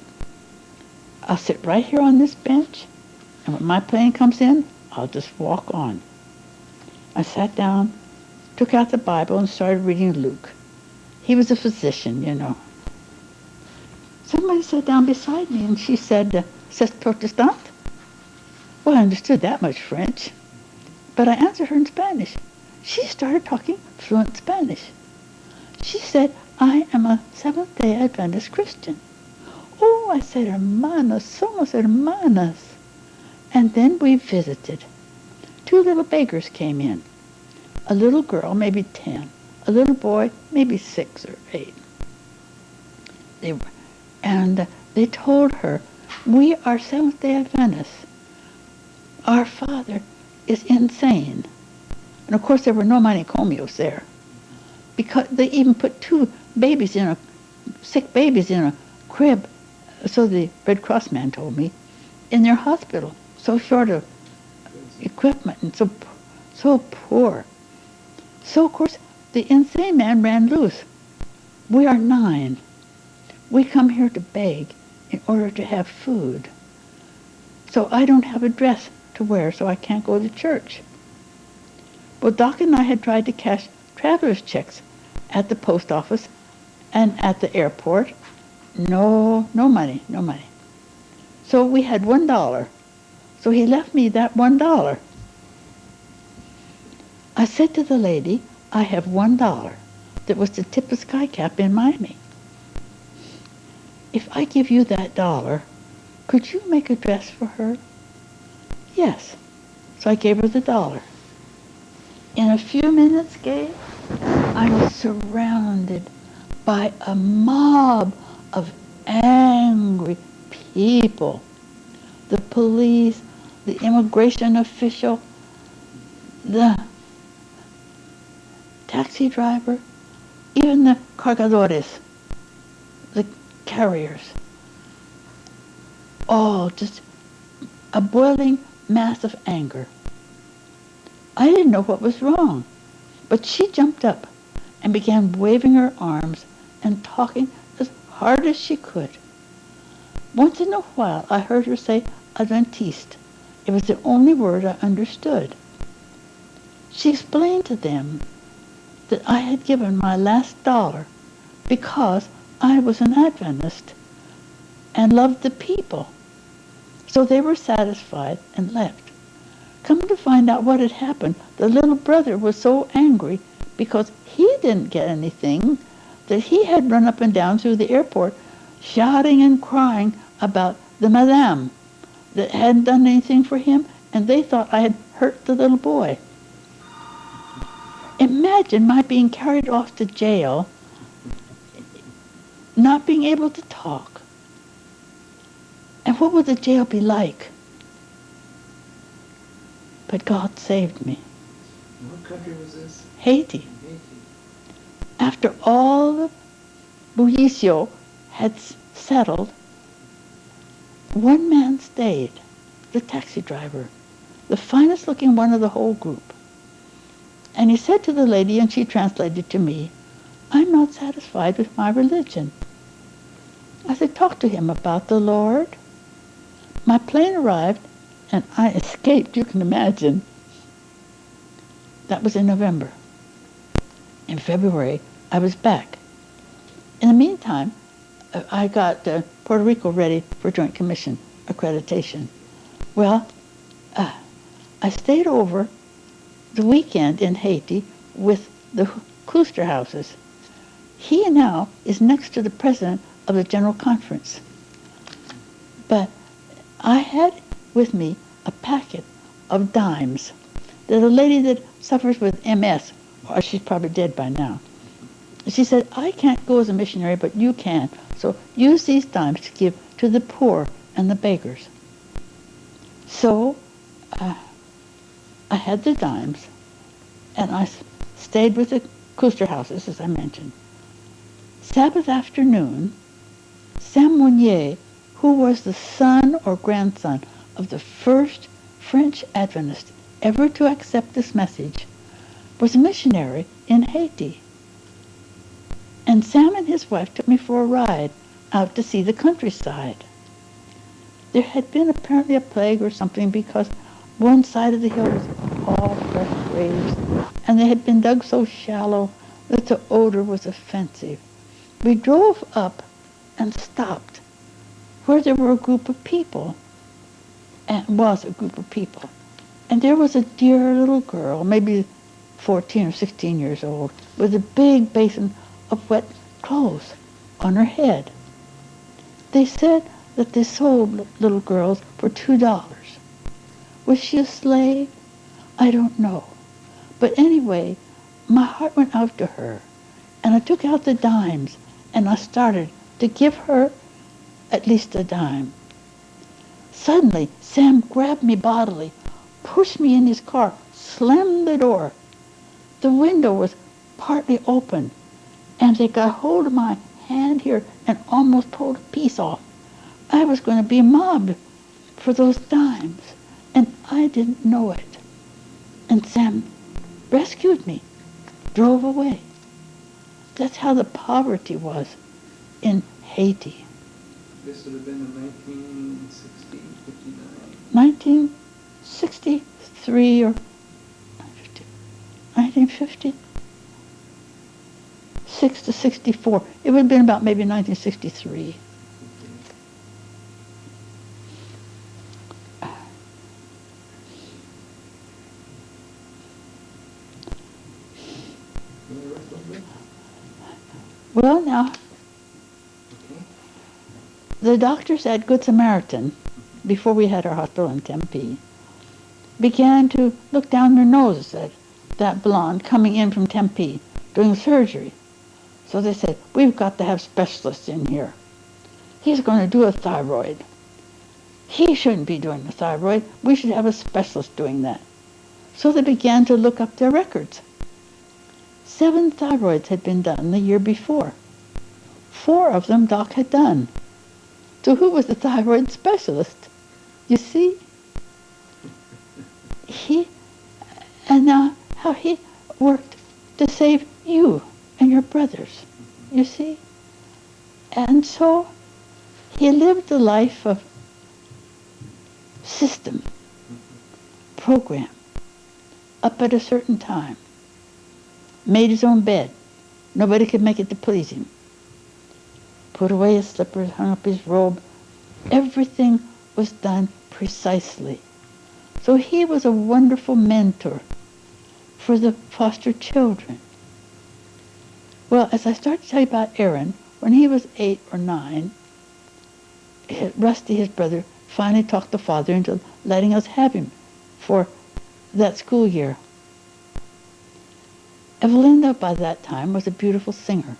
I'll sit right here on this bench, and when my plane comes in, I'll just walk on. I sat down, took out the Bible, and started reading Luke. He was a physician, you know. Somebody sat down beside me, and she said, C'est Protestant? Well, I understood that much French, but I answered her in Spanish. She started talking fluent Spanish. She said, I am a Seventh-day Adventist Christian. Oh, I said, hermanas, somos hermanas. And then we visited. 2 little beggars came in. A little girl, maybe 10. A little boy, maybe 6 or 8. They told her, we are Seventh-day Adventists. Our father is insane. And of course there were no manicomios there, because they even put 2 babies sick babies in a crib, so the Red Cross man told me, in their hospital, so short of equipment and so poor. So of course the insane man ran loose. We are 9. We come here to beg in order to have food. So I don't have a dress to wear, so I can't go to church. Well, Doc and I had tried to cash traveler's checks at the post office and at the airport. No money. So we had $1. So he left me that $1. I said to the lady, I have $1 that was to tip a skycap in Miami. If I give you that $1, could you make a dress for her? Yes. So I gave her the $1. In a few minutes, Gabe, I was surrounded by a mob of angry people. The police, the immigration official, the taxi driver, even the cargadores, the carriers. All just a boiling mass of anger. I didn't know what was wrong, but she jumped up and began waving her arms and talking as hard as she could. Once in a while, I heard her say Adventiste. It was the only word I understood. She explained to them that I had given my last $1 because I was an Adventist and loved the people. So they were satisfied and left. Come to find out what had happened, the little brother was so angry because he didn't get anything that he had run up and down through the airport shouting and crying about the madame that hadn't done anything for him, and they thought I had hurt the little boy. Imagine my being carried off to jail, not being able to talk. And what would the jail be like? But God saved me. What country was this? Haiti. Haiti. After all the bullicio had settled, one man stayed, the taxi driver, the finest looking one of the whole group. And he said to the lady, and she translated to me, I'm not satisfied with my religion. I said, talk to him about the Lord. My plane arrived, and I escaped, you can imagine. That was in November. In February, I was back. In the meantime, I got Puerto Rico ready for Joint Commission accreditation. Well, I stayed over the weekend in Haiti with the Kloosterhouses. He now is next to the president of the General Conference. But I had with me a packet of dimes that a lady that suffers with MS, or she's probably dead by now, she said, I can't go as a missionary, but you can. So use these dimes to give to the poor and the beggars. So I had the dimes, and I stayed with the Kloosterhouses, as I mentioned. Sabbath afternoon, Sam Mounier, who was the son or grandson of the first French Adventist ever to accept this message, was a missionary in Haiti. And Sam and his wife took me for a ride out to see the countryside. There had been apparently a plague or something, because one side of the hill was all fresh graves, and they had been dug so shallow that the odor was offensive. We drove up and stopped where there were a group of people, and and there was a dear little girl, maybe 14 or 16 years old, with a big basin of wet clothes on her head. They said that they sold little girls for $2. Was she a slave? I don't know. But anyway, my heart went out to her, and I took out the dimes, and I started to give her at least a dime. Suddenly, Sam grabbed me bodily, pushed me in his car, slammed the door. The window was partly open, and they got hold of my hand here and almost pulled a piece off. I was going to be mobbed for those dimes, and I didn't know it. And Sam rescued me, drove away. That's how the poverty was in Haiti. This would have been in 1960, 59. 1963 or 1950? 6 to 64. It would have been about maybe 1963. Well, now, the doctors at Good Samaritan, before we had our hospital in Tempe, began to look down their noses at that blonde coming in from Tempe doing surgery. So they said, we've got to have specialists in here. He's going to do a thyroid. He shouldn't be doing the thyroid. We should have a specialist doing that. So they began to look up their records. 7 thyroids had been done the year before. 4 of them Doc had done. So who was the thyroid specialist? You see? And now how he worked to save you and your brothers, you see? And so he lived a life of system, program, up at a certain time, made his own bed. Nobody could make it to please him. Put away his slippers, hung up his robe. Everything was done precisely. So he was a wonderful mentor for the foster children. Well, as I started to tell you about Aaron, when he was 8 or 9, Rusty, his brother, finally talked the father into letting us have him for that school year. Evelinda, by that time, was a beautiful singer.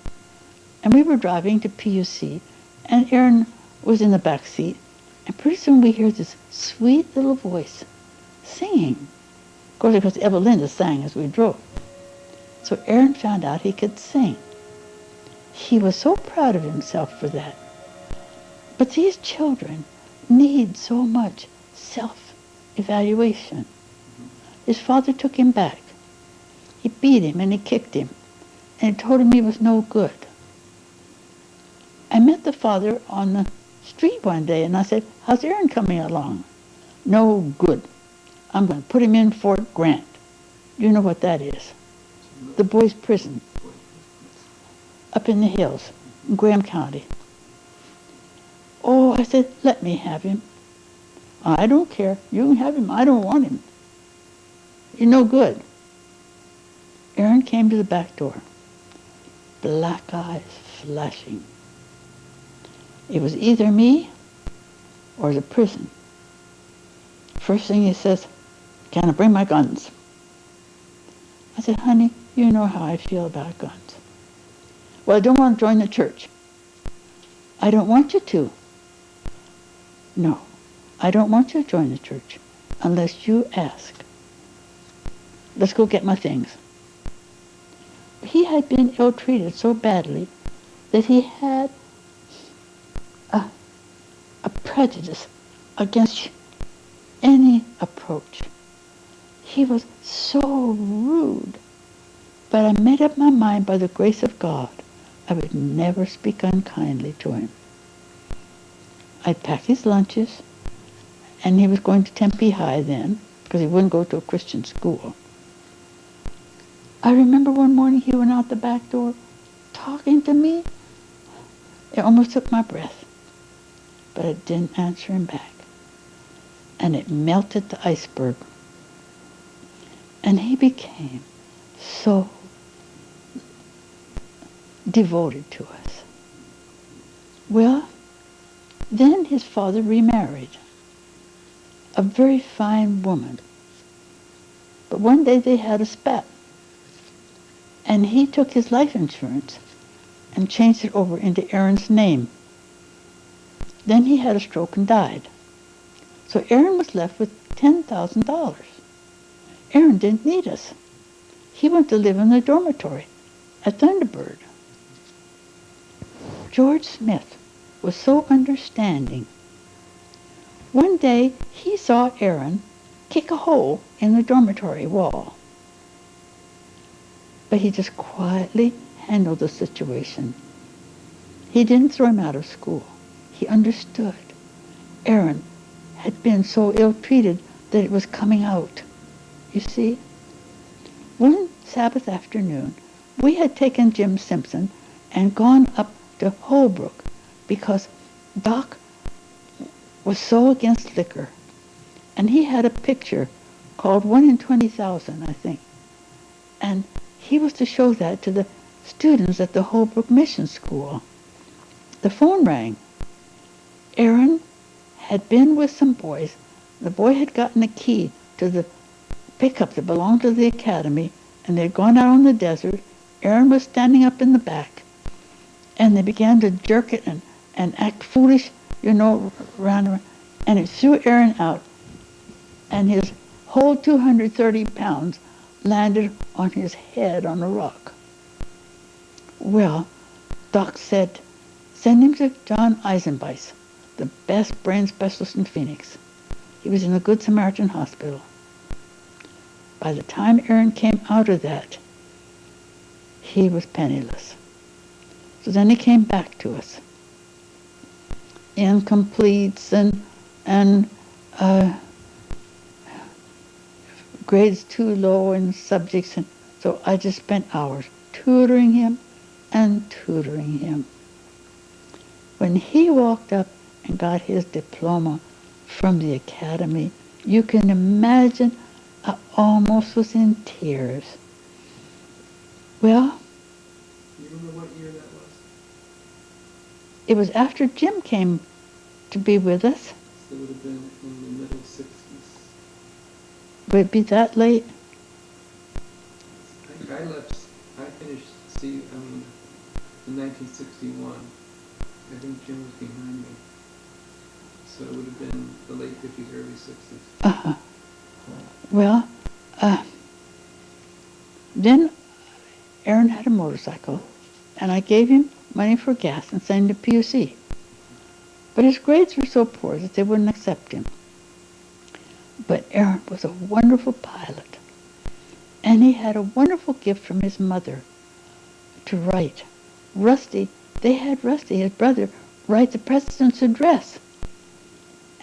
And we were driving to PUC, and Aaron was in the back seat, and pretty soon we hear this sweet little voice singing. Of course, because Evelinda sang as we drove. So Aaron found out he could sing. He was so proud of himself for that. But these children need so much self-evaluation. His father took him back. He beat him and he kicked him, and he told him he was no good. I met the father on the street one day, and I said, how's Aaron coming along? No good. I'm going to put him in Fort Grant. You know what that is? The boys' prison up in the hills, in Graham County. Oh, I said, let me have him. I don't care. You can have him. I don't want him. You're no good. Aaron came to the back door, black eyes flashing. It was either me or the prison. First thing he says, can I bring my guns? I said, honey, you know how I feel about guns. Well, I don't want to join the church. I don't want you to. No, I don't want you to join the church unless you ask. Let's go get my things. He had been ill-treated so badly that he had a prejudice against any approach. He was so rude. But I made up my mind by the grace of God I would never speak unkindly to him. I'd pack his lunches, and he was going to Tempe High then, because he wouldn't go to a Christian school. I remember one morning he went out the back door talking to me. It almost took my breath, but I didn't answer him back. And it melted the iceberg. And he became so devoted to us. Well, then his father remarried a very fine woman. But one day they had a spat. And he took his life insurance and changed it over into Aaron's name. Then he had a stroke and died. So Aaron was left with $10,000. Aaron didn't need us. He went to live in the dormitory at Thunderbird. George Smith was so understanding. One day he saw Aaron kick a hole in the dormitory wall. But he just quietly handled the situation. He didn't throw him out of school. He understood. Aaron had been so ill-treated that it was coming out. You see? One Sabbath afternoon, we had taken Jim Simpson and gone up to Holbrook because Doc was so against liquor. And he had a picture called 1 in 20,000, I think. And he was to show that to the students at the Holbrook Mission School. The phone rang. Aaron had been with some boys. The boy had gotten a key to the pickup that belonged to the academy, and they had gone out on the desert. Aaron was standing up in the back, and they began to jerk it and act foolish, round, and it threw Aaron out, and his whole 230 pounds landed on his head on a rock. Well, Doc said, send him to John Eisenbeiss, the best brain specialist in Phoenix. He was in the Good Samaritan Hospital. By the time Aaron came out of that, he was penniless. So then he came back to us. Incompletes and grades too low in subjects. And so I just spent hours tutoring him and tutoring him. When he walked up and got his diploma from the academy, you can imagine I almost was in tears. Well, you remember what year that was? It was after Jim came to be with us. So it would have been in the middle 60s. Would it be that late? I finished in 1961. I think Jim was behind me. So it would have been the late 50s, early 60s. Uh-huh. Well, then Aaron had a motorcycle, and I gave him money for gas and sent him to PUC. But his grades were so poor that they wouldn't accept him. But Aaron was a wonderful pilot, and he had a wonderful gift from his mother to write. They had Rusty, his brother, write the president's address.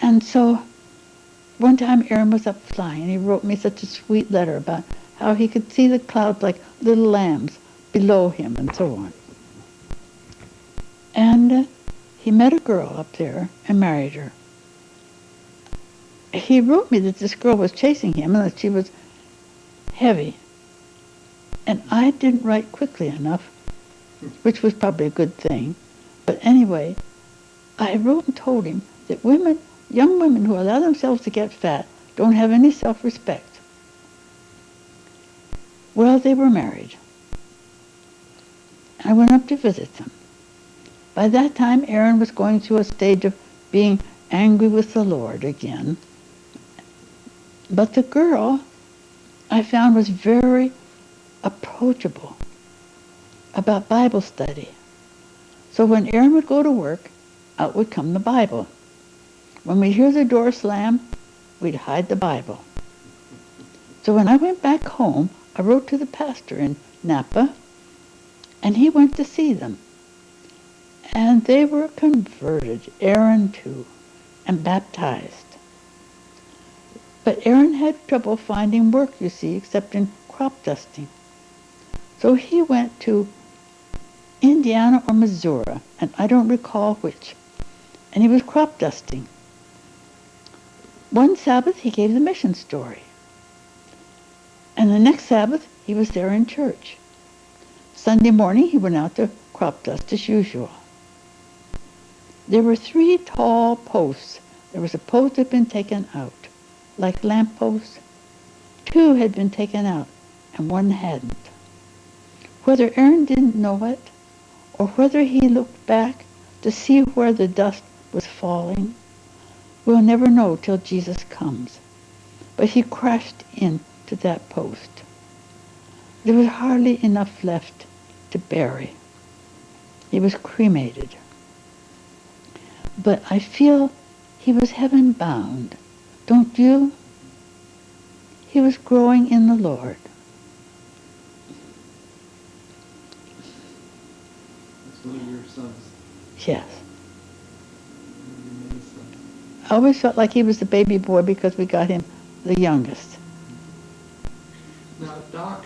And so one time Aaron was up flying, and he wrote me such a sweet letter about how he could see the clouds like little lambs below him and so on. And he met a girl up there and married her. He wrote me that this girl was chasing him and that she was heavy. And I didn't write quickly enough, which was probably a good thing. But anyway, I wrote and told him that women, young women who allow themselves to get fat, don't have any self-respect. Well, they were married. I went up to visit them. By that time, Aaron was going through a stage of being angry with the Lord again. But the girl, I found, was very approachable about Bible study. So when Aaron would go to work, out would come the Bible. When we'd hear the door slam, we'd hide the Bible. So when I went back home, I wrote to the pastor in Napa, and he went to see them. And they were converted, Aaron too, and baptized. But Aaron had trouble finding work, you see, except in crop dusting. So he went to Indiana or Missouri, and I don't recall which, and he was crop dusting. One Sabbath, he gave the mission story. And the next Sabbath, he was there in church. Sunday morning, he went out to crop dust as usual. There were 3 tall posts. There was a post that had been taken out, like lamp posts. 2 had been taken out, and 1 hadn't. Whether Aaron didn't know it, or whether he looked back to see where the dust was falling, we'll never know till Jesus comes. But he crashed into that post. There was hardly enough left to bury. He was cremated. But I feel he was heaven bound, don't you? He was growing in the Lord. That's one of your sons. Yes. Your many sons. I always felt like he was the baby boy because we got him the youngest. Now, Doc,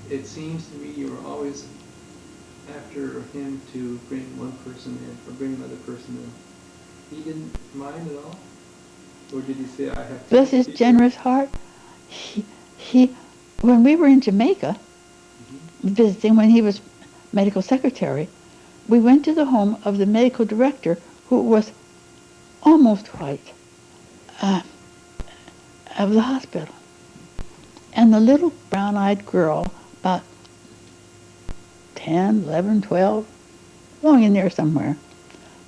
it seems to me you were always after him to bring one person in, or bring another person in. He didn't mind at all? Or did he say, I have to? Bless his generous heart. When we were in Jamaica, visiting when he was medical secretary, we went to the home of the medical director, who was almost white, of the hospital. And the little brown-eyed girl, about 10, 11, 12, along in there somewhere,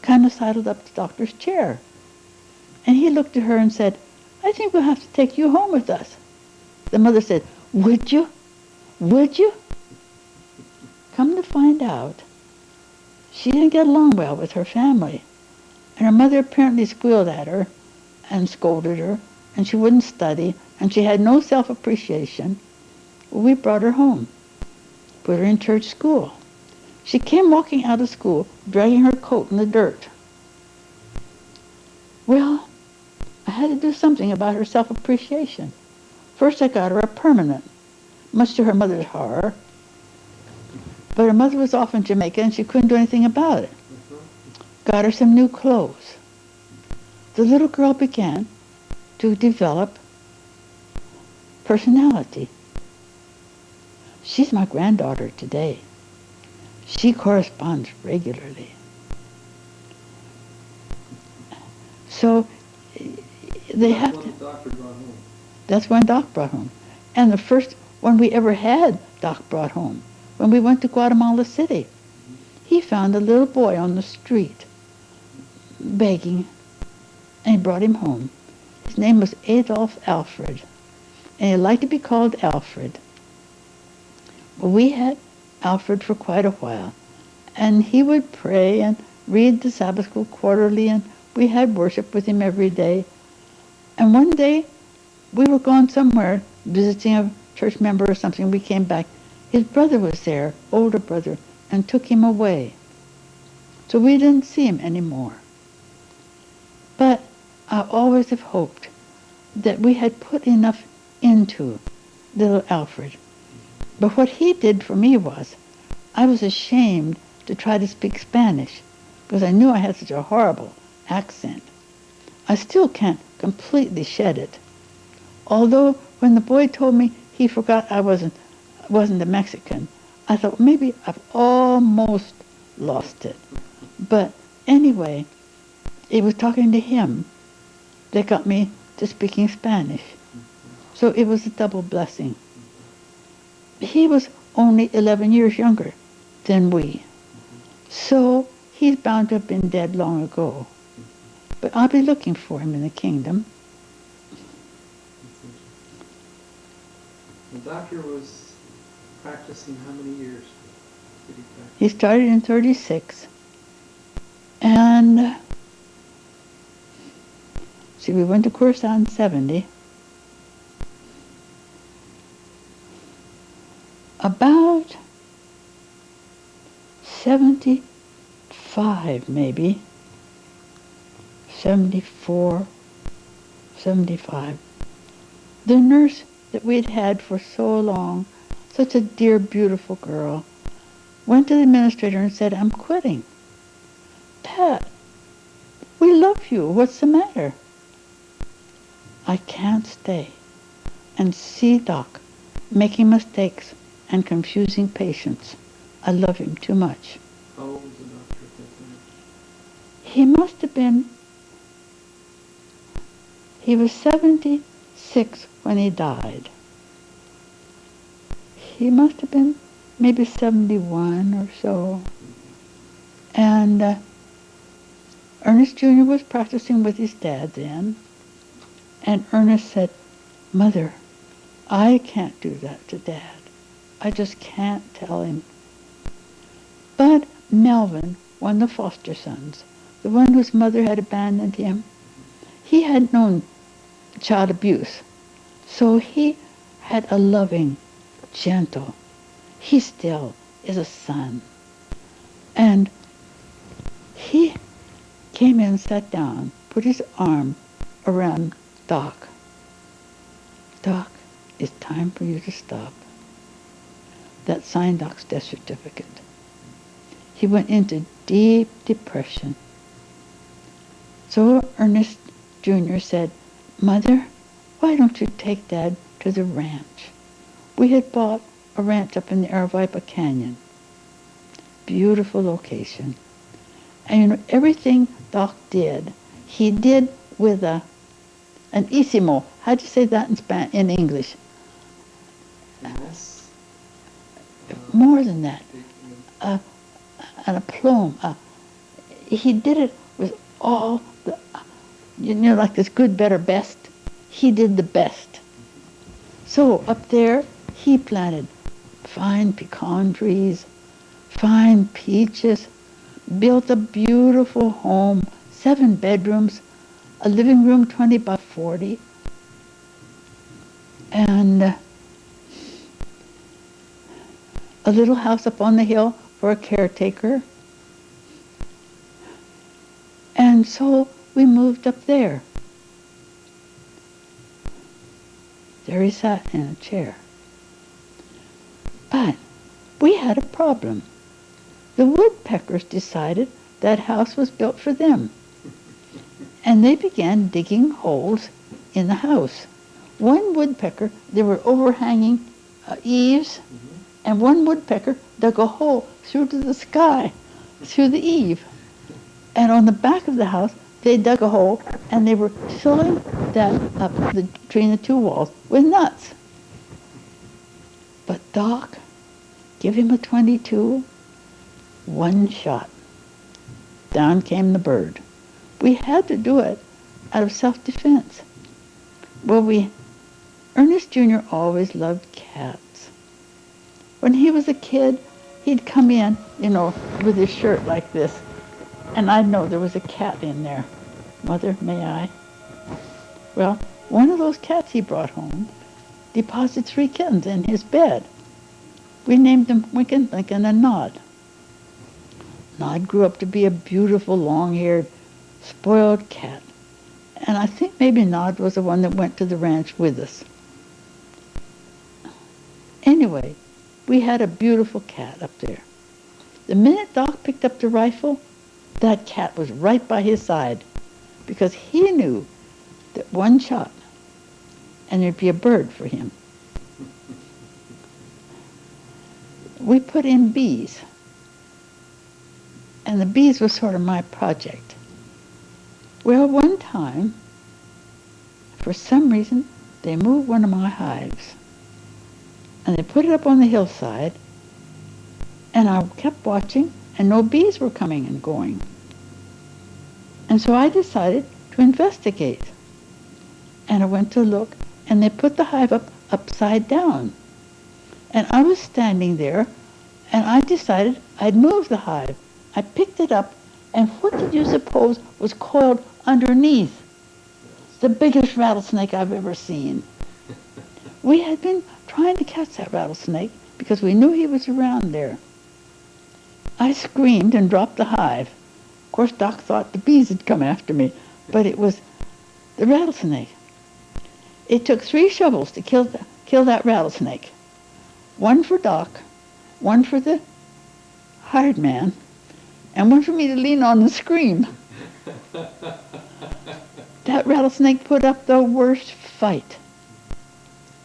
kind of sidled up to the doctor's chair. And he looked at her and said, I think we'll have to take you home with us. The mother said, would you? Would you? Come to find out, she didn't get along well with her family. And her mother apparently squealed at her and scolded her, and she wouldn't study, and she had no self-appreciation. Well, we brought her home, put her in church school. She came walking out of school, dragging her coat in the dirt. Well, I had to do something about her self-appreciation. First, I got her a permanent, much to her mother's horror. But her mother was off in Jamaica, and she couldn't do anything about it. Got her some new clothes. The little girl began to develop personality. She's my granddaughter today. She corresponds regularly. So they have to. Doctor brought home. That's when Doc brought home. And the first one we ever had Doc brought home, when we went to Guatemala City. He found a little boy on the street begging, and he brought him home. His name was Adolf Alfred, and he liked to be called Alfred. Well, we had Alfred for quite a while, and he would pray and read the Sabbath School quarterly, and we had worship with him every day. And one day, we were gone somewhere, visiting a church member or something. We came back. His brother was there, older brother, and took him away. So we didn't see him anymore. But I always have hoped that we had put enough into little Alfred. But what he did for me was, I was ashamed to try to speak Spanish because I knew I had such a horrible accent. I still can't completely shed it. Although when the boy told me he forgot I wasn't a Mexican, I thought maybe I've almost lost it. But anyway, it was talking to him that got me to speaking Spanish. So it was a double blessing. He was only 11 years younger than we. So he's bound to have been dead long ago. But I'll be looking for him in the kingdom. The doctor was practicing how many years did he practice? He started in 36. And, see, we went to Curacao in 70. About 75, maybe. 74, 75. The nurse that we'd had for so long, such a dear, beautiful girl, went to the administrator and said, I'm quitting. Pat, we love you. What's the matter? I can't stay and see Doc making mistakes and confusing patients. I love him too much. How old was the doctor at that time? He must have been, he was 76 when he died. He must have been maybe 71 or so. And Ernest Jr. was practicing with his dad then. And Ernest said, Mother, I can't do that to Dad. I just can't tell him. But Melvin, one of the foster sons, the one whose mother had abandoned him, he had known child abuse. So he had a loving, gentle, he still is a son. And he came in, sat down, put his arm around Doc. Doc, it's time for you to stop. That signed Doc's death certificate. He went into deep depression. So Ernest Jr. said, Mother, why don't you take Dad to the ranch? We had bought a ranch up in the Aravaipa Canyon. Beautiful location. And you know, everything Doc did, he did with an isimo. How'd you say that in English? Yes. More than that. An aplomb. He did it with all the, you know, like this good, better, best. He did the best. So up there, he planted fine pecan trees, fine peaches, built a beautiful home, 7 bedrooms, a living room 20 by 40, and a little house up on the hill for a caretaker. And so we moved up there. There he sat in a chair. But we had a problem. The woodpeckers decided that house was built for them. And they began digging holes in the house. One woodpecker, there were overhanging eaves, and one woodpecker dug a hole through to the sky, through the eave. And on the back of the house, they dug a hole, and they were filling that up between the 2 walls with nuts. But Doc, give him a .22, 1 shot. Down came the bird. We had to do it out of self-defense. Well, Ernest Jr. always loved cats. When he was a kid, he'd come in, you know, with his shirt like this, and I'd know there was a cat in there. Mother, may I? Well, one of those cats he brought home deposited 3 kittens in his bed. We named them Winkin, Lincoln, and Nod. Nod grew up to be a beautiful, long-haired, spoiled cat. And I think maybe Nod was the one that went to the ranch with us. anyway, we had a beautiful cat up there. The minute Doc picked up the rifle, that cat was right by his side because he knew that one shot and there'd be a bird for him. We put in bees, and the bees was sort of my project. Well, one time, for some reason, they moved one of my hives, and they put it up on the hillside, and I kept watching, and no bees were coming and going. And so I decided to investigate. And I went to look, and they put the hive up upside down. And I was standing there, and I decided I'd move the hive. I picked it up, and what did you suppose was coiled underneath? The biggest rattlesnake I've ever seen. We had been trying to catch that rattlesnake because we knew he was around there. I screamed and dropped the hive. Of course, Doc thought the bees had come after me, but it was the rattlesnake. It took 3 shovels to kill that rattlesnake. One for Doc, one for the hired man, and one for me to lean on and scream. That rattlesnake put up the worst fight,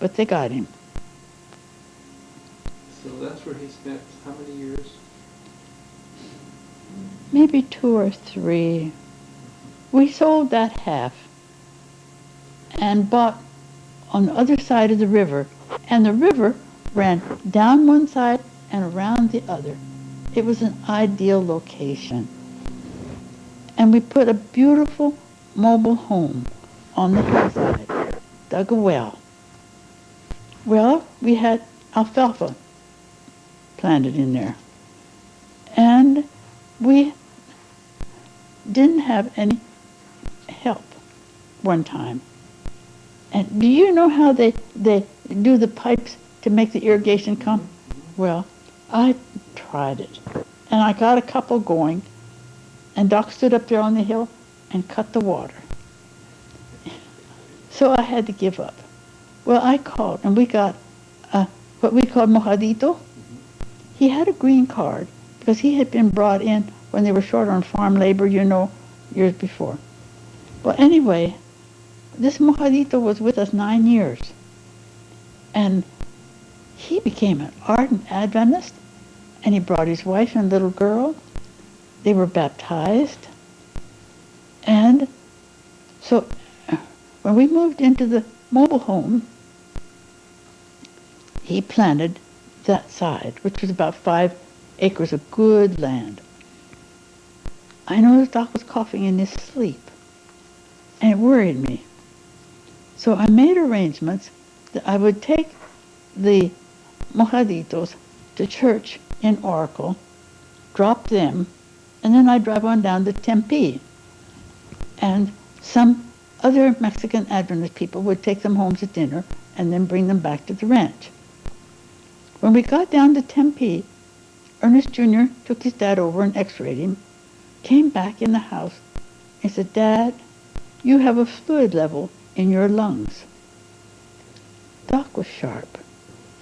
but they got him. So that's where he spent how many years? Maybe 2 or 3. We sold that half and bought on the other side of the river, and the river ran down one side and around the other. It was an ideal location. And we put a beautiful mobile home on the hillside, dug a well. Well, we had alfalfa planted in there. And we didn't have any help one time. And do you know how they do the pipes to make the irrigation come? Well, I tried it. And I got a couple going, and Doc stood up there on the hill and cut the water. So I had to give up. Well, I called, and we got what we called mojadito. He had a green card because he had been brought in when they were short on farm labor, you know, years before. Well, anyway, this mojadito was with us 9 years. And he became an ardent Adventist, and he brought his wife and little girl. They were baptized. And so when we moved into the mobile home, he planted that side, which was about 5 acres of good land. I noticed Doc was coughing in his sleep, and it worried me. So I made arrangements that I would take the mojaditos to church in Oracle, drop them, and then I'd drive on down to Tempe. And some other Mexican Adventist people would take them home to dinner and then bring them back to the ranch. When we got down to Tempe, Ernest Jr. took his dad over and x-rayed him, came back in the house, and said, "Dad, you have a fluid level in your lungs." Doc was sharp.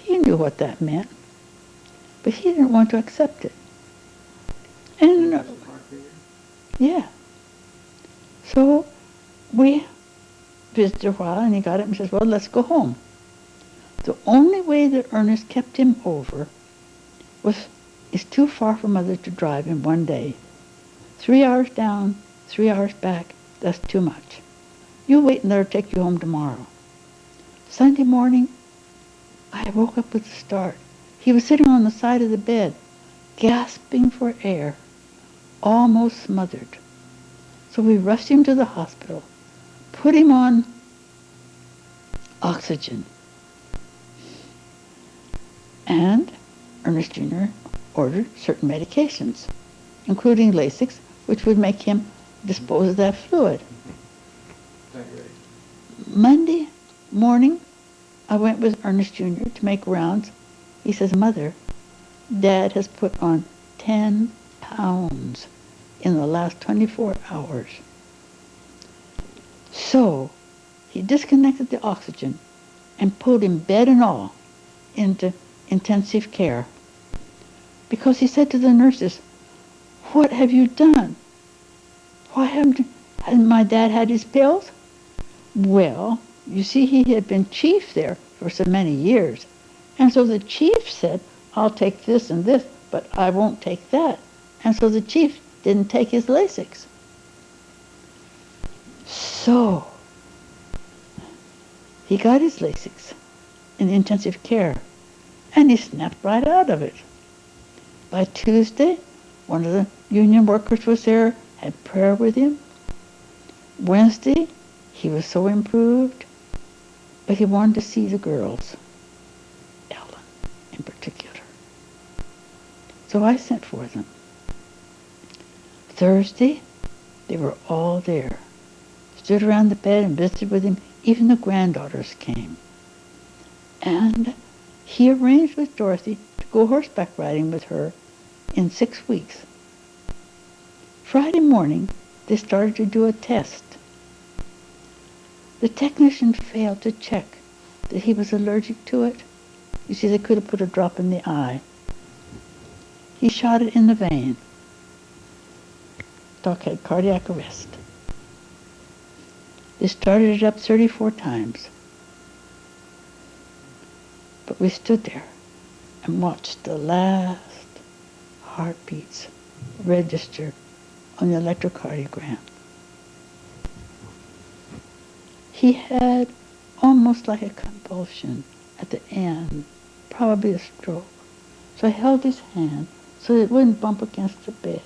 He knew what that meant, but he didn't want to accept it. And yeah. So we visited a while, and he got up and says, "Well, let's go home." The only way that Ernest kept him over was, it's too far for Mother to drive in one day. 3 hours down, 3 hours back, that's too much. You wait and let her take you home tomorrow. Sunday morning, I woke up with a start. He was sitting on the side of the bed, gasping for air, almost smothered. So we rushed him to the hospital, put him on oxygen. And Ernest Jr. ordered certain medications, including Lasix, which would make him dispose of that fluid. Monday morning, I went with Ernest Jr. to make rounds. He says, "Mother, Dad has put on 10 pounds in the last 24 hours. So he disconnected the oxygen and put him, bed and all, into intensive care because he said to the nurses, "What have you done? Why hasn't my dad had his pills?" Well, you see, he had been chief there for so many years. And so the chief said, "I'll take this and this, but I won't take that." And so the chief didn't take his Lasix. So he got his Lasix in intensive care, and he snapped right out of it. By Tuesday, one of the union workers was there, had prayer with him. Wednesday, he was so improved, but he wanted to see the girls, Ellen in particular. So I sent for them. Thursday, they were all there, stood around the bed and visited with him. Even the granddaughters came. And he arranged with Dorothy to go horseback riding with her in 6 weeks. Friday morning, they started to do a test. The technician failed to check that he was allergic to it. You see, they could have put a drop in the eye. He shot it in the vein. Doc had cardiac arrest. They started it up 34 times. But we stood there and watched the last heartbeats register on the electrocardiogram. He had almost like a convulsion at the end, probably a stroke. So I held his hand so that it wouldn't bump against the bed.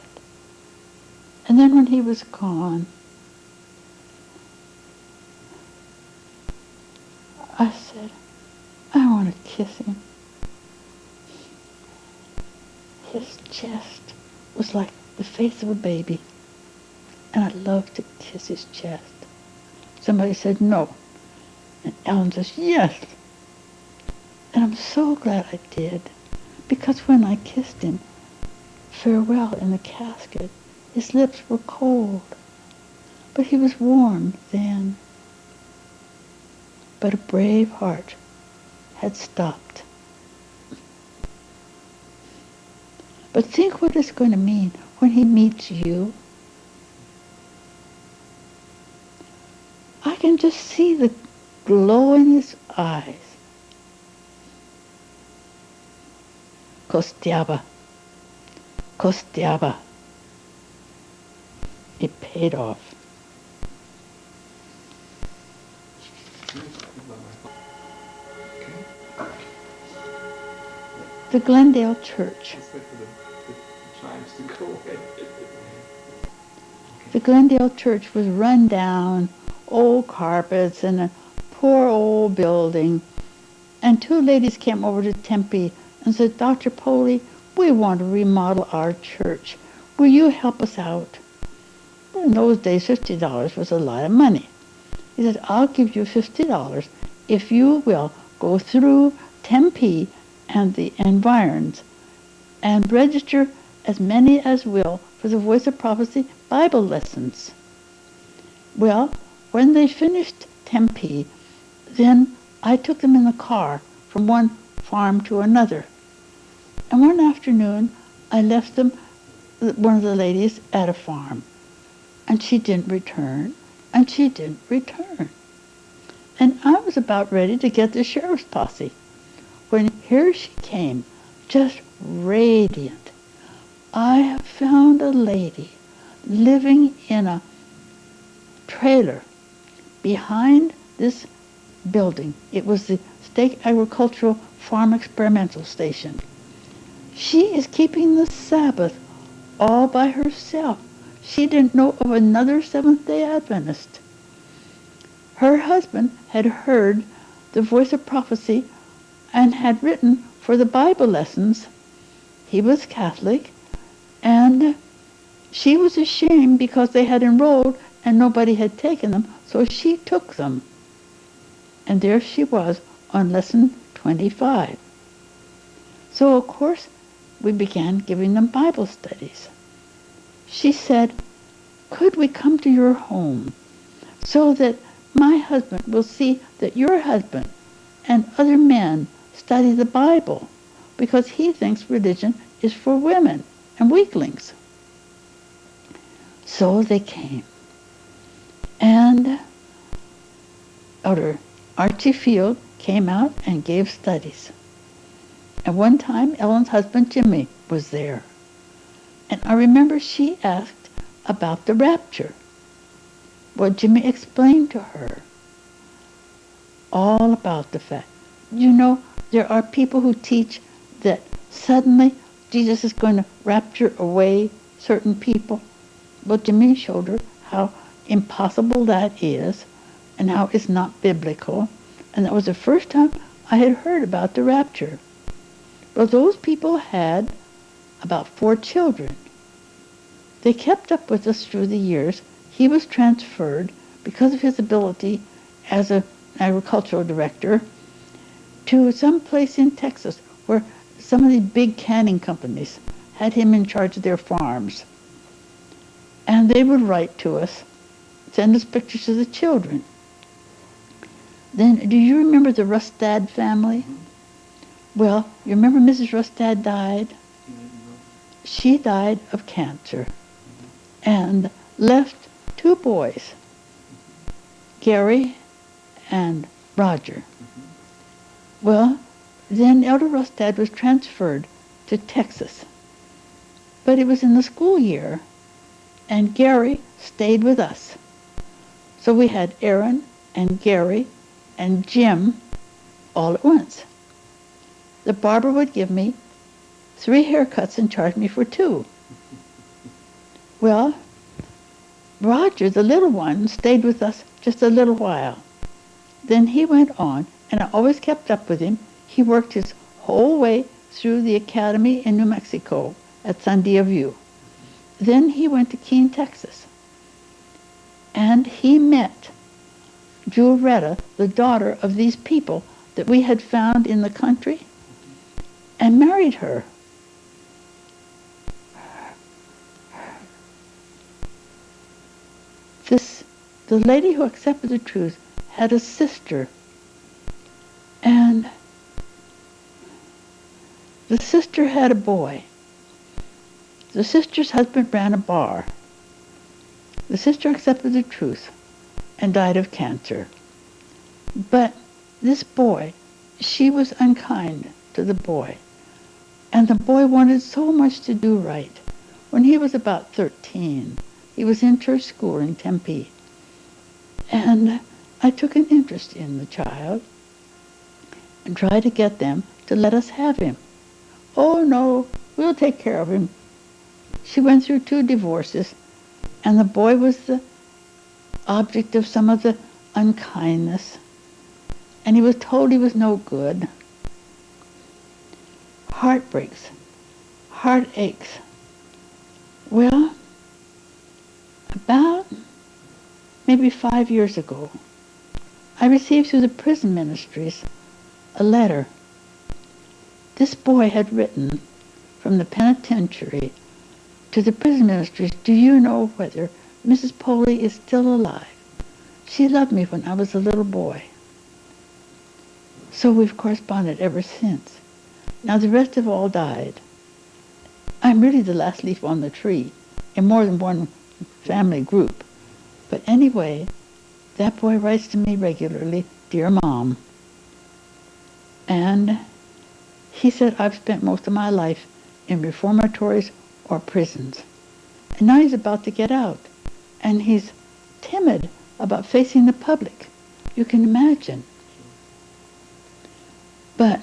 And then when he was gone, I said, "I want to kiss him." His chest was like the face of a baby, and I loved to kiss his chest. Somebody said no, and Ellen says yes. And I'm so glad I did, because when I kissed him farewell in the casket, his lips were cold, but he was warm then. But a brave heart had stopped. But think what it's going to mean when he meets you. I can just see the glow in his eyes. Kostiaba. Kostiaba. It paid off. The Glendale Church. Let's wait for the chimes to go away. The Glendale Church was run down, old carpets and a poor old building. And two ladies came over to Tempe and said, "Dr. Pohle, we want to remodel our church. Will you help us out?" Well, in those days, $50 was a lot of money. He said, "I'll give you $50 if you will go through Tempe and the environs and register as many as will for the Voice of Prophecy Bible lessons." Well, when they finished Tempe, then I took them in the car from one farm to another. And one afternoon, I left them, one of the ladies, at a farm. And she didn't return, and she didn't return. And I was about ready to get the sheriff's posse when here she came, just radiant. "I have found a lady living in a trailer behind this building." It was the State Agricultural Farm Experimental Station. "She is keeping the Sabbath all by herself. She didn't know of another Seventh-day Adventist." Her husband had heard the Voice of Prophecy and had written for the Bible lessons. He was Catholic, and she was ashamed because they had enrolled and nobody had taken them, so she took them. And there she was on lesson 25. So, of course, we began giving them Bible studies. She said, "Could we come to your home so that my husband will see that your husband and other men study the Bible? because he thinks religion is for women and weaklings. So they came. And Elder Archie Field came out and gave studies. And one time, Ellen's husband Jimmy was there. And I remember she asked about the rapture. Well, Jimmy explained to her all about the fact. You know, there are people who teach that suddenly Jesus is going to rapture away certain people. Well, Jimmy showed her how impossible that is and how it's not biblical. And that was the first time I had heard about the rapture. Well, those people had about 4 children. They kept up with us through the years. He was transferred, because of his ability as an agricultural director, to some place in Texas where some of the big canning companies had him in charge of their farms. And they would write to us, send us pictures of the children. Then, do you remember the Rustad family? Well, you remember Mrs. Rustad died? She died of cancer and left 2 boys, Gary and Roger. Well, then Elder Rustad was transferred to Texas. But it was in the school year, and Gary stayed with us. So we had Aaron and Gary and Jim all at once. The barber would give me 3 haircuts and charge me for 2. Well, Roger, the little one, stayed with us just a little while. Then he went on, and I always kept up with him. He worked his whole way through the academy in New Mexico at Sandia View. Then he went to Keene, Texas. And he met Julietta, the daughter of these people that we had found in the country, and married her. The lady who accepted the truth had a sister, and the sister had a boy. The sister's husband ran a bar. The sister accepted the truth and died of cancer. But this boy, she was unkind to the boy, and the boy wanted so much to do right. When he was about 13, he was in church school in Tempe, and I took an interest in the child and tried to get them to let us have him. Oh no, we'll take care of him. She went through 2 divorces, and the boy was the object of some of the unkindness, and he was told he was no good. Heartbreaks, heartaches. Well, about maybe 5 years ago, I received through the prison ministries a letter. This boy had written from the penitentiary to the prison ministries, "Do you know whether Mrs. Pohle is still alive? She loved me when I was a little boy." So we've corresponded ever since. Now the rest have all died. I'm really the last leaf on the tree in more than one family group. But anyway, that boy writes to me regularly, "Dear Mom." And he said, "I've spent most of my life in reformatories or prisons. And now he's about to get out. And he's timid about facing the public. You can imagine." But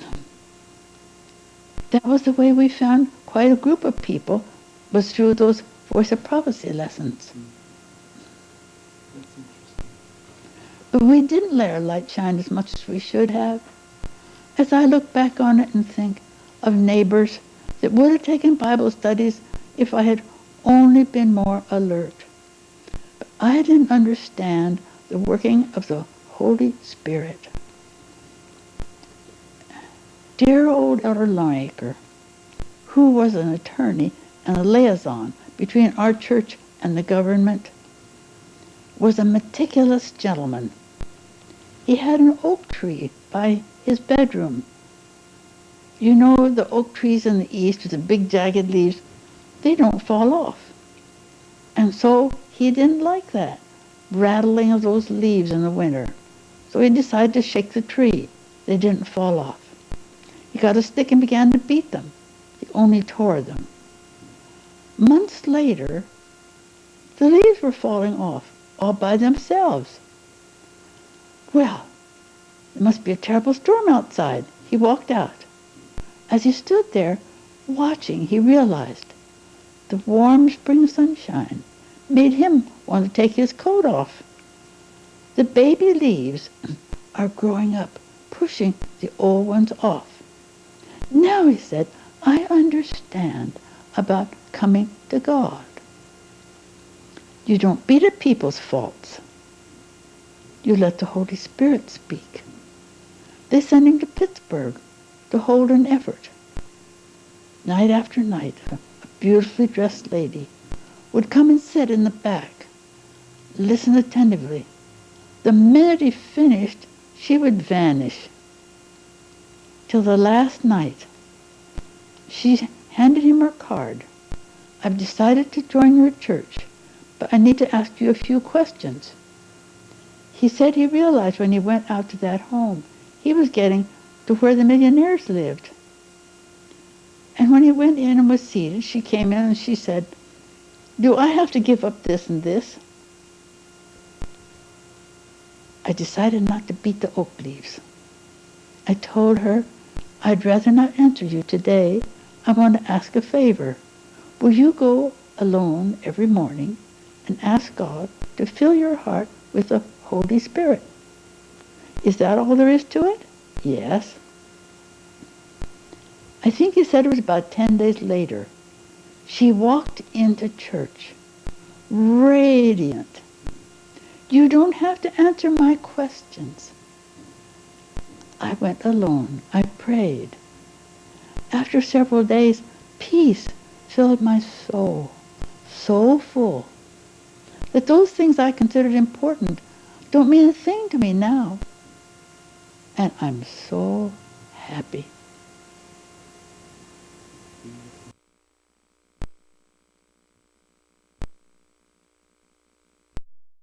that was the way we found quite a group of people, was through those Voice of Prophecy lessons. But we didn't let our light shine as much as we should have. As I look back on it and think of neighbors that would have taken Bible studies if I had only been more alert. But I didn't understand the working of the Holy Spirit. Dear old Elder Longacre, who was an attorney and a liaison between our church and the government, was a meticulous gentleman. He had an oak tree by his bedroom. You know, the oak trees in the east with the big jagged leaves, they don't fall off. And so he didn't like that rattling of those leaves in the winter. So he decided to shake the tree. They didn't fall off. He got a stick and began to beat them. He only tore them. Months later, the leaves were falling off all by themselves. Well, it must be a terrible storm outside. He walked out. As he stood there watching, he realized the warm spring sunshine made him want to take his coat off. The baby leaves are growing up, pushing the old ones off. Now, he said, I understand about coming to God. You don't beat at people's faults. You let the Holy Spirit speak. They sent him to Pittsburgh to hold an effort. Night after night, a beautifully dressed lady would come and sit in the back, listen attentively. The minute he finished, she would vanish. Till the last night, she handed him her card. I've decided to join your church, but I need to ask you a few questions. He said he realized when he went out to that home, he was getting to where the millionaires lived. And when he went in and was seated, she came in and she said, do I have to give up this and this? I decided not to beat the oak leaves. I told her, I'd rather not answer you today. I want to ask a favor. Will you go alone every morning and ask God to fill your heart with the Holy Spirit? Is that all there is to it? Yes. I think he said it was about 10 days later. She walked into church, radiant. You don't have to answer my questions. I went alone. I prayed. After several days, peace filled my soul, so full that those things I considered important don't mean a thing to me now. And I'm so happy.